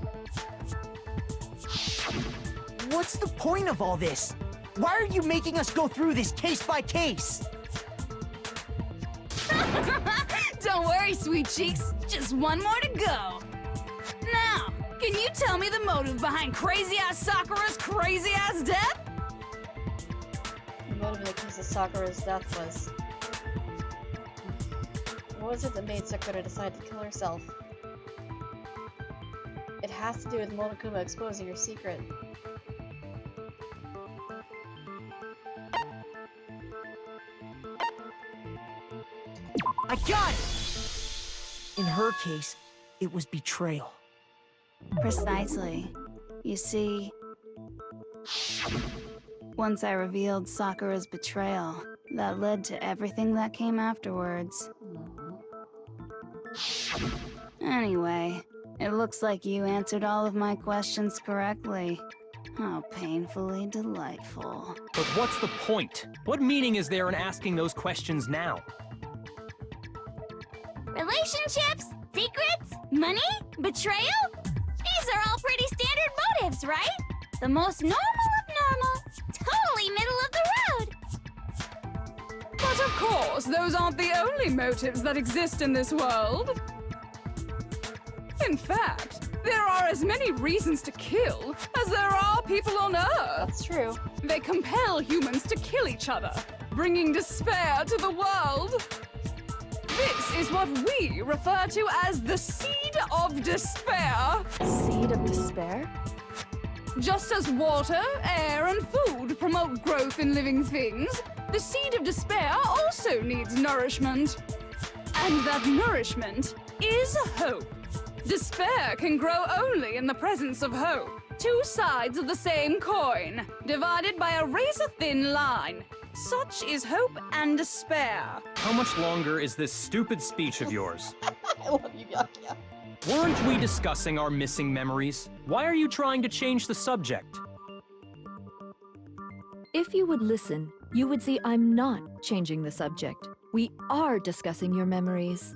did. What's the point of all this? Why are you making us go through this case by case? Don't worry, sweet cheeks. Just one more to go. Can you tell me the motive behind crazy-ass Sakura's crazy-ass death? The motive in the case of Sakura's death was... What was it that made Sakura decide to kill herself? It has to do with Monokuma exposing her secret. I got it! In her case, it was betrayal. Precisely. You see, once I revealed Sakura's betrayal, that led to everything that came afterwards. Anyway, it looks like you answered all of my questions correctly. How painfully delightful. But what's the point? What meaning is there in asking those questions now? Relationships? Secrets? Money? Betrayal? These are all pretty standard motives, right? The most normal of normal. Totally middle of the road. But of course, those aren't the only motives that exist in this world. In fact, there are as many reasons to kill as there are people on Earth. That's true. They compel humans to kill each other, bringing despair to the world. This is what we refer to as the seed of despair. Seed of despair? Just as water, air, and food promote growth in living things, the seed of despair also needs nourishment. And that nourishment is hope. Despair can grow only in the presence of hope. Two sides of the same coin, divided by a razor-thin line. Such is hope and despair. How much longer is this stupid speech of yours? I love you, Byakuya. Weren't we discussing our missing memories? Why are you trying to change the subject? If you would listen, you would see I'm not changing the subject. We are discussing your memories.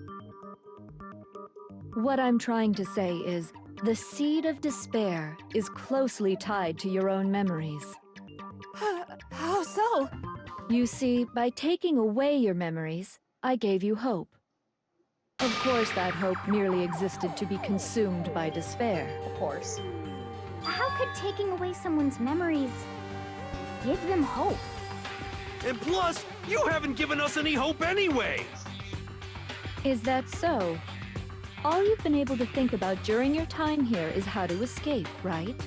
What I'm trying to say is, the seed of despair is closely tied to your own memories. How so? You see, by taking away your memories, I gave you hope. Of course, that hope merely existed to be consumed by despair. Of course. How could taking away someone's memories give them hope? And plus, you haven't given us any hope anyway! Is that so? All you've been able to think about during your time here is how to escape, right?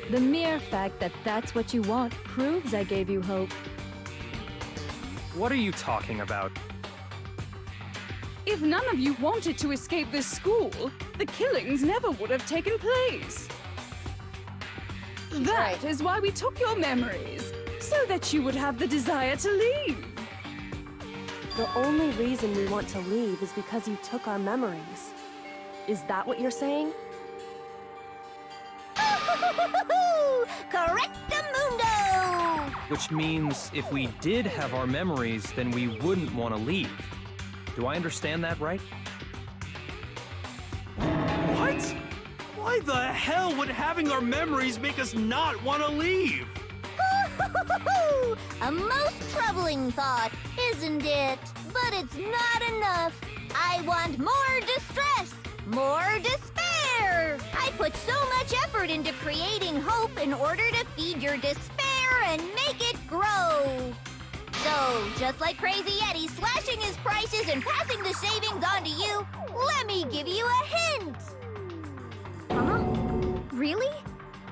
The mere fact that that's what you want proves I gave you hope. What are you talking about? If none of you wanted to escape this school, the killings never would have taken place. That is why we took your memories, so that you would have the desire to leave. The only reason we want to leave is because you took our memories. Is that what you're saying? Correctamundo! Which means if we did have our memories, then we wouldn't want to leave. Do I understand that right? What? Why the hell would having our memories make us not want to leave? A most troubling thought, isn't it? But it's not enough. I want more distress, more despair. I put so much effort into creating hope in order to feed your despair and make it grow. So, just like Crazy Eddie slashing his prices and passing the savings on to you, let me give you a hint. Huh? Really?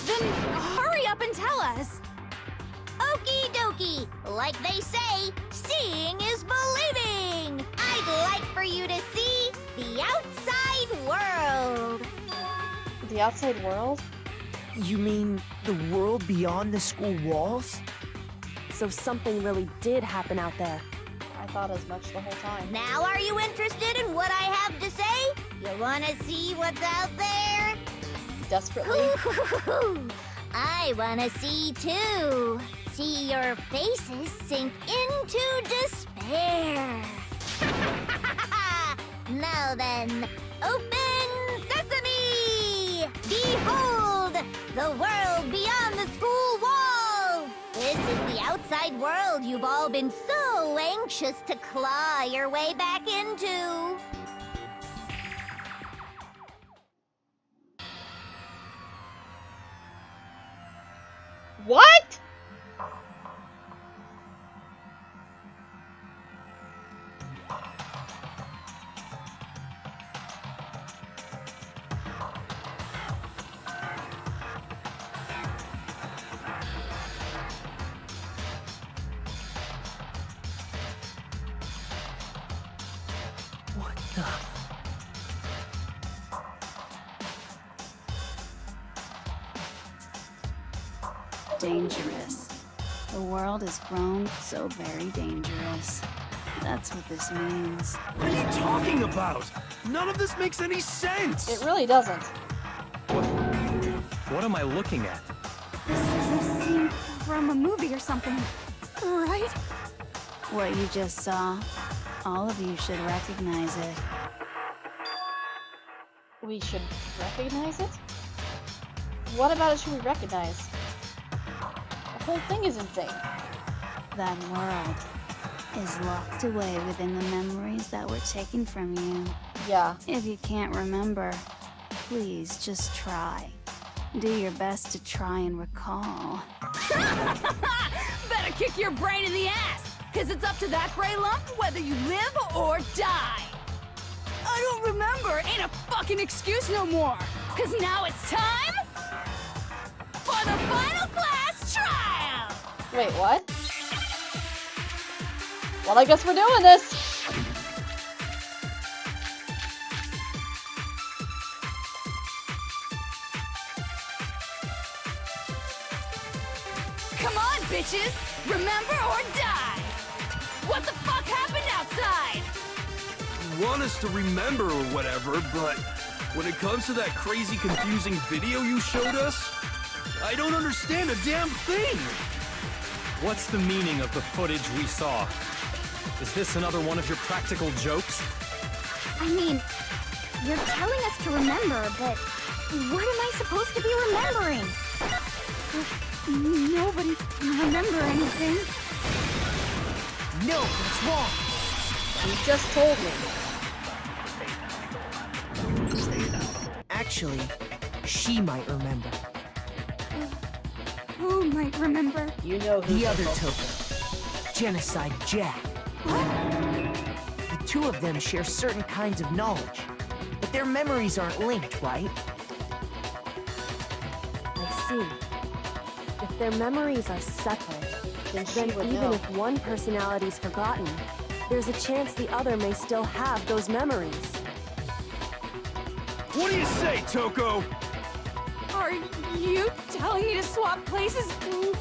Then hurry up and tell us. Okie dokie. Like they say, seeing is believing. I'd like for you to see the outside world. The outside world? You mean the world beyond the school walls? So something really did happen out there. I thought as much the whole time. Now are you interested in what I have to say? You want to see what's out there? Desperately. I want to see too. See your faces sink into despair. Now then, open sesame! Behold, the world beyond the school walls! This is the outside world you've all been so anxious to claw your way back into. Dangerous. The world has grown so very dangerous. That's what this means. What are you talking about? None of this makes any sense! It really doesn't. What am I looking at? This is a scene from a movie or something, right? What you just saw, all of you should recognize it. We should recognize it? What about it should we recognize? The whole thing is insane. That world is locked away within the memories that were taken from you. Yeah. If you can't remember, please just try. Do your best to try and recall. Better kick your brain in the ass, because it's up to that gray lump whether you live or die. I don't remember ain't a fucking excuse no more, because now it's time for the final class trial! Wait, what? Well, I guess we're doing this! Come on, bitches! Remember or die! What the fuck happened outside? You want us to remember or whatever, but when it comes to that crazy, confusing video you showed us, I don't understand a damn thing! What's the meaning of the footage we saw? Is this another one of your practical jokes? I mean, you're telling us to remember, but what am I supposed to be remembering? Nobody can remember anything. No, what's wrong? You just told me. Actually, she might remember. Who might remember? You know who The other token, Genocide Jack. The two of them share certain kinds of knowledge, but their memories aren't linked, right? I see. If their memories are separate, Then she then would even know. if one personality's forgotten, there's a chance the other may still have those memories. What do you say, Toko? Are you telling me to swap places with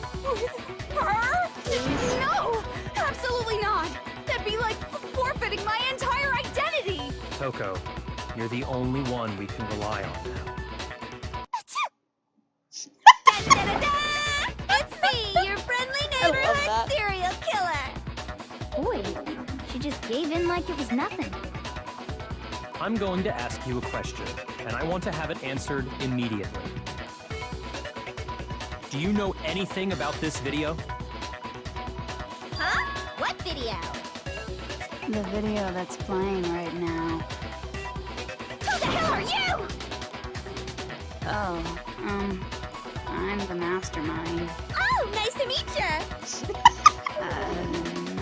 her? No! Absolutely not! That'd be like forfeiting my entire identity! Toko, you're the only one we can rely on now. It's me, your friendly I love neighborhood that. serial killer! Boy, she just gave in like it was nothing. I'm going to ask you a question, and I want to have it answered immediately. Do you know anything about this video? Huh? What video? The video that's playing right now. Who the hell are you? Oh, I'm the mastermind. Oh, nice to meet you.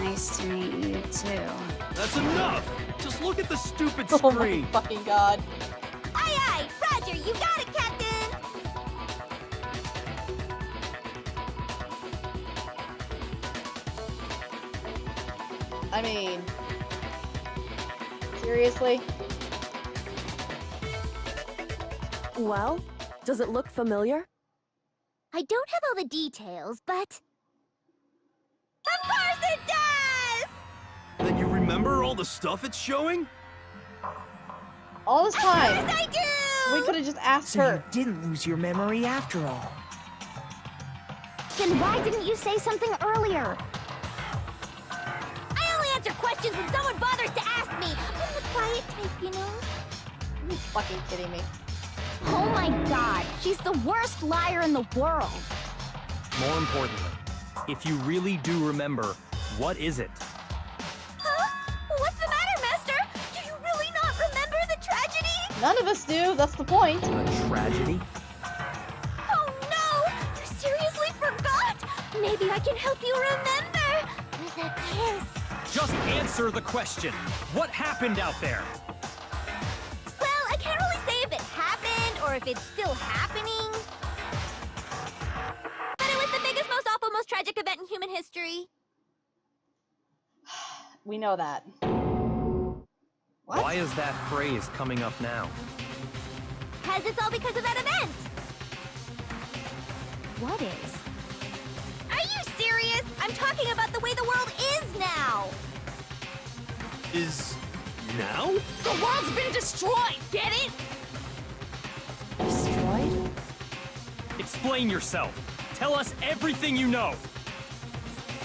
Nice to meet you too. That's enough! Just look at the stupid Oh my screen! fucking god. Aye, aye, Roger, you got it, Captain. I mean... Seriously? Well, does it look familiar? I don't have all the details, but... Of course it does! Then you remember all the stuff it's showing? All this time, Yes, I do! we could have just asked So you her. didn't lose your memory after all. Then why didn't you say something earlier? I only answer questions when someone bothers to ask me. I'm the quiet type, you know? Are you fucking kidding me? Oh my god, she's the worst liar in the world. More importantly, if you really do remember, what is it? Huh? What's the matter, Master? Do you really not remember the tragedy? None of us do, that's the point. A tragedy? Oh no! You seriously forgot? Maybe I can help you remember with a kiss. Just answer the question. What happened out there? Well, I can't really say if it happened or if it's still happening. But it was the biggest, most awful, most tragic event in human history. We know that. What? Why is that phrase coming up now? Cause it's all because of that event. What is? Are you serious? I'm talking about the way the world is now. Is now? The world's been destroyed, get it? Destroyed? Explain yourself. Tell us everything you know.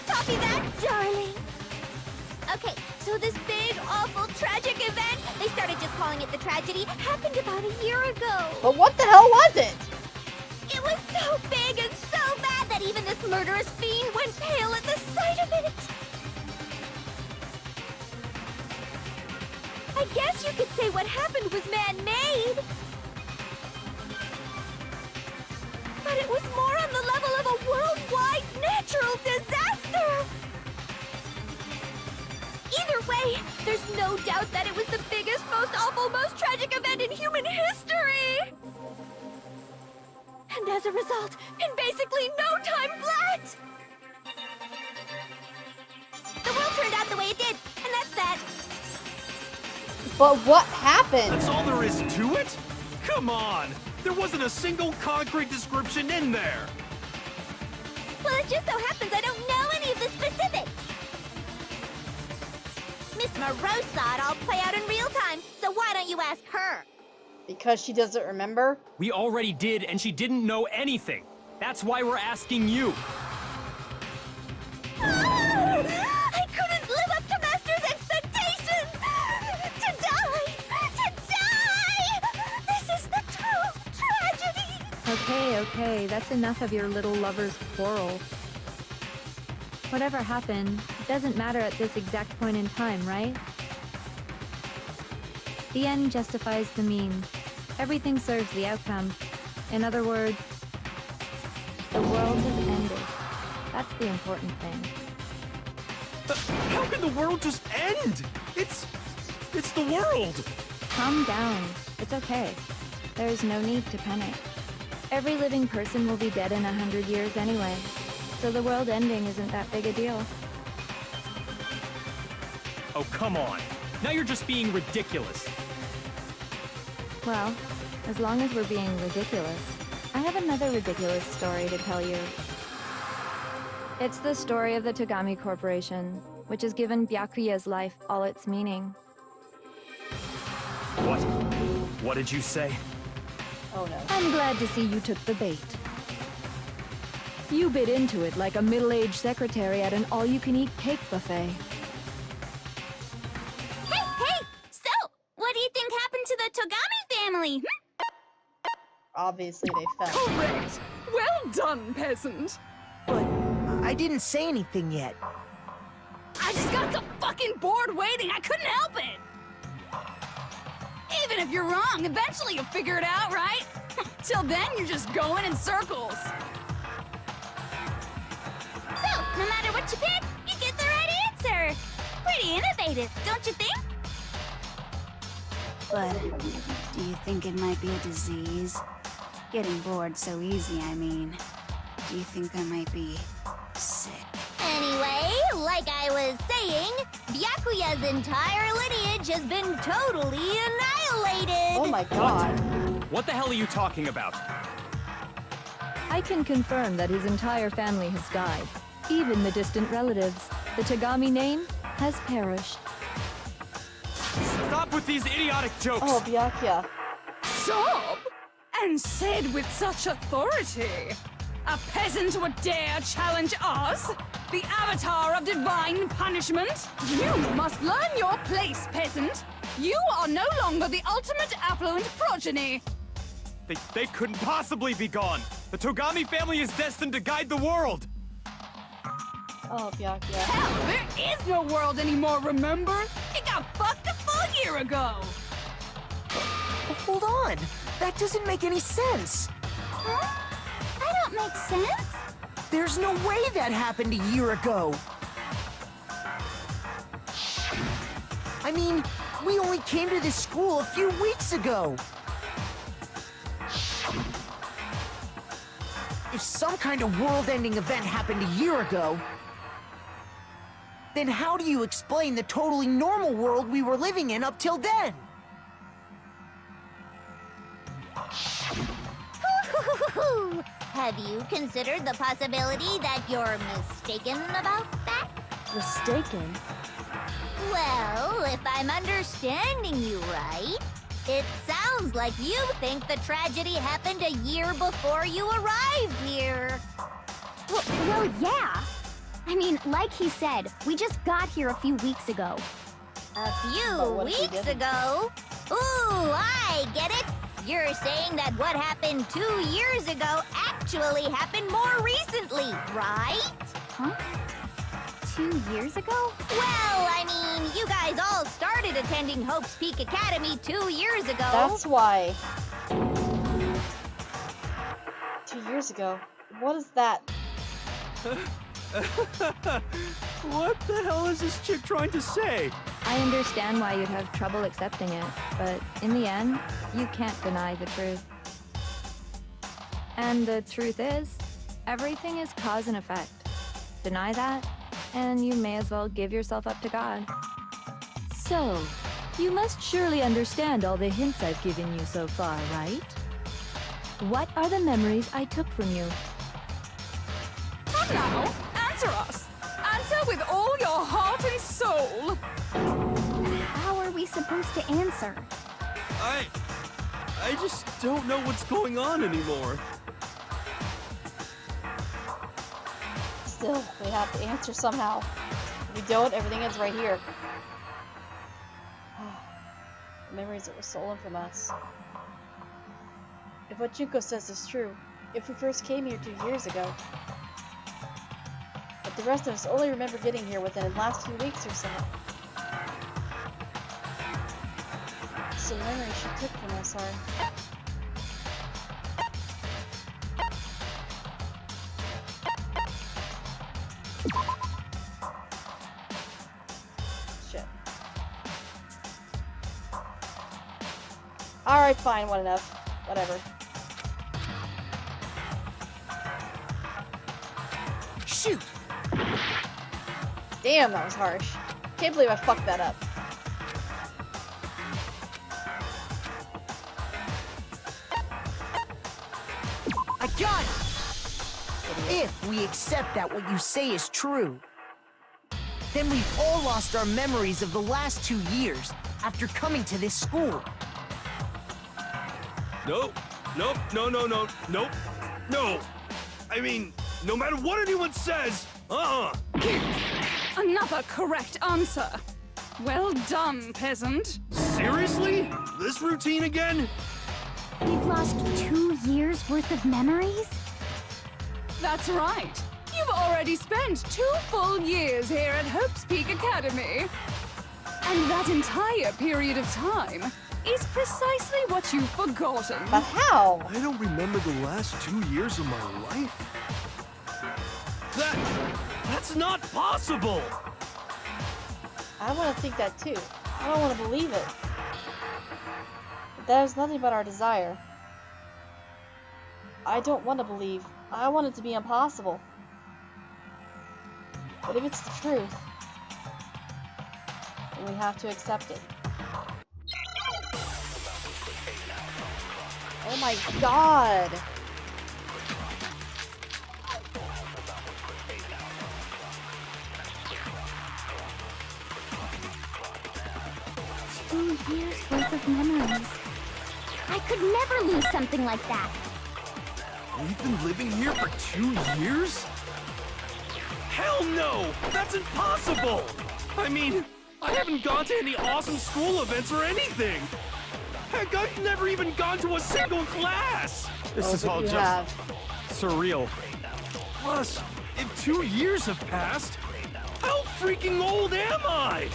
Copy that, darling. Okay, so this big, awful, tragic event, they started just calling it the tragedy, happened about a year ago. But what the hell was it? It was so big and so bad that even this murderous fiend went pale at the sight of it. I guess you could say what happened was man-made. But it was more on the level of a worldwide natural disaster. Either way, there's no doubt that it was the biggest, most awful, most tragic event in human history. And as a result, in basically no time flat, the world turned out the way it did, and that's that. But what happened? That's all there is to it? Come on! There wasn't a single concrete description in there! Well, it just so happens I don't know any of the specifics. Miss Moreau saw it all play out in real time, so why don't you ask her? Because she doesn't remember? We already did, and she didn't know anything. That's why we're asking you. I couldn't live up to Master's expectations! To die! To die! This is the true tragedy! Okay, that's enough of your little lover's quarrel. Whatever happened, it doesn't matter at this exact point in time, right? The end justifies the means. Everything serves the outcome. In other words, the world has ended. That's the important thing. How can the world just end? It's the world! Calm down. It's okay. There's no need to panic. Every living person will be dead in 100 years anyway, so the world ending isn't that big a deal. Oh, come on. Now you're just being ridiculous. Well, as long as we're being ridiculous, I have another ridiculous story to tell you. It's the story of the Togami Corporation, which has given Byakuya's life all its meaning. What? What did you say? Oh no. I'm glad to see you took the bait. You bit into it like a middle-aged secretary at an all-you-can-eat cake buffet. Hey! So, what do you think happened to the Togami family? Obviously they fell. Correct! Well done, peasant! But I didn't say anything yet. I just got so fucking bored waiting, I couldn't help it! Even if you're wrong, eventually you'll figure it out, right? Till then, you're just going in circles. So, no matter what you pick, you get the right answer. Pretty innovative, don't you think? But do you think it might be a disease? Getting bored so easy, I mean. Do you think I might be sick? Anyway, like I was saying, Byakuya's entire lineage has been totally annihilated. Oh my god. What the hell are you talking about? I can confirm that his entire family has died. Even the distant relatives. The Togami name has perished. Stop with these idiotic jokes! Oh, Byakuya. Sob? And said with such authority. A peasant would dare challenge us? The avatar of divine punishment? You must learn your place, peasant. You are no longer the ultimate affluent progeny. They couldn't possibly be gone! The Togami family is destined to guide the world! Oh, Byakuya. Hell, there is no world anymore, remember? It got fucked a full year ago. But hold on! That doesn't make any sense! Huh? I don't make sense. There's no way that happened a year ago! I mean, we only came to this school a few weeks ago! If some kind of world-ending event happened a year ago, Then how do you explain the totally normal world we were living in up till then? Have you considered the possibility that you're mistaken about that? Mistaken? Well, if I'm understanding you right, it sounds like you think the tragedy happened a year before you arrived here. Well, yeah. I mean, like he said, we just got here a few weeks ago. A But few what if he weeks didn't? ago? Ooh, I get it. You're saying that what happened 2 years ago actually happened more recently, right? Huh? 2 years ago? Well, I mean, you guys all started attending Hope's Peak Academy 2 years ago. That's why. 2 years ago. What is that? What the hell is this chick trying to say? I understand why you'd have trouble accepting it, but in the end, you can't deny the truth. And the truth is, everything is cause and effect. Deny that, and you may as well give yourself up to God. So, you must surely understand all the hints I've given you so far, right? What are the memories I took from you? Come now, answer us. Answer with all your heart and soul. How are we supposed to answer? I just don't know what's going on anymore. Still, we have to answer somehow. If we don't, everything ends right here. The memories that were stolen from us. If what Junko says is true, if we first came here 2 years ago, but the rest of us only remember getting here within the last few weeks or so. So the memories she took from us are... Shit. Alright, fine, what enough. Whatever. Shoot! Damn, that was harsh. Can't believe I fucked that up. I got it! If we accept that what you say is true, then we've all lost our memories of the last 2 years after coming to this school. Nope. Nope. No, no, no. Nope. No. I mean, no matter what anyone says, Another correct answer. Well done, peasant. Seriously? This routine again? We've lost 2 years worth of memories? That's right. You've already spent 2 full years here at Hope's Peak Academy. And that entire period of time is precisely what you've forgotten. But how? I don't remember the last 2 years of my life. That's not possible! I want to think that too. I don't want to believe it. But that is nothing but our desire. I don't want to believe. I want it to be impossible. But if it's the truth, then we have to accept it. Oh my god! Years worth of memories. I could never lose something like that. We've been living here for 2 years? Hell no! That's impossible! I mean, I haven't gone to any awesome school events or anything! Heck, I've never even gone to a single class! This is but all you just have. surreal. Plus, if 2 years have passed, how freaking old am I?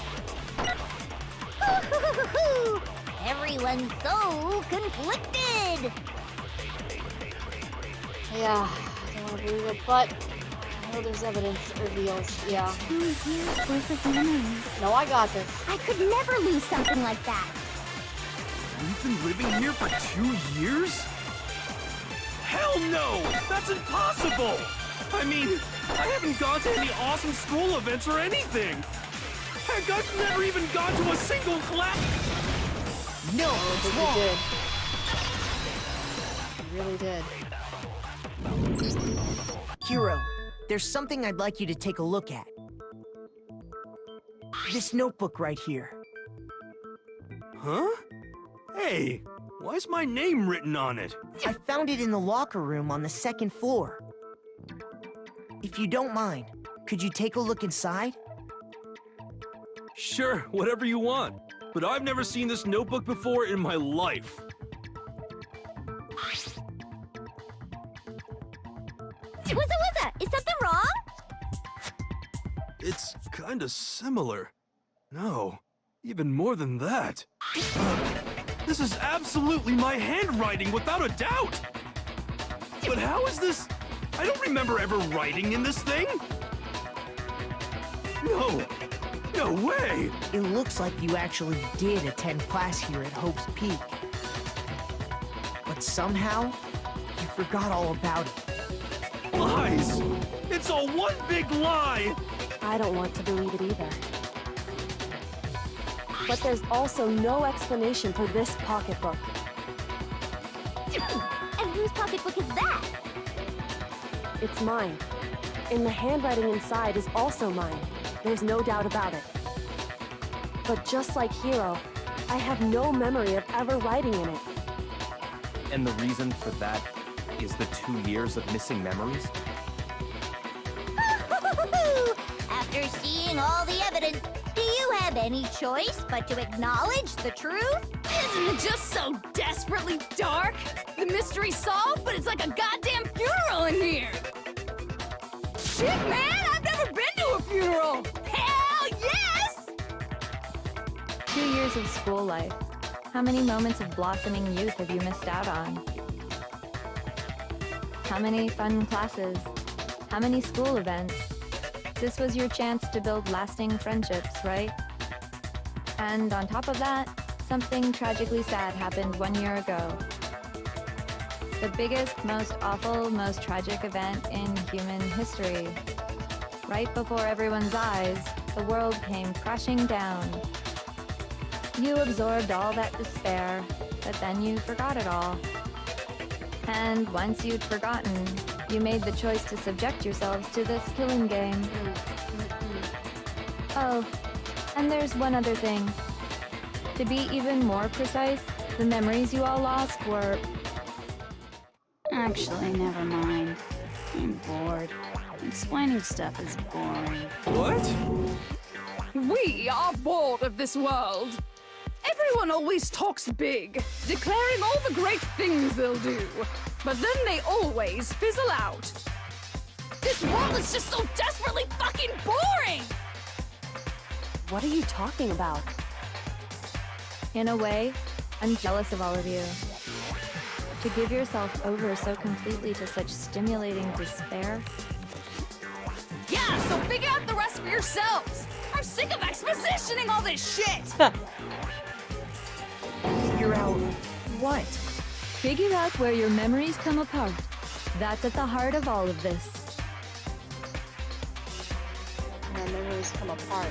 Everyone's so conflicted. Yeah, I don't want to believe it, but I know there's evidence that reveals. Yeah. 2 years worth of memories. No, I got this. I could never lose something like that. We've been living here for 2 years? Hell no! That's impossible! I mean, I haven't gone to any awesome school events or anything. Heck, I've never even gone to a single class. No, But it's you wrong. did. You really did. Hero, there's something I'd like you to take a look at. This notebook right here. Huh? Hey, why's my name written on it? I found it in the locker room on the 2nd floor. If you don't mind, could you take a look inside? Sure, whatever you want. But I've never seen this notebook before in my life. What's Is something wrong? It's kinda similar. No, even more than that. This is absolutely my handwriting, without a doubt! But how is this? I don't remember ever writing in this thing! No way! It looks like you actually did attend class here at Hope's Peak. But somehow, you forgot all about it. Lies! It's all one big lie! I don't want to believe it either. But there's also no explanation for this pocketbook. And whose pocketbook is that? It's mine. And the handwriting inside is also mine. There's no doubt about it. But just like Hero, I have no memory of ever writing in it. And the reason for that is the 2 years of missing memories? After seeing all the evidence, do you have any choice but to acknowledge the truth? Isn't it just so desperately dark? The mystery's solved, but it's like a goddamn funeral in here! Shit, man! I've never been to a funeral! Hell yes! 2 years of school life. How many moments of blossoming youth have you missed out on? How many fun classes? How many school events? This was your chance to build lasting friendships, right? And on top of that, something tragically sad happened 1 year ago. The biggest, most awful, most tragic event in human history. Right before everyone's eyes, the world came crashing down. You absorbed all that despair, but then you forgot it all. And once you'd forgotten, you made the choice to subject yourselves to this killing game. Oh, and there's one other thing. To be even more precise, the memories you all lost were... Actually, never mind. I'm bored. Explaining stuff is boring. What? We are bored of this world. Everyone always talks big, declaring all the great things they'll do. But then they always fizzle out. This world is just so desperately fucking boring! What are you talking about? In a way, I'm jealous of all of you. To give yourself over so completely to such stimulating despair. Yeah, so figure out the rest for yourselves! I'm sick of expositioning all this shit! Figure out what? Figure out where your memories come apart. That's at the heart of all of this. Our memories come apart.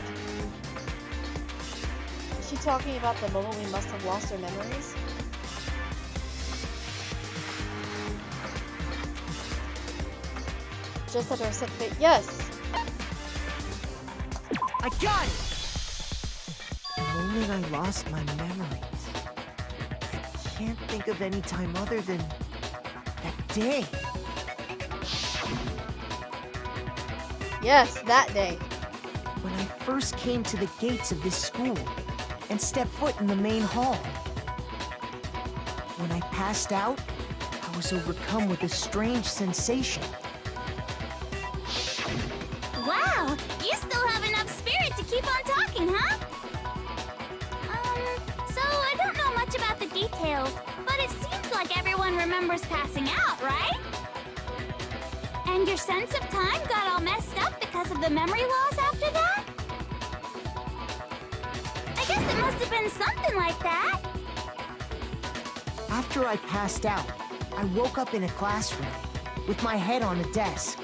Is she talking about the moment we must have lost our memories? Just at our set fate. Yes! I got it! The moment I lost my memories. I can't think of any time other than that day. Yes, that day. When I first came to the gates of this school and stepped foot in the main hall. When I passed out, I was overcome with a strange sensation. Wow, you still have enough spirit to keep on talking, huh? So I don't know much about the details, but it seems like everyone remembers passing out, right? And your sense of time got all messed up because of the memory loss after that? I guess it must have been something like that. After I passed out, I woke up in a classroom with my head on a desk.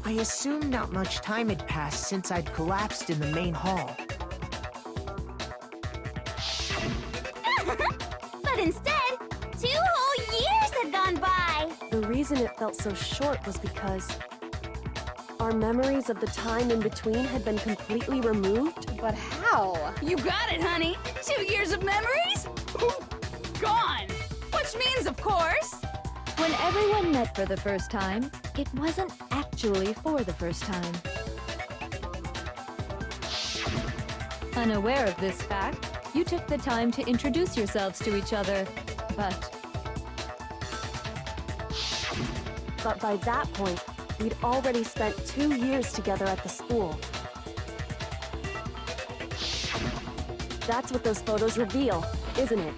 I assumed not much time had passed since I'd collapsed in the main hall. But instead, 2 whole years had gone by! The reason it felt so short was because our memories of the time in between had been completely removed. But how? You got it, honey! 2 years of memories? Poof, gone! Which means, of course... When everyone met for the first time, it wasn't actually for the first time. Unaware of this fact, you took the time to introduce yourselves to each other, but by that point, we'd already spent 2 years together at the school. That's what those photos reveal, isn't it?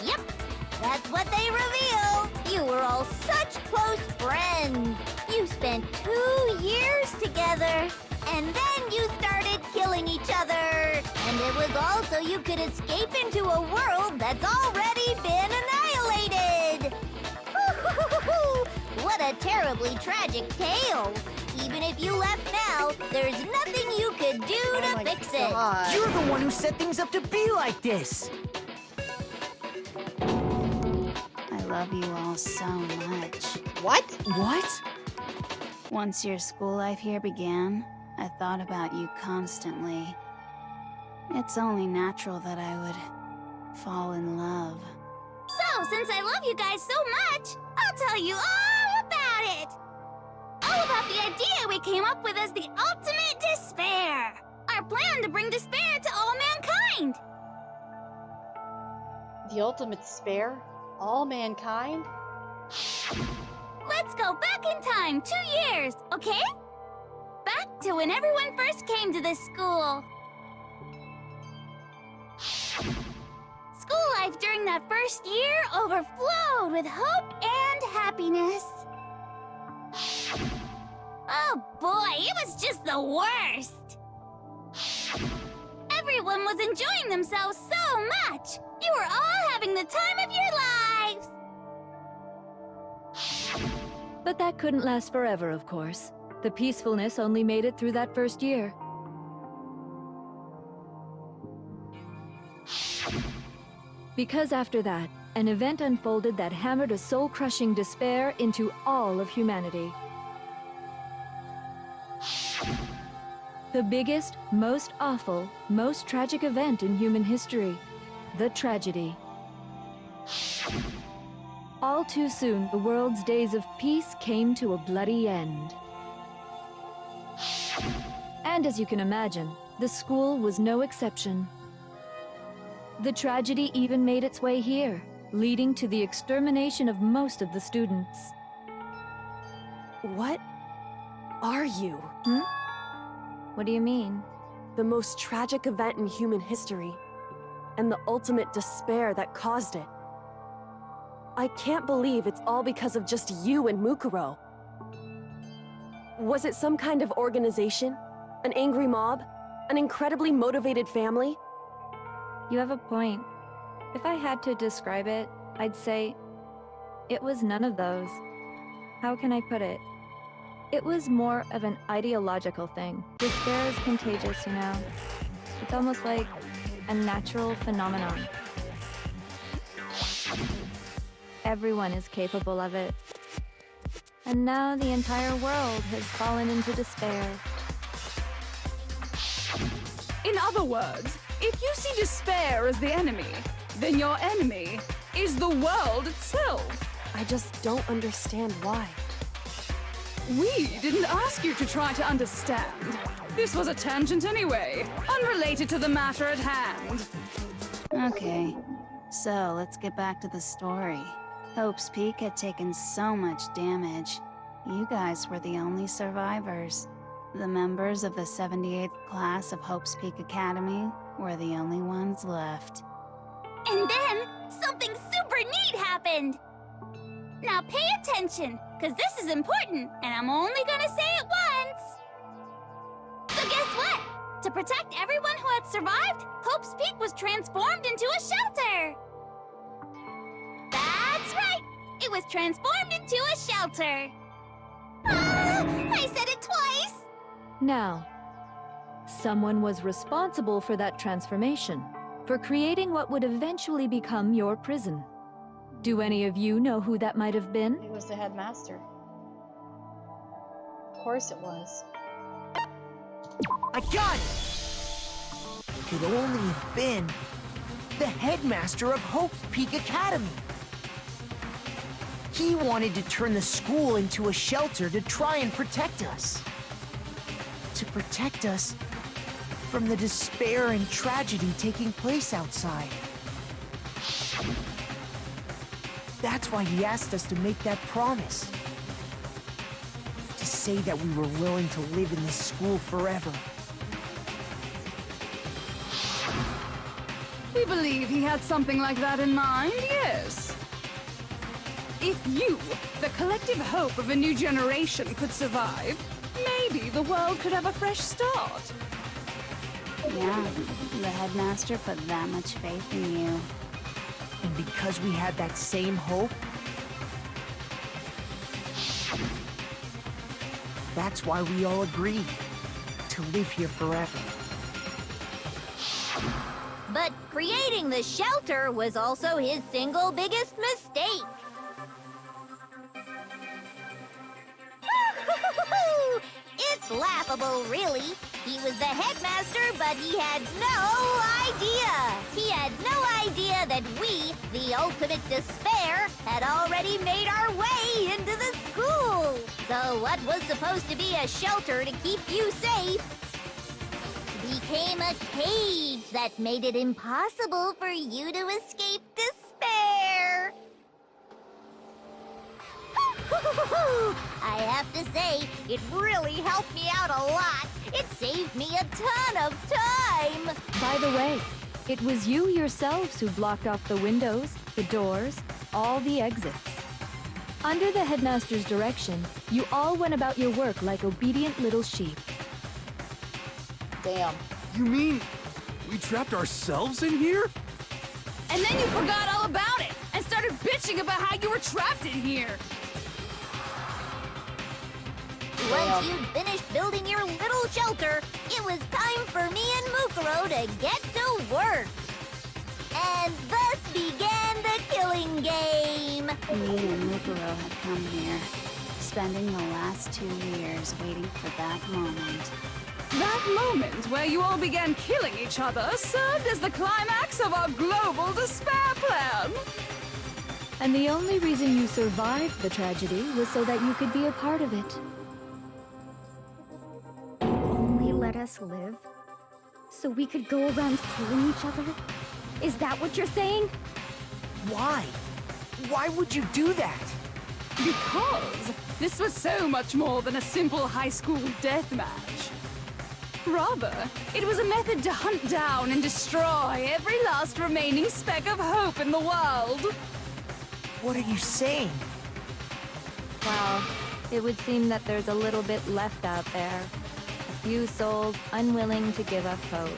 Yep, that's what they reveal. You were all such close friends. You spent 2 years together, and then you started killing each other. And it was all so you could escape into a world that's already been annihilated. What a terribly tragic tale. Even if you left now, there's nothing you could do to fix it. You're the one who set things up to be like this! I love you all so much. What? What? Once your school life here began, I thought about you constantly. It's only natural that I would fall in love. So, since I love you guys so much, I'll tell you all about it. All about the idea we came up with as the ultimate despair. Our plan to bring despair to all mankind. The ultimate spare? All mankind? Let's go back in time 2 years, okay? Back to when everyone first came to this school. School life during that first year overflowed with hope and happiness. Oh boy, it was just the worst. Everyone was enjoying themselves so much. You were all having the time of your lives. But that couldn't last forever, of course. The peacefulness only made it through that first year. Because after that, an event unfolded that hammered a soul-crushing despair into all of humanity. The biggest, most awful, most tragic event in human history. The tragedy. All too soon, the world's days of peace came to a bloody end. And as you can imagine, the school was no exception. The tragedy even made its way here, leading to the extermination of most of the students. What are you? What do you mean? The most tragic event in human history, and the ultimate despair that caused it. I can't believe it's all because of just you and Mukuro. Was it some kind of organization? An angry mob? An incredibly motivated family? You have a point. If I had to describe it, I'd say it was none of those. How can I put it? It was more of an ideological thing. Despair is contagious, you know. It's almost like a natural phenomenon. Everyone is capable of it. And now the entire world has fallen into despair. In other words, if you see despair as the enemy, then your enemy is the world itself. I just don't understand why. We didn't ask you to try to understand. This was a tangent anyway, unrelated to the matter at hand. Okay, so let's get back to the story. Hope's Peak had taken so much damage. You guys were the only survivors. The members of the 78th class of Hope's Peak Academy were the only ones left. And then, something super neat happened! Now pay attention, because this is important, and I'm only gonna say it once! So guess what? To protect everyone who had survived, Hope's Peak was transformed into a shelter! That's right! It was was transformed into a shelter. Ah, I said it twice! Now, someone was responsible for that transformation, for creating what would eventually become your prison. Do any of you know who that might have been? It was the headmaster. Of course it was. I got it! Could only have been the headmaster of Hope's Peak Academy. He wanted to turn the school into a shelter to try and protect us. To protect us from the despair and tragedy taking place outside. That's why he asked us to make that promise. To say that we were willing to live in this school forever. We believe he had something like that in mind, yes. If you, the collective hope of a new generation, could survive, maybe the world could have a fresh start. Yeah, the headmaster put that much faith in you. And because we had that same hope, that's why we all agreed to live here forever. But creating the shelter was also his single biggest mistake. It's laughable, really. He was the headmaster, but he had no idea. He had no idea that we, the ultimate despair, had already made our way into the school. So what was supposed to be a shelter to keep you safe became a cage that made it impossible for you to escape despair. I have to say, it really helped me out a lot. It saved me a ton of time. By the way, it was you yourselves who blocked off the windows, the doors, all the exits. Under the headmaster's direction, you all went about your work like obedient little sheep. Damn. You mean we trapped ourselves in here? And then you forgot all about it and started bitching about how you were trapped in here. Once you'd finished building your little shelter, it was time for me and Mukuro to get to work. And thus began the killing game. Me and Mukuro had come here, spending the last 2 years waiting for that moment. That moment where you all began killing each other served as the climax of our global despair plan. And the only reason you survived the tragedy was so that you could be a part of it. Only let us live? So we could go around killing each other? Is that what you're saying? Why? Why would you do that? Because this was so much more than a simple high school death match. Rather, it was a method to hunt down and destroy every last remaining speck of hope in the world. What are you saying? Well, it would seem that there's a little bit left out there. A few souls unwilling to give up hope.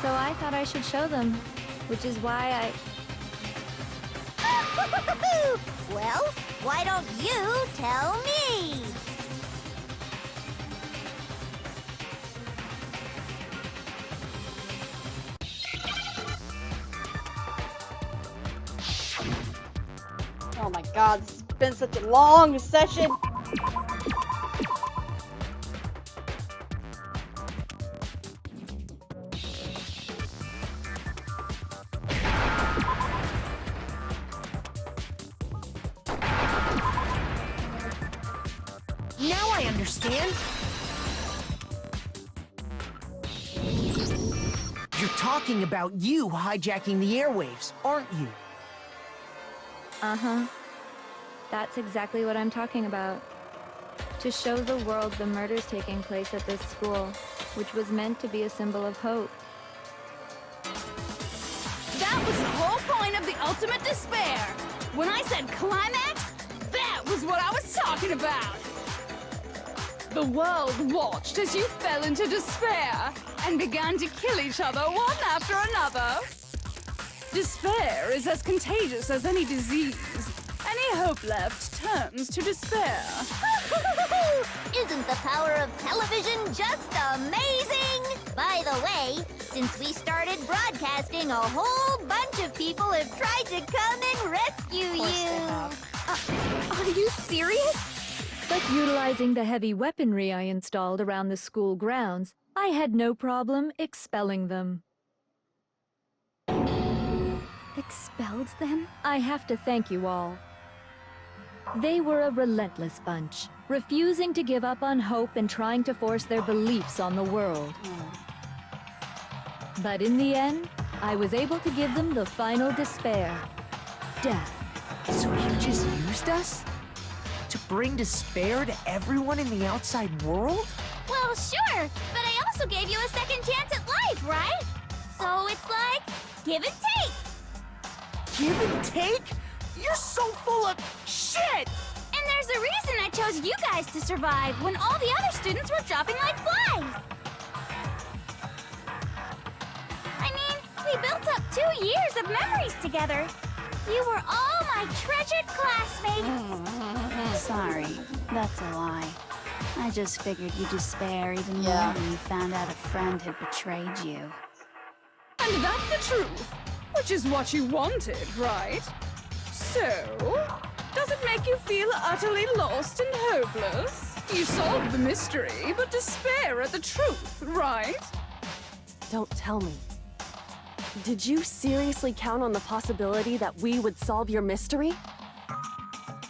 So I thought I should show them, which is why Well, why don't you tell me? Oh my god, this has been such a long session. Now I understand. You're talking about you hijacking the airwaves, aren't you? Uh-huh. That's exactly what I'm talking about. To show the world the murders taking place at this school, which was meant to be a symbol of hope. That was the whole point of the ultimate despair. When I said climax, that was what I was talking about. The world watched as you fell into despair and began to kill each other one after another. Despair is as contagious as any disease, any hope left turns to despair. Isn't the power of television just amazing? By the way, since we started broadcasting, a whole bunch of people have tried to come and rescue Of course they you. have. Are you serious? But utilizing the heavy weaponry I installed around the school grounds, I had no problem expelling them. Expelled them? I have to thank you all. They were a relentless bunch, refusing to give up on hope and trying to force their beliefs on the world. But in the end, I was able to give them the final despair. Death. So you just used us? To bring despair to everyone in the outside world? Well, sure, but I also gave you a second chance at life, right? So it's like, give and take. Give and take? You're so full of shit! And there's a reason I chose you guys to survive when all the other students were dropping like flies. I mean, we built up 2 years of memories together. You were all my treasured classmates. Sorry, that's a lie. I just figured you'd despair even more Yeah. when you found out a friend had betrayed you. And that's the truth, which is what you wanted, right? So, does it make you feel utterly lost and hopeless? You solved the mystery, but despair at the truth, right? Don't tell me. Did you seriously count on the possibility that we would solve your mystery?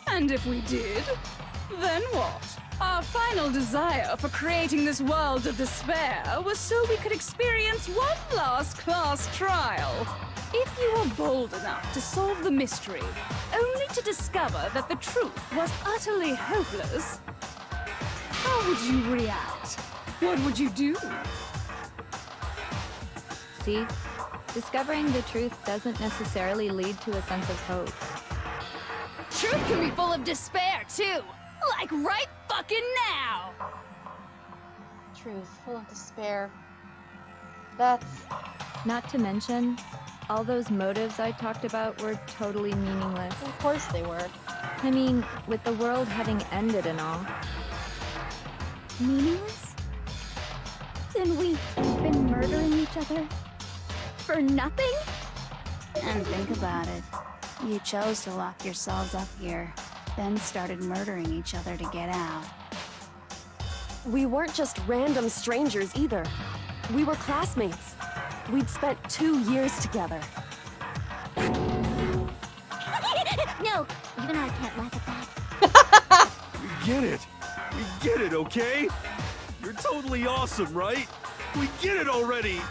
And if we did, then what? Our final desire for creating this world of despair was so we could experience one last class trial. If you were bold enough to solve the mystery, only to discover that the truth was utterly hopeless, how would you react? What would you do? See? Discovering the truth doesn't necessarily lead to a sense of hope. Truth can be full of despair, too. Like right fucking now. Truth, full of despair. That's... Not to mention, all those motives I talked about were totally meaningless. Of course they were. I mean, with the world having ended and all. Meaningless? Then we've been murdering each other? For nothing? And think about it. You chose to lock yourselves up here, then started murdering each other to get out. We weren't just random strangers either. We were classmates. We'd spent 2 years together. No, even I can't laugh at that. We get it. We get it, okay? You're totally awesome, right? We get it already.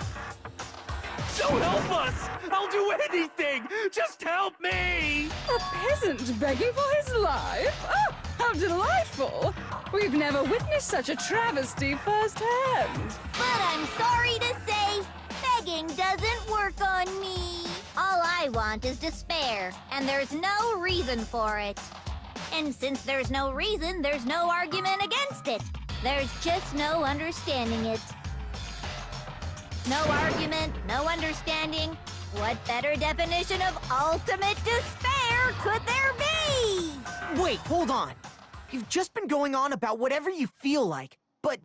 So help us! I'll do anything! Just help me! A peasant begging for his life? Oh, how delightful! We've never witnessed such a travesty firsthand. But I'm sorry to say, begging doesn't work on me. All I want is despair, and there's no reason for it. And since there's no reason, there's no argument against it. There's just no understanding it. No argument, no understanding. What better definition of ultimate despair could there be? Wait, hold on. You've just been going on about whatever you feel like, but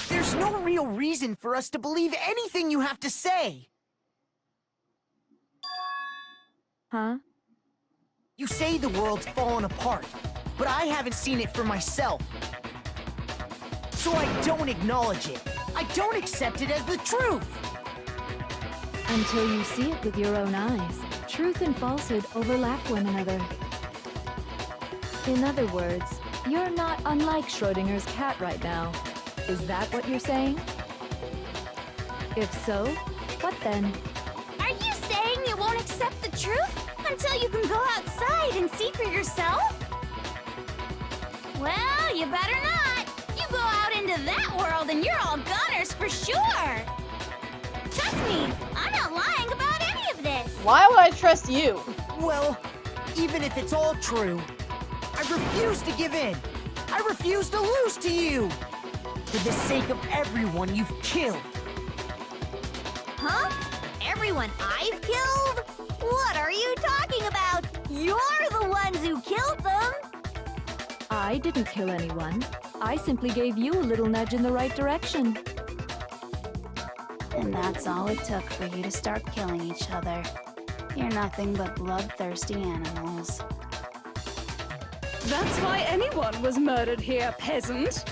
there's no real reason for us to believe anything you have to say. Huh? You say the world's fallen apart, but I haven't seen it for myself. So I don't acknowledge it. I don't accept it as the truth. Until you see it with your own eyes, truth and falsehood overlap one another. In other words, you're not unlike Schrodinger's cat right now. Is that what you're saying? If so, what then? Are you saying you won't accept the truth until you can go outside and see for yourself? Well, you better not. You go out into that world and you're all goners for sure. Trust me, I'm not lying about any of this. Why would I trust you? Well, even if it's all true, I refuse to give in. I refuse to lose to you. For the sake of everyone you've killed. Huh? Everyone I've killed? What are you talking about? I didn't kill anyone. I simply gave you a little nudge in the right direction. And that's all it took for you to start killing each other. You're nothing but bloodthirsty animals. That's why anyone was murdered here, peasant.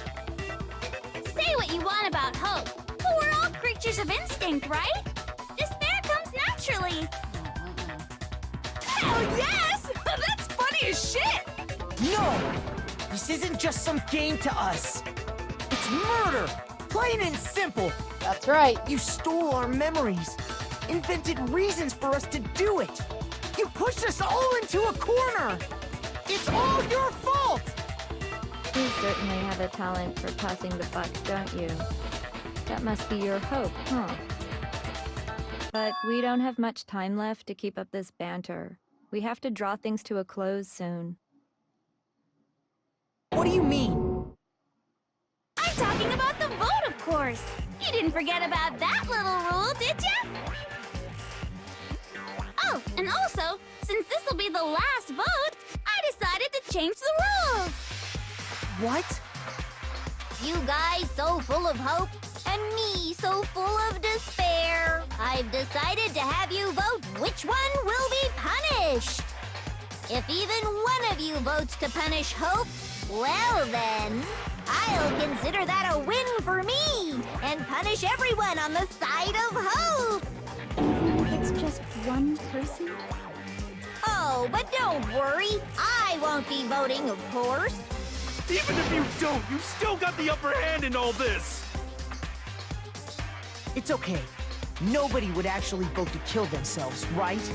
Say what you want about hope, but we're all creatures of instinct, right? Despair comes naturally. Hell yes! That's funny as shit! No! This isn't just some game to us. It's murder! Plain and simple. That's right. You stole our memories, invented reasons for us to do it. You pushed us all into a corner. It's all your fault! You certainly have a talent for passing the buck, don't you? That must be your hope, huh? But we don't have much time left to keep up this banter. We have to draw things to a close soon. What do you mean? I'm talking about the vote, of course. You didn't forget about that little rule, did ya? Oh, and also, since this will be the last vote, I decided to change the rules. What? You guys so full of hope, and me so full of despair. I've decided to have you vote which one will be punished. If even one of you votes to punish Hope, well then, I'll consider that a win for me, and punish everyone on the side of Hope. Even if it's just one person? Oh, but don't worry, I won't be voting, of course. Even if you don't, you've still got the upper hand in all this! It's okay. Nobody would actually vote to kill themselves, right?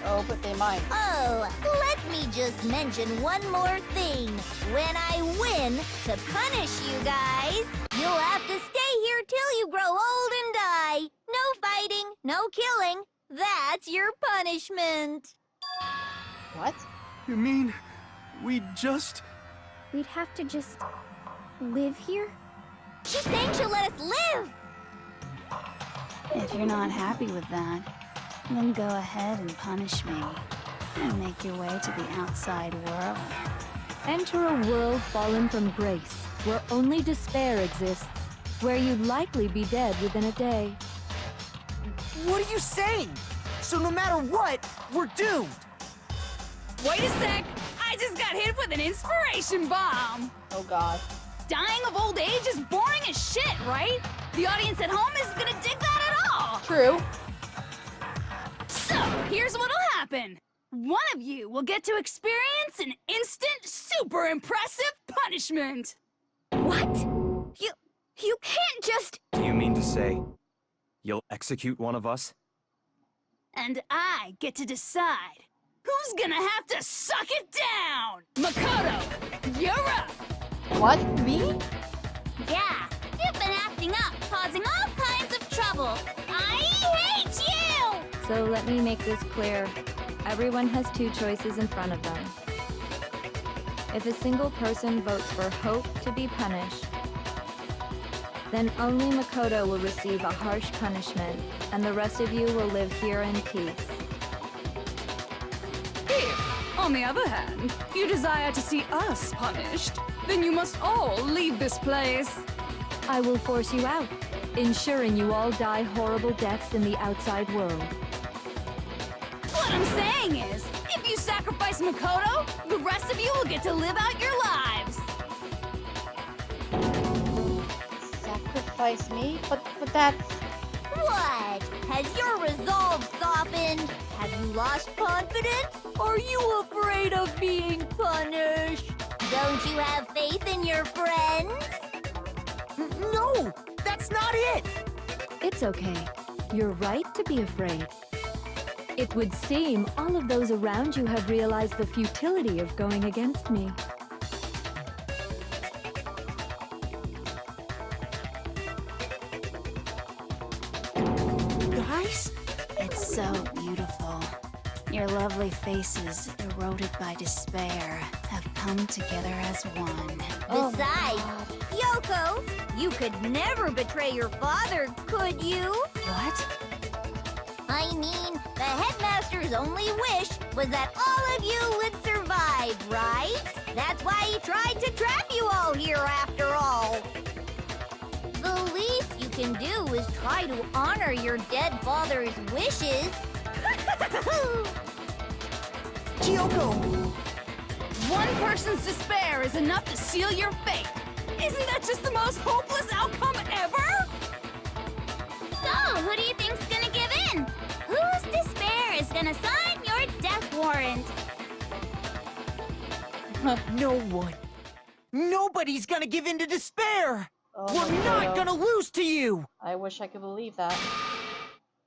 Oh, but they might. Oh, let me just mention one more thing. When I win, to punish you guys, you'll have to stay here till you grow old and die. No fighting, no killing. That's your punishment. What? You mean, we just... We'd have to just live here? She's saying she'll let us live. If you're not happy with that, then go ahead and punish me. And make your way to the outside world. Enter a world fallen from grace, where only despair exists, where you'd likely be dead within a day. What are you saying? So no matter what, we're doomed. Wait a sec! I just got hit with an inspiration bomb! Oh god. Dying of old age is boring as shit, right? The audience at home isn't gonna dig that at all! True. So, here's what'll happen. One of you will get to experience an instant, super impressive punishment! What? You can't just... Do you mean to say you'll execute one of us? And I get to decide who's gonna have to suck it down! Makoto, you're up! What? Me? Yeah, you've been acting up, causing all kinds of trouble. I hate you! So let me make this clear. Everyone has two choices in front of them. If a single person votes for Hope to be punished, then only Makoto will receive a harsh punishment, and the rest of you will live here in peace. If, on the other hand, you desire to see us punished, then you must all leave this place. I will force you out, ensuring you all die horrible deaths in the outside world. What I'm saying is, if you sacrifice Makoto, the rest of you will get to live out your lives. Sacrifice me? But that's... What? Has your resolve softened? Have you lost confidence? Are you afraid of being punished? Don't you have faith in your friends? No, that's not it. It's okay. You're right to be afraid. It would seem all of those around you have realized the futility of going against me. Guys? It's so beautiful. Your lovely faces, eroded by despair, have come together as one. Besides, Yoko, you could never betray your father, could you? What? I mean, the headmaster's only wish was that all of you would survive. survive, right? That's why he tried to trap you all here after all. The least you can do is try to honor your dead father's wishes. Kyoko! One person's despair is enough to seal your fate. Isn't that just the most hopeless outcome ever? So, who do you think's gonna give in? Whose despair is gonna sign your death warrant? No one. Nobody's gonna give in to despair! Oh We're my not God. gonna lose to you! I wish I could believe that.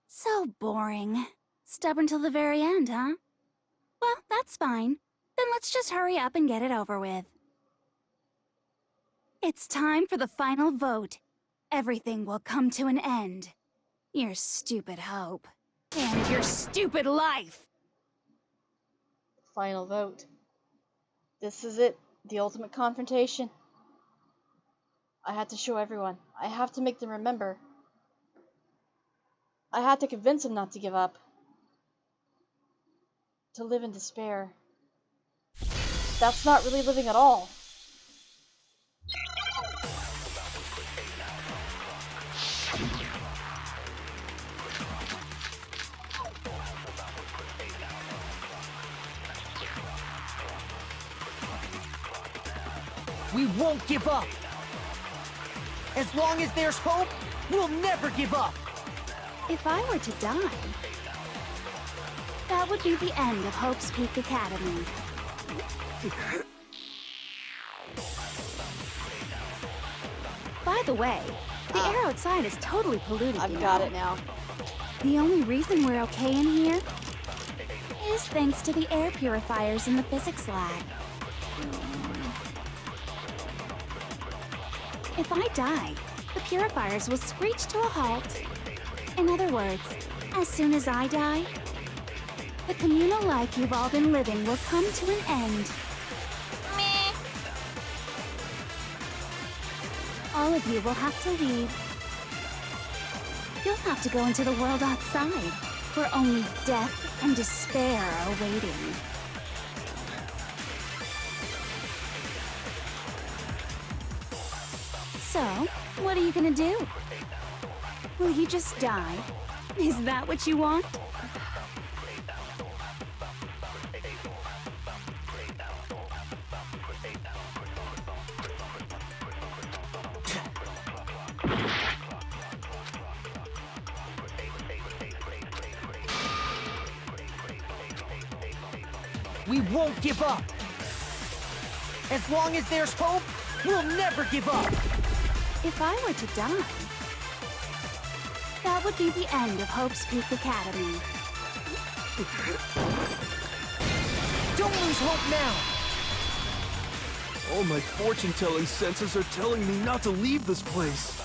So boring. Stubborn till the very end, huh? Well, that's fine. Then let's just hurry up and get it over with. It's time for the final vote. Everything will come to an end. Your stupid hope. And your stupid life. Final vote. This is it. The ultimate confrontation. I had to show everyone. I have to make them remember. I had to convince them not to give up. To live in despair. That's not really living at all. We won't give up! As long as there's hope, we'll never give up! If I were to die, that would be the end of Hope's Peak Academy. By the way, the air outside is totally polluted, I've you got know. it now. The only reason we're okay in here is thanks to the air purifiers in the physics lab. If I die, the purifiers will screech to a halt. In other words, as soon as I die, the communal life you've all been living will come to an end. Meh. All of you will have to leave. You'll have to go into the world outside, where only death and despair are waiting. So, what are you gonna do? Will you just die? Is that what you want? We won't give up! As long as there's hope, we'll never give up! If I were to die, that would be the end of Hope's Peak Academy. Don't lose hope now! All my fortune-telling senses are telling me not to leave this place.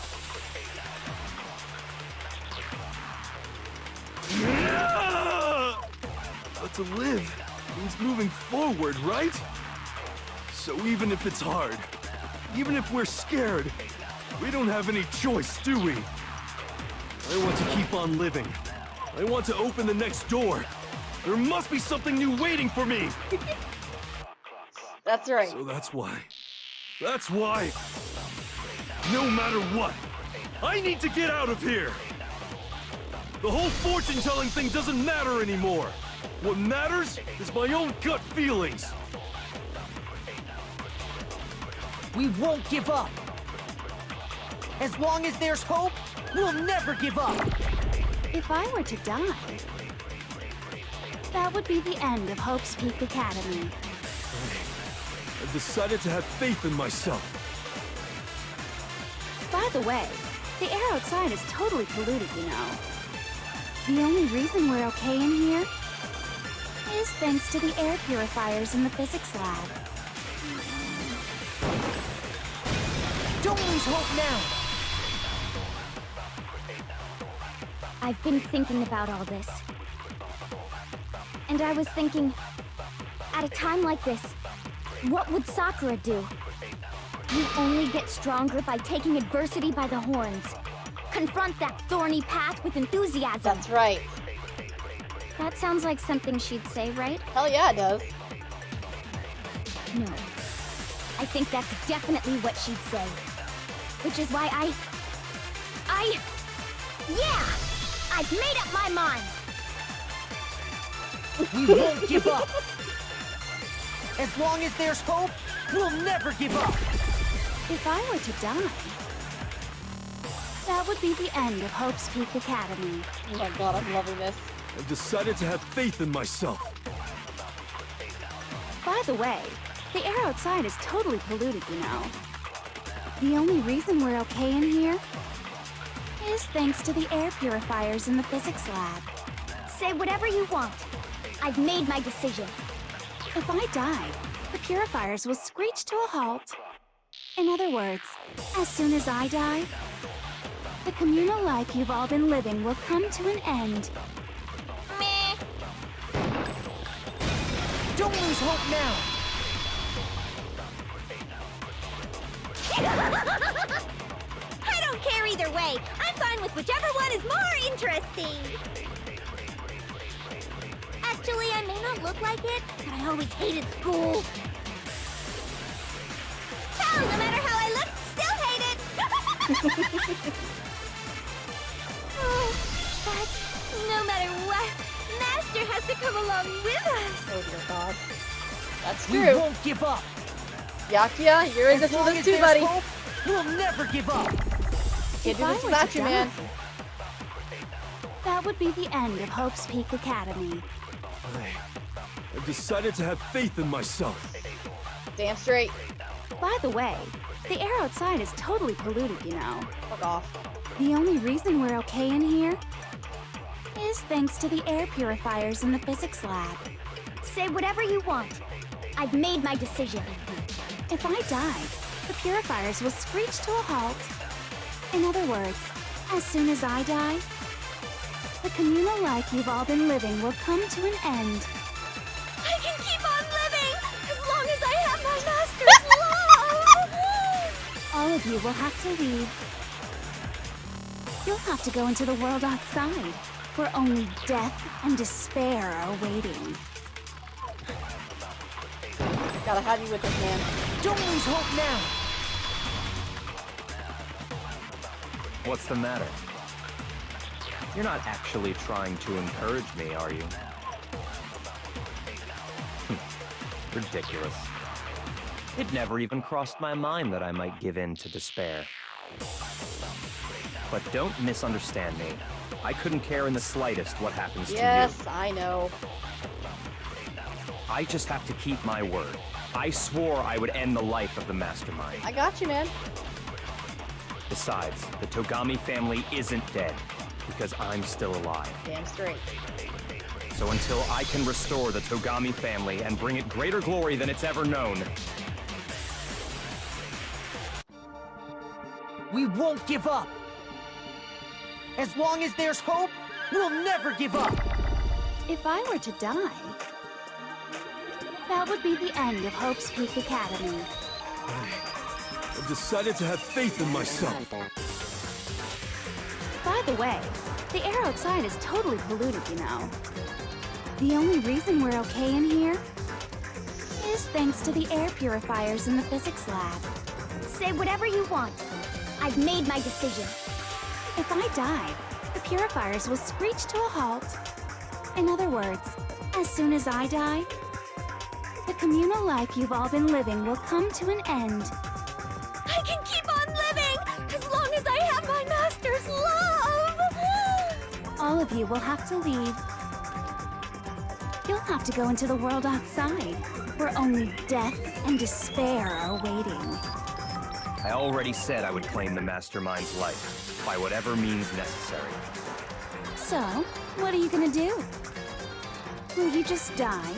But to live means moving forward, right? So even if it's hard, even if we're scared, we don't have any choice, do we? I want to keep on living. I want to open the next door. There must be something new waiting for me! That's right. So that's why, no matter what, I need to get out of here! The whole fortune-telling thing doesn't matter anymore! What matters is my own gut feelings! We won't give up! As long as there's hope, we'll never give up! If I were to die, that would be the end of Hope's Peak Academy. I've decided to have faith in myself. By the way, the air outside is totally polluted, you know. The only reason we're okay in here is thanks to the air purifiers in the physics lab. Don't lose hope now! I've been thinking about all this. And I was thinking, at a time like this, what would Sakura do? You only get stronger by taking adversity by the horns. Confront that thorny path with enthusiasm. That's right. That sounds like something she'd say, right? Hell yeah, it does. No. I think that's definitely what she'd say. Which is why yeah! I've made up my mind! We won't give up! As long as there's hope, we'll never give up! If I were to die, that would be the end of Hope's Peak Academy. Oh my god, I'm loving this. I've decided to have faith in myself. By the way, the air outside is totally polluted, you know. The only reason we're okay in here is thanks to the air purifiers in the physics lab. Say whatever you want. I've made my decision. If I die, the purifiers will screech to a halt. In other words, as soon as I die, the communal life you've all been living will come to an end. Meh. Don't lose hope now! I don't care either way. I'm fine with whichever one is more interesting. Actually, I may not look like it, but I always hated school. Hell, no matter how I look, still hate it. Oh, but no matter what, Master has to come along with us. Oh dear god. That's We true. won't give up! Yakuya, you're in this with us too, buddy. Hope, we'll never give up! Can't do If I this were without to you, man. die, that would be the end of Hope's Peak Academy. I've decided to have faith in myself. Damn straight. By the way, the air outside is totally polluted, you know. Fuck off. The only reason we're okay in here is thanks to the air purifiers in the physics lab. Say whatever you want. I've made my decision. If I die, the purifiers will screech to a halt. In other words, as soon as I die, the communal life you've all been living will come to an end. I can keep on living as long as I have my master's love! All of you will have to leave. You'll have to go into the world outside, where only death and despair are waiting. Gotta have you with us, man. Don't lose hope now! What's the matter? You're not actually trying to encourage me, are you? Ridiculous. It never even crossed my mind that I might give in to despair. But don't misunderstand me. I couldn't care in the slightest what happens to you. Yes, I know. I just have to keep my word. I swore I would end the life of the Mastermind. I got you, man. Besides, the Togami family isn't dead, because I'm still alive. Damn straight. So until I can restore the Togami family and bring it greater glory than it's ever known, We won't give up! As long as there's hope, we'll never give up! If I were to die, that would be the end of Hope's Peak Academy. I've decided to have faith in myself. By the way, the air outside is totally polluted, you know. The only reason we're okay in here is thanks to the air purifiers in the physics lab. Say whatever you want. I've made my decision. If I die, the purifiers will screech to a halt. In other words, as soon as I die, the communal life you've all been living will come to an end. I can keep on living as long as I have my master's love! All of you will have to leave. You'll have to go into the world outside, where only death and despair are waiting. I already said I would claim the Mastermind's life, by whatever means necessary. So, what are you gonna do? Will you just die?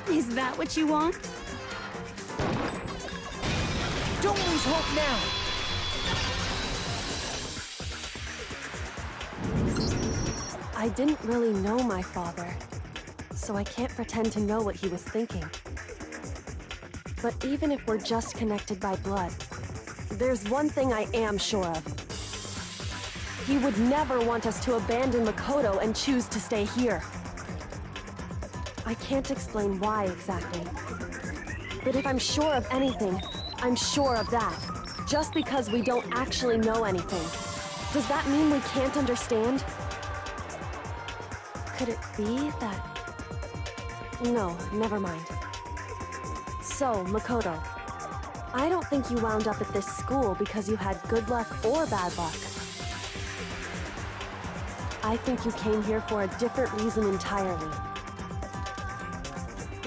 Is that what you want? Don't lose hope now! I didn't really know my father, so I can't pretend to know what he was thinking. But even if we're just connected by blood, there's one thing I am sure of. He would never want us to abandon Makoto and choose to stay here. I can't explain why exactly, But if I'm sure of anything, I'm sure of that. Just because we don't actually know anything, does that mean we can't understand? Could it be that... No, never mind. So, Makoto, I don't think you wound up at this school because you had good luck or bad luck. I think you came here for a different reason entirely.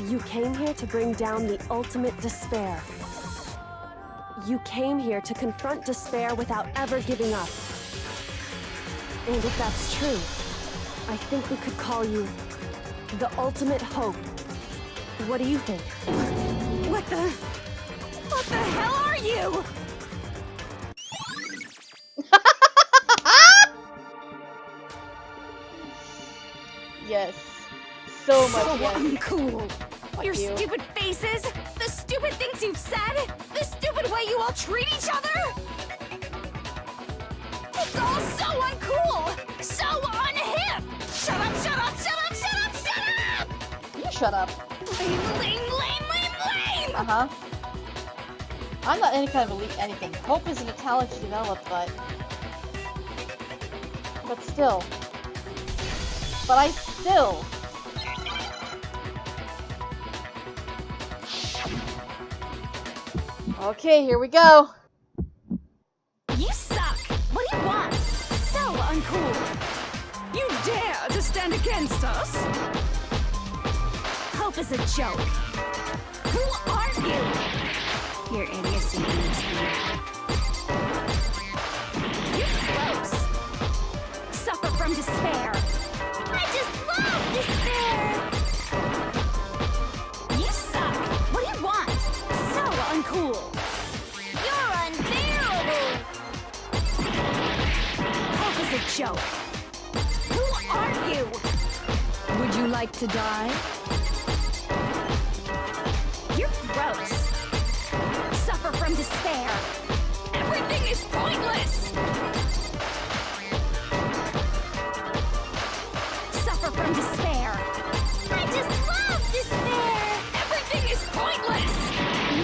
You came here to bring down the ultimate despair. You came here to confront despair without ever giving up. And if that's true, I think we could call you the ultimate hope. What do you think? What the hell are you? Yes. So much So yes. uncool. Fuck Your you. stupid faces, the stupid things you've said, the stupid way you all treat each other. It's all so uncool, so unhip. Shut up, shut up, shut up, shut up, shut up! You shut up. Lame, lame, lame, lame, lame! Uh-huh. I'm not any kind of elite anything. Hope isn't a talent you develop, but still. But I still. Okay, here we go. You suck! What do you want? So uncool! You dare to stand against us? Hope is a joke. Who are you? Your idiocy makes me. You're gross. Suffer from despair. I just love despair! You suck! What do you want? So uncool! You're unbearable! Hope is a joke. Who are you? Would you like to die? You're gross. Suffer from despair. Everything is pointless! Suffer from despair. I just love despair! Everything is pointless!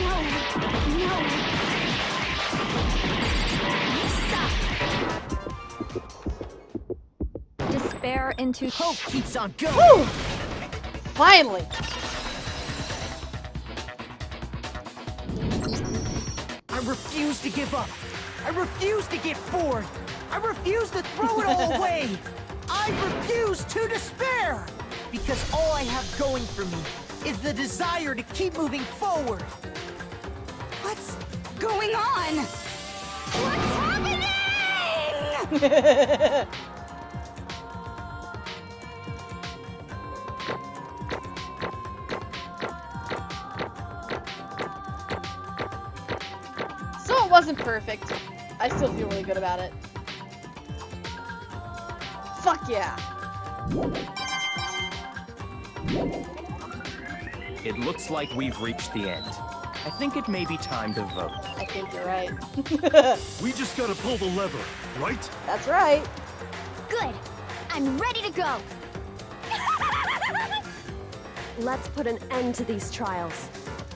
No, no. You suck. Despair into Hope keeps on going. Woo! Finally! I refuse to give up. I refuse to get bored. I refuse to throw it all away. I refuse to despair. Because all I have going for me is the desire to keep moving forward. What's going on? What's happening? So it wasn't perfect. I still feel really good about it. Fuck yeah! It looks like we've reached the end. I think it may be time to vote. I think you're right. We just gotta pull the lever, right? That's right. Good. I'm ready to go. Let's put an end to these trials.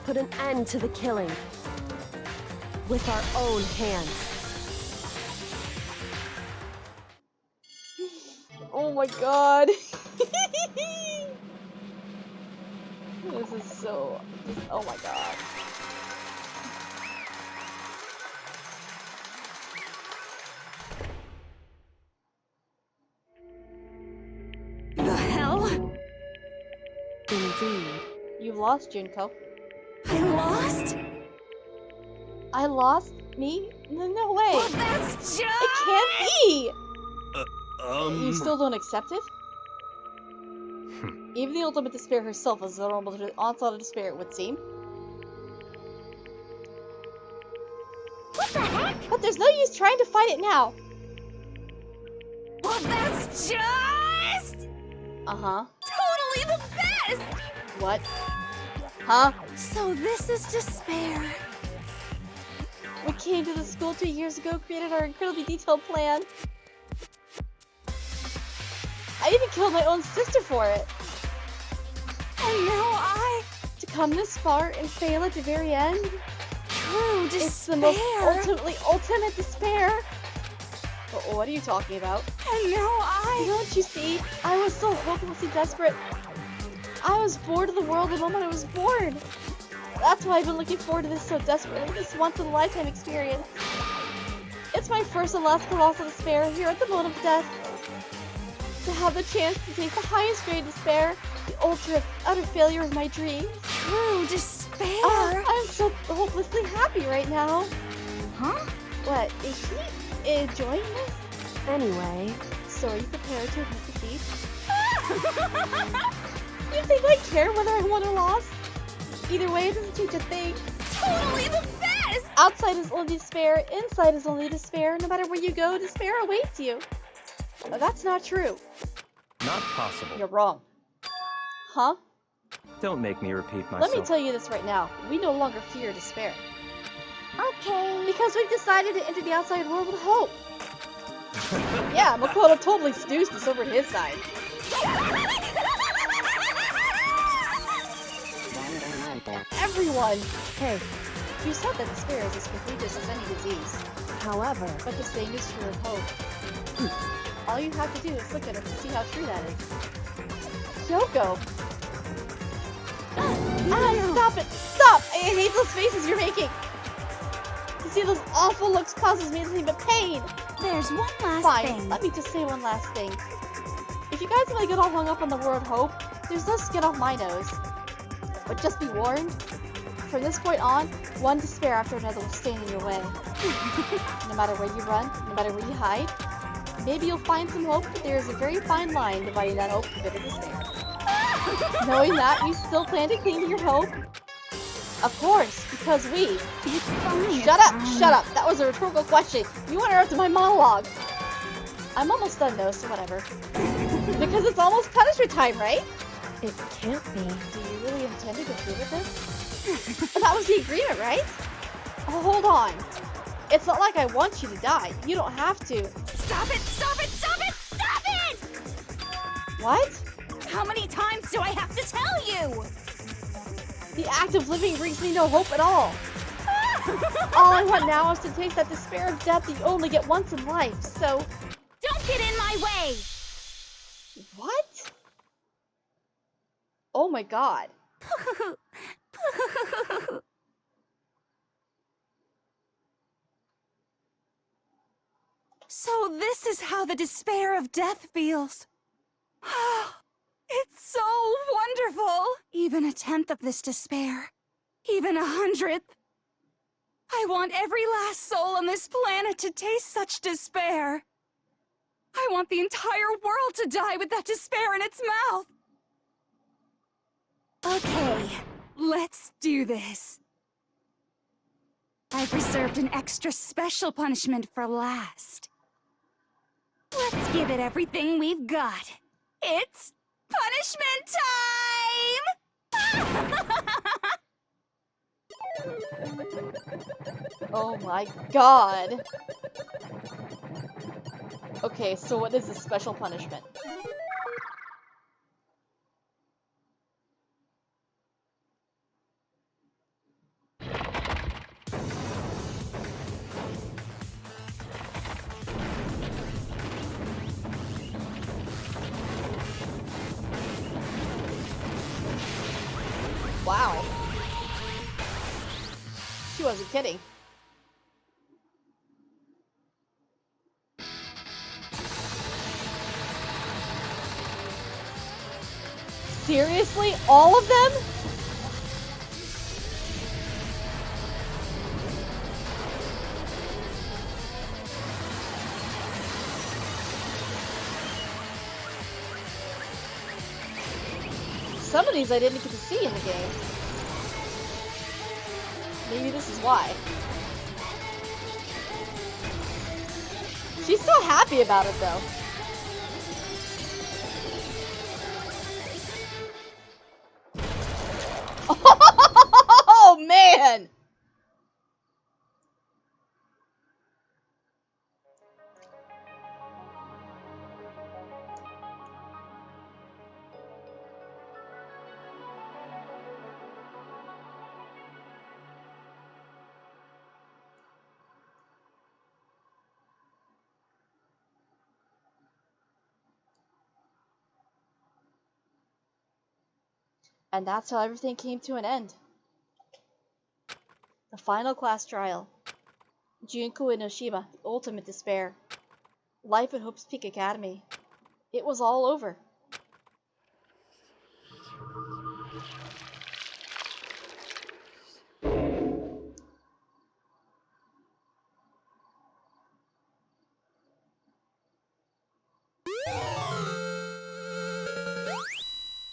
Put an end to the killing. With our own hands. Oh my god. This is so... Oh my god. The hell? Indeed. You lost, Junko. I lost? I lost? Me? No way. Well, that's just... It can't be! You still don't accept it? Even the ultimate despair herself is vulnerable to the onslaught of despair, it would seem. What the heck? But there's no use trying to fight it now. Well, that's just... Uh-huh. totally the best! What? Huh? So this is despair. We came to the school 2 years ago, created our incredibly detailed plan. I even killed my own sister for it. And now I... To come this far and fail at the very end? True despair. It's the most ultimate despair. What are you talking about? And now Don't you see? I was so hopelessly desperate. I was bored of the world the moment I was born. That's why I've been looking forward to this so desperately, this once-in-a-lifetime experience. It's my first and last colossal despair here at the moment of death. To have the chance to take the highest grade despair, the ultimate, utter failure of my dreams. True despair. I'm so hopelessly happy right now. Huh? What, is he enjoying this? Anyway, So are you prepared to admit defeat? You think I care whether I won or lost? Either way, it doesn't change a thing. Totally the best! Outside is only despair, inside is only despair. No matter where you go, despair awaits you. But that's not true. Not possible. You're wrong. Huh? Don't make me repeat myself. Let me tell you this right now. We no longer fear despair. Okay. Because we've decided to enter the outside world with hope. Yeah, Makoto totally snoozed us over to his side. Everyone! hey, You said that despair is as contagious as any disease. however, But the same is true of hope. All you have to do is look at it to see how true that is. Kyoko! Stop it! Stop! I hate those faces you're making! To see those awful looks causes me nothing but pain! There's one last Fine, thing. let me just say one last thing. If you guys want to get all hung up on the word hope, there's no skin off my nose. But just be warned, from this point on, one despair after another will stand in your way. No matter where you run, no matter where you hide, maybe you'll find some hope, but there is a very fine line dividing that hope from bitter despair. Knowing that, you still plan to cling to your hope? Of course, because we... It's fine. Shut up! Shut up! That was a rhetorical question! You interrupted my monologue! I'm almost done though, so whatever. Because it's almost punishment time, right? it can't be. Do you really intend to go through with this? That was the agreement, right? Oh, hold on. It's not like I want you to die. You don't have to. Stop it! Stop it! Stop it! Stop it! What? How many times do I have to tell you? The act of living brings me no hope at all. All I want now is to taste that despair of death that you only get once in life, so... Don't get in my way! What? Oh my god. So this is how the despair of death feels. It's so wonderful! Even a tenth of this despair. Even 100th. I want every last soul on this planet to taste such despair. I want the entire world to die with that despair in its mouth. Okay, let's do this. I've reserved an extra special punishment for last. Let's give it everything we've got. It's punishment time! Oh my god. Okay, so what is this special punishment? Wow. She wasn't kidding. Seriously? All of them? Some of these I didn't get to see in the game. Maybe this is why. She's so happy about it though. Oh man! And that's how everything came to an end. The final class trial. Junko and Oshima, the ultimate despair. Life at Hope's Peak Academy. It was all over.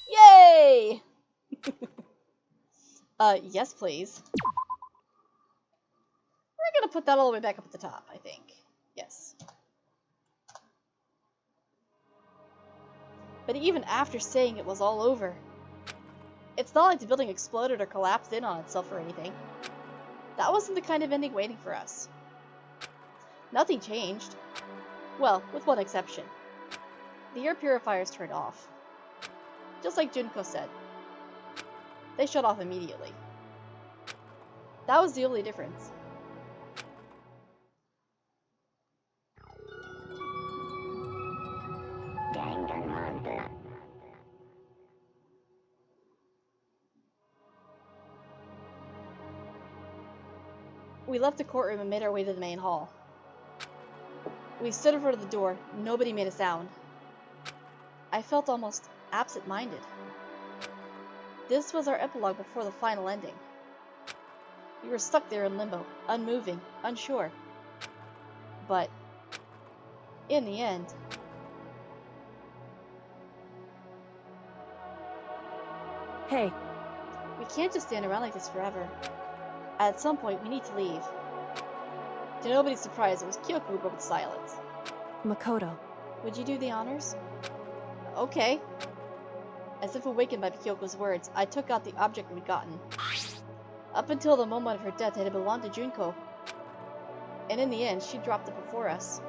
Yay! Yes, please. We're gonna put that all the way back up at the top, I think. Yes. But even after saying it was all over, it's not like the building exploded or collapsed in on itself or anything. That wasn't the kind of ending waiting for us. Nothing changed. Well, with one exception. The air purifiers turned off. Just like Junko said. They shut off immediately. That was the only difference. Danganronpa. We left the courtroom and made our way to the main hall. We stood in front of the door. Nobody made a sound. I felt almost absent-minded. This was our epilogue before the final ending. We were stuck there in limbo, unmoving, unsure. But, in the end... Hey. We can't just stand around like this forever. At some point, we need to leave. To nobody's surprise, it was Kyoko who broke the silence. Makoto. Would you do the honors? Okay. As if awakened by Kyoko's words, I took out the object we'd gotten. Up until the moment of her death, it had belonged to Junko. And in the end, she dropped it before us.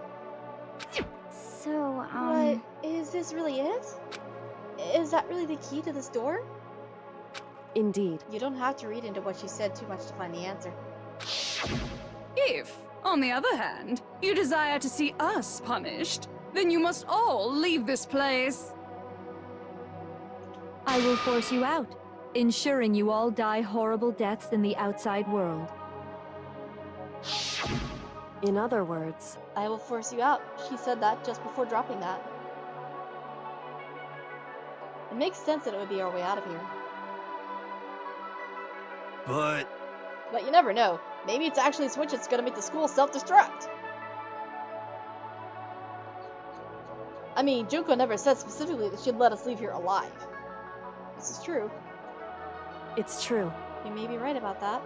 So, But is this really it? Is that really the key to this door? Indeed. You don't have to read into what she said too much to find the answer. If, on the other hand, you desire to see us punished, then you must all leave this place. I will force you out, ensuring you all die horrible deaths in the outside world. In other words, I will force you out. She said that just before dropping that. It makes sense that it would be our way out of here. But But you never know. Maybe it's actually a switch that's gonna make the school self-destruct. I mean, Junko never said specifically that she'd let us leave here alive. This is true. it's true. You may be right about that.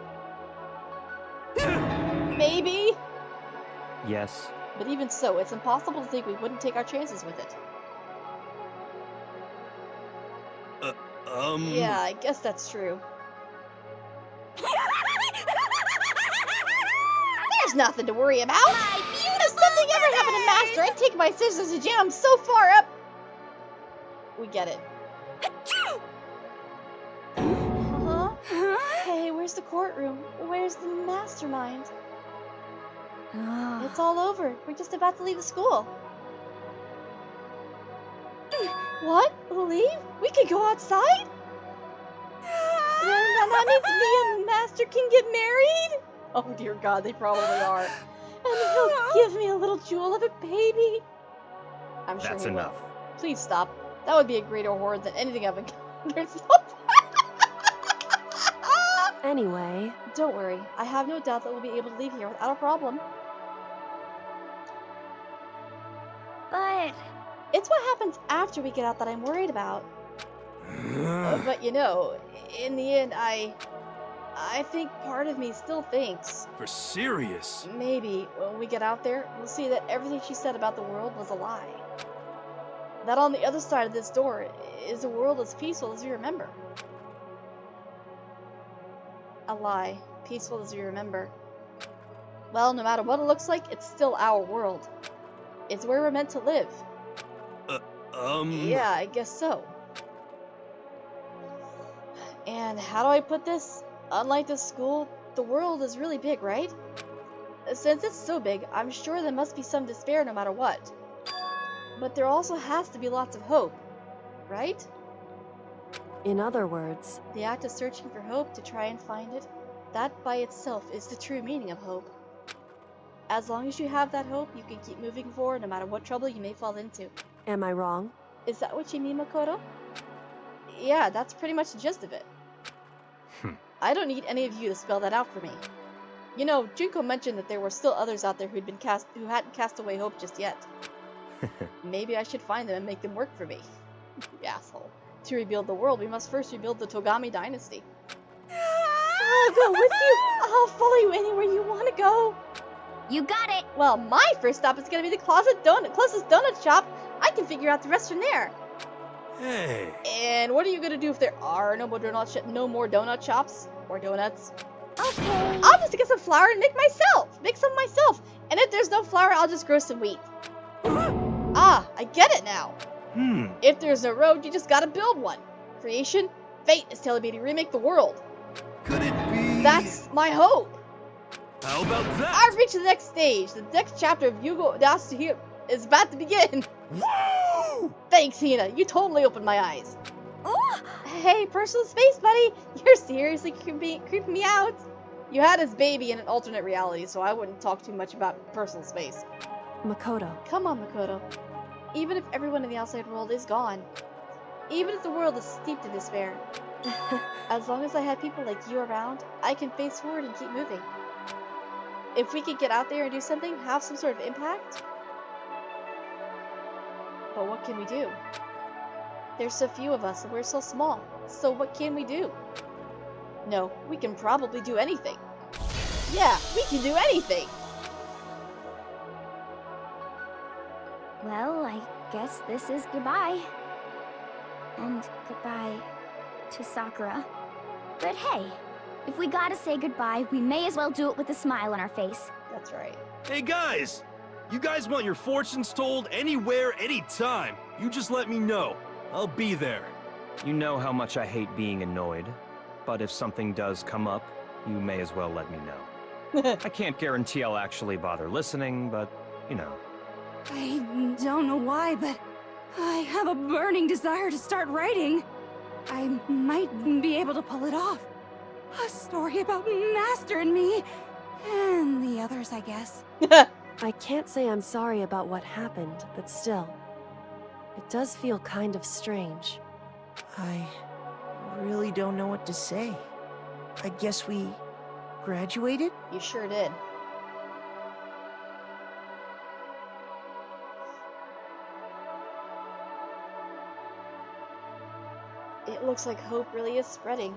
Maybe! Yes. But even so, it's impossible to think we wouldn't take our chances with it. Yeah, I guess that's true. There's nothing to worry about! If something ever happened to Master, I'd take my scissors and jam him so far up! We get it. Huh? Hey, where's the courtroom? Where's the mastermind? It's all over. We're just about to leave the school. What? Leave? We can go outside? That means me and Master can get married? Oh dear God, they probably are. And he'll give me a little jewel of a baby. I'm sure That's he enough. will. Please stop. That would be a greater horror than anything I've encountered so far. Anyway, Don't worry. I have no doubt that we'll be able to leave here without a problem. But It's what happens after we get out that I'm worried about. But you know, in the end, I think part of me still thinks for serious. maybe when we get out there, we'll see that everything she said about the world was a lie. That on the other side of this door is a world as peaceful as we remember. A lie, peaceful as we remember. Well, no matter what it looks like, it's still our world. It's where we're meant to live. Yeah, I guess so. And how do I put this? Unlike the school, the world is really big, right? Since it's so big, I'm sure there must be some despair no matter what. But there also has to be lots of hope, right? In other words, The act of searching for hope to try and find it, that by itself is the true meaning of hope. As long as you have that hope, you can keep moving forward no matter what trouble you may fall into. am I wrong? Is that what you mean, Makoto? Yeah, that's pretty much the gist of it. I don't need any of you to spell that out for me. You know, Junko mentioned that there were still others out there who hadn't cast away hope just yet. Maybe I should find them and make them work for me. You asshole. To rebuild the world, we must first rebuild the Togami dynasty. I'll go with you! I'll follow you anywhere you want to go! You got it! Well, my first stop is gonna be the closest donut shop. I can figure out the rest from there. Hey. And what are you gonna do if there are no more donut shops or donuts? Okay. I'll just get some flour and make some myself. And if there's no flour, I'll just grow some wheat. Ah, I get it now. If there's no road, you just gotta build one. Creation, fate is telling me to remake the world. Could it be? That's my hope. How about that? I've reached the next stage. The next chapter of Yugo Yasuhiro is about to begin. Woo! Thanks, Hina. You totally opened my eyes. Ooh. Hey, personal space, buddy. You're seriously creeping me out. You had his baby in an alternate reality, so I wouldn't talk too much about personal space. Makoto. Come on, Makoto. Even if everyone in the outside world is gone, even if the world is steeped in despair, as long as I have people like you around, I can face forward and keep moving. If we could get out there and do something, have some sort of impact. But what can we do? There's so few of us and we're so small, so what can we do? No, we can probably do anything. Yeah, we can do anything! Well, I guess this is goodbye. And goodbye to Sakura. But hey, if we gotta say goodbye, we may as well do it with a smile on our face. That's right. Hey guys! You guys want your fortunes told anywhere, anytime. You just let me know. I'll be there. You know how much I hate being annoyed, but if something does come up, you may as well let me know. I can't guarantee I'll actually bother listening, but, you know. I don't know why, but I have a burning desire to start writing. I might be able to pull it off. A story about Master and me, and the others, I guess. I can't say I'm sorry about what happened, but still, it does feel kind of strange. I really don't know what to say. I guess we graduated? You sure did. It looks like hope really is spreading.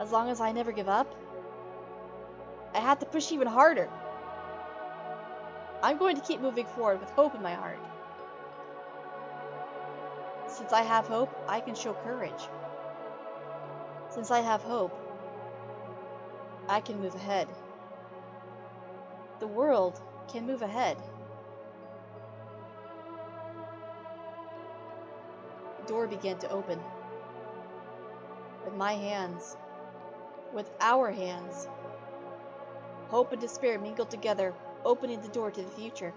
As long as I never give up, I have to push even harder. I'm going to keep moving forward with hope in my heart. Since I have hope, I can show courage. Since I have hope, I can move ahead. The world can move ahead. The door began to open. With my hands, with our hands, hope and despair mingled together, opening the door to the future.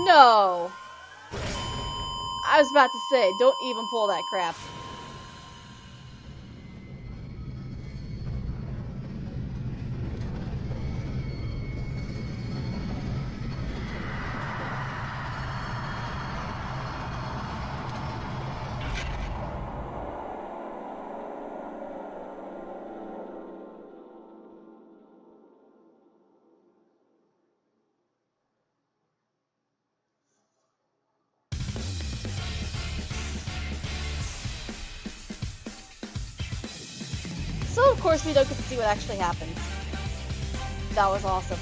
No! I was about to say, don't even pull that crap. So of course we don't get to see what actually happens. That was awesome.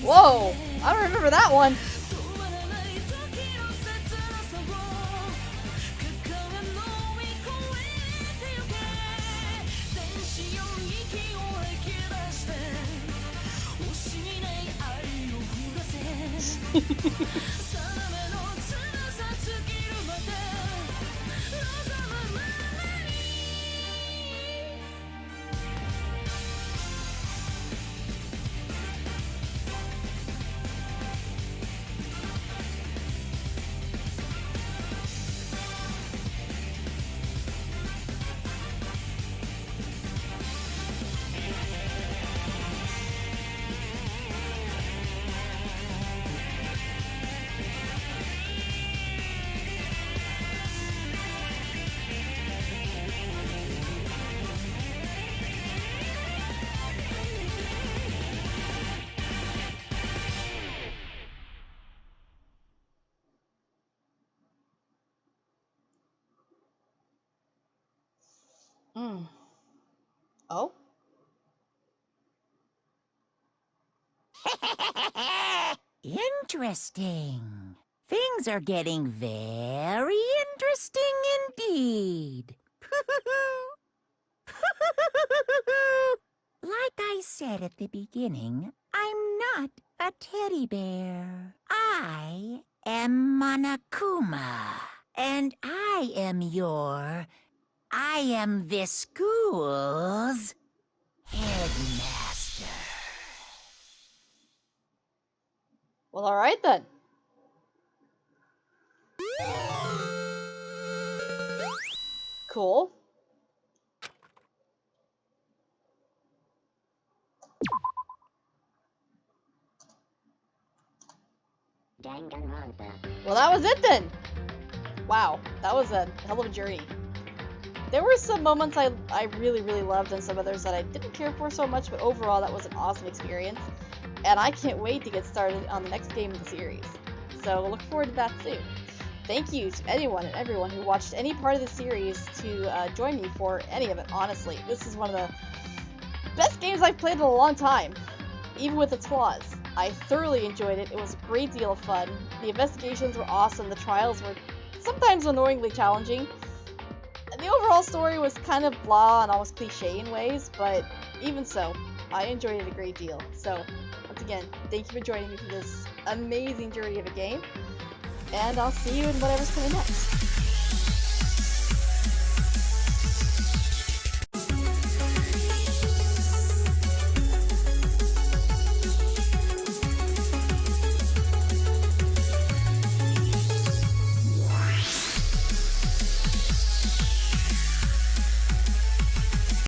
Whoa! I don't remember that one. Oh? Interesting. Things are getting very interesting indeed. Like I said at the beginning, I'm not a teddy bear. I am Monokuma. And I am this school's headmaster. Well, alright then. Cool. Well, that was it then! Wow, that was a hell of a journey. There were some moments I really, really loved and some others that I didn't care for so much, but overall that was an awesome experience. And I can't wait to get started on the next game in the series. So look forward to that soon. Thank you to anyone and everyone who watched any part of the series to join me for any of it, honestly. This is one of the best games I've played in a long time, even with its flaws. I thoroughly enjoyed it. It was a great deal of fun. The investigations were awesome. The trials were sometimes annoyingly challenging. And the overall story was kind of blah and almost cliche in ways, but even so, I enjoyed it a great deal. So, once again, thank you for joining me for this amazing journey of a game, and I'll see you in whatever's coming next.